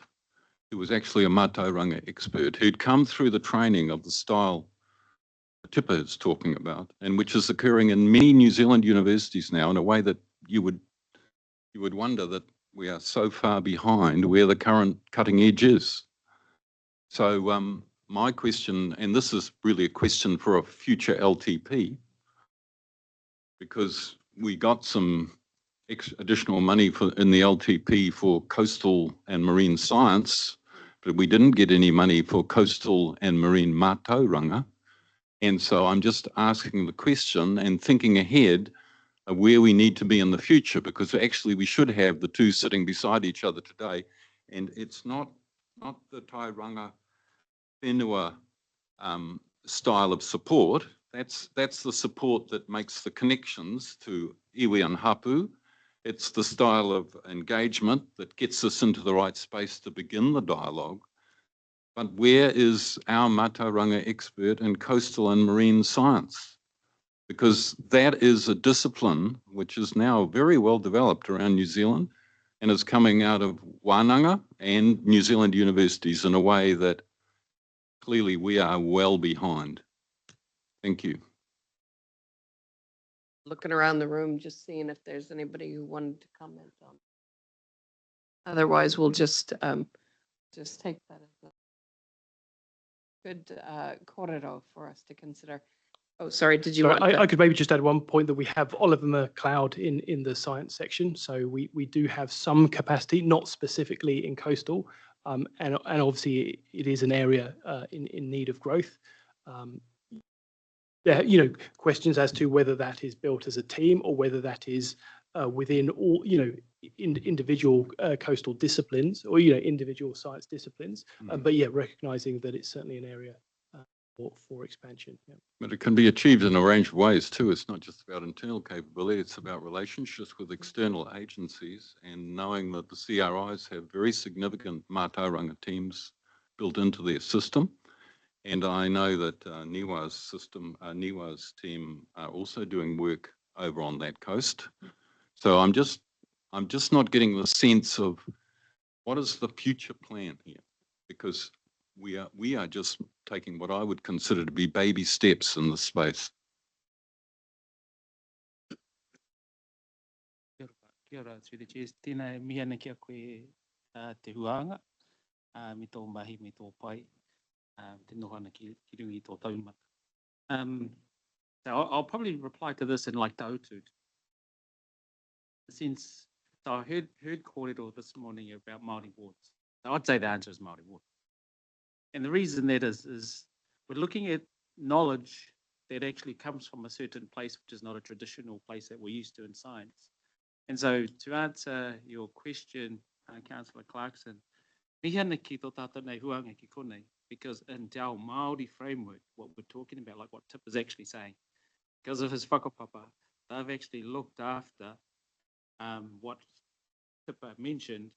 who was actually a Mātauranga expert, who'd come through the training of the style Tipper is talking about, and which is occurring in many New Zealand universities now in a way that you would wonder that we are so far behind where the current cutting edge is. So my question, and this is really a question for a future LTP, because we got some additional money in the LTP for coastal and marine science, but we didn't get any money for coastal and marine Mātauranga. And so I'm just asking the question and thinking ahead of where we need to be in the future, because actually we should have the two sitting beside each other today. And it's not the Tauranga whenua style of support. That's the support that makes the connections to iwi and hapu. It's the style of engagement that gets us into the right space to begin the dialogue. But where is our Mātauranga expert in coastal and marine science? Because that is a discipline which is now very well developed around New Zealand and is coming out of wānanga and New Zealand universities in a way that clearly we are well behind. Thank you. Looking around the room, just seeing if there's anybody who wanted to comment on. Otherwise, we'll just take that as a good korero for us to consider. Oh, sorry, did you So want to? I could maybe just add one point that we have Oliver McLeod in the science section. So we do have some capacity, not specifically in coastal, and obviously it is an area in need of growth. There, questions as to whether that is built as a team or whether that is within all, individual coastal disciplines or, individual science disciplines. But yeah, recognizing that it's certainly an area for expansion. Yeah. But it can be achieved in a range of ways too. It's not just about internal capability, it's about relationships with external agencies and knowing that the CRIs have very significant Mātauranga teams built into their system. And I know that Niwa's team are also doing work over on that coast. So I'm just not getting the sense of what is the future plan here, because we are just taking what I would consider to be baby steps in this space. Kia ora, through the chairs. Tēnā mihana kia koe te huanga, me tō mahi, me tō pai, te nohana ki rungi tō taumata. So I'll probably reply to this in like tautut. Since so I heard kōrero this morning about Māori wards. So I'd say the answer is Māori ward. And the reason that is we're looking at knowledge that actually comes from a certain place, which is not a traditional place that we're used to in science. And so to answer your question, Councillor Clarkson, mihana ki tō tātou nei huanga ki konei, because in our Māori framework, what we're talking about, like what Tip is actually saying, because of his whakapapa, they've actually looked after what Tip mentioned,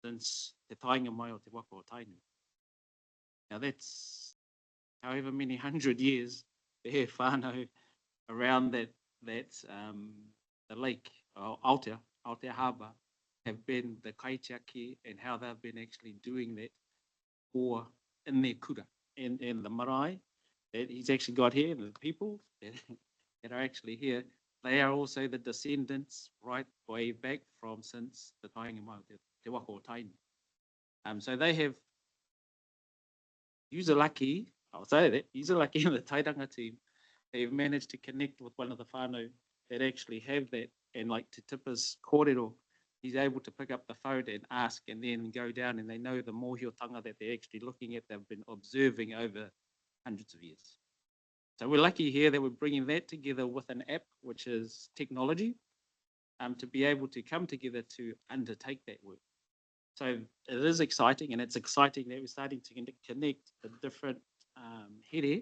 since te tainga mai o te Waikato-Tainui. Now that's however many 100 years there whānau around that the lake, Aotea Harbour, have been the kaitiaki and how they've been actually doing that for in their kura and the marae that he's actually got here, and the people that are actually here, they are also the descendants right way back from since the tainga mai o te Waikato-Tainui. So they have lucky, I'll say that, lucky in the taitanga team, they've managed to connect with one of the whānau that actually have that, and like Te Tipa's kōrero, he's able to pick up the phone and ask and then go down, and they know the mōhiotanga that they're actually looking at, they've been observing over hundreds of years. So we're lucky here that we're bringing that together with an app, which is technology, to be able to come together to undertake that work. So it is exciting, and it's exciting that we're starting to connect the different here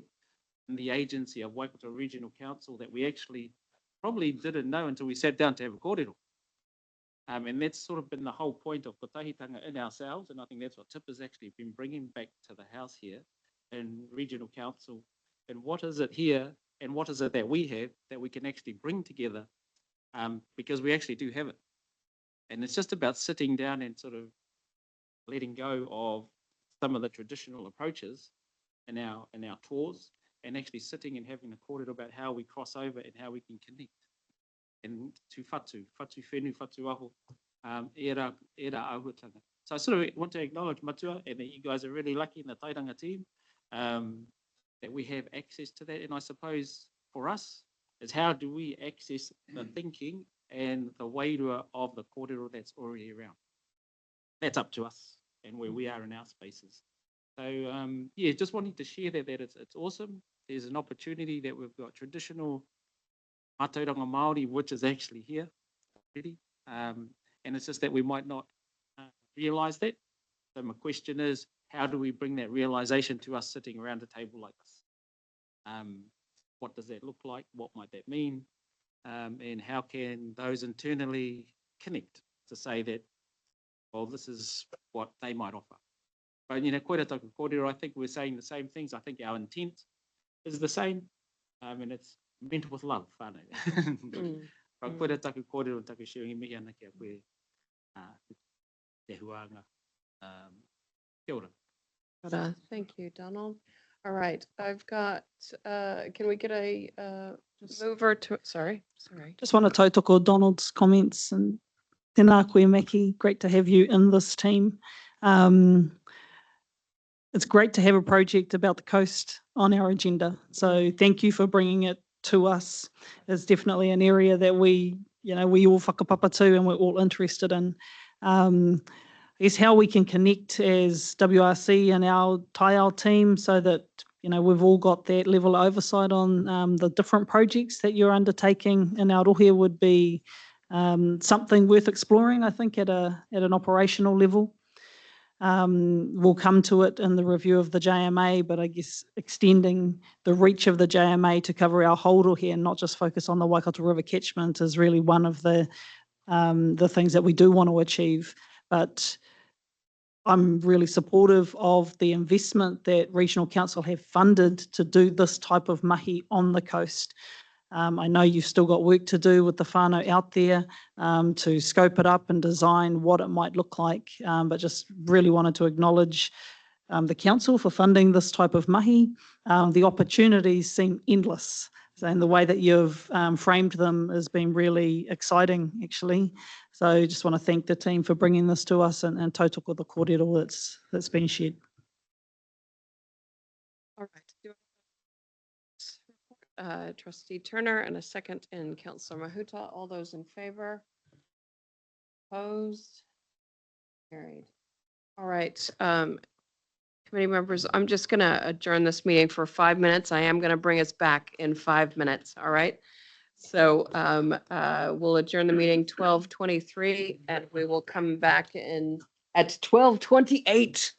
in the agency of Waikato Regional Council that we actually probably didn't know until we sat down to have a kōrero. And that's sort of been the whole point of kotahitanga in ourselves, and I think that's what Tip has actually been bringing back to the house here in Regional Council. And what is it here, and what is it that we have that we can actually bring together, because we actually do have it. And it's just about sitting down and sort of letting go of some of the traditional approaches in our tours, and actually sitting and having a kōrero about how we cross over and how we can connect. And to whatu whenu, whatu aho, era ahutanga. So I sort of want to acknowledge Matua, and that you guys are really lucky in the taitanga team, that we have access to that. And I suppose for us is how do we access the thinking and the wairua of the kōrero that's already around. That's up to us and where we are in our spaces. So yeah, just wanting to share that it's awesome. There's an opportunity that we've got traditional Mātauranga Māori, which is actually here already. And it's just that we might not realise that. So my question is, how do we bring that realisation to us sitting around a table like this? What does that look like? What might that mean? And how can those internally connect to say that, well, this is what they might offer? But, you know, koe taku kōrero, I think we're saying the same things. I think our intent is the same, and it's meant with love, whānau. But koe taku kōrero taku shiringi mihi ana kia koe te huanga. Kia ora. Thank you, Donald. All right, I've got, can we get a mover to, sorry. Just want to tautoko Donald's comments, and tēnā koe Maki, great to have you in this team. It's great to have a project about the coast on our agenda. So thank you for bringing it to us. It's definitely an area that we all whakapapa to and we're all interested in. Is how we can connect as WRC and our taiao team so that, you know, we've all got that level of oversight on the different projects that you're undertaking in Aotearoa would be something worth exploring, I think, at an operational level. We'll come to it in the review of the JMA, but I guess extending the reach of the JMA to cover our whole rohe and not just focus on the Waikato River catchment is really one of the things that we do want to achieve. But I'm really supportive of the investment that Regional Council have funded to do this type of mahi on the coast. I know you've still got work to do with the whānau out there to scope it up and design what it might look like, but just really wanted to acknowledge the council for funding this type of mahi. The opportunities seem endless, and the way that you've framed them has been really exciting, actually. So just want to thank the team for bringing this to us and tautoko the kōrero that's been shared. All right. Trustee Turner and a second in Councillor Mahuta. All those in favor? Opposed? Carried. All right. Committee members, I'm just going to adjourn this meeting for 5 minutes. I am going to bring us back in 5 minutes. All right. So we'll adjourn the meeting 12:23 and we will come back in at 12:28.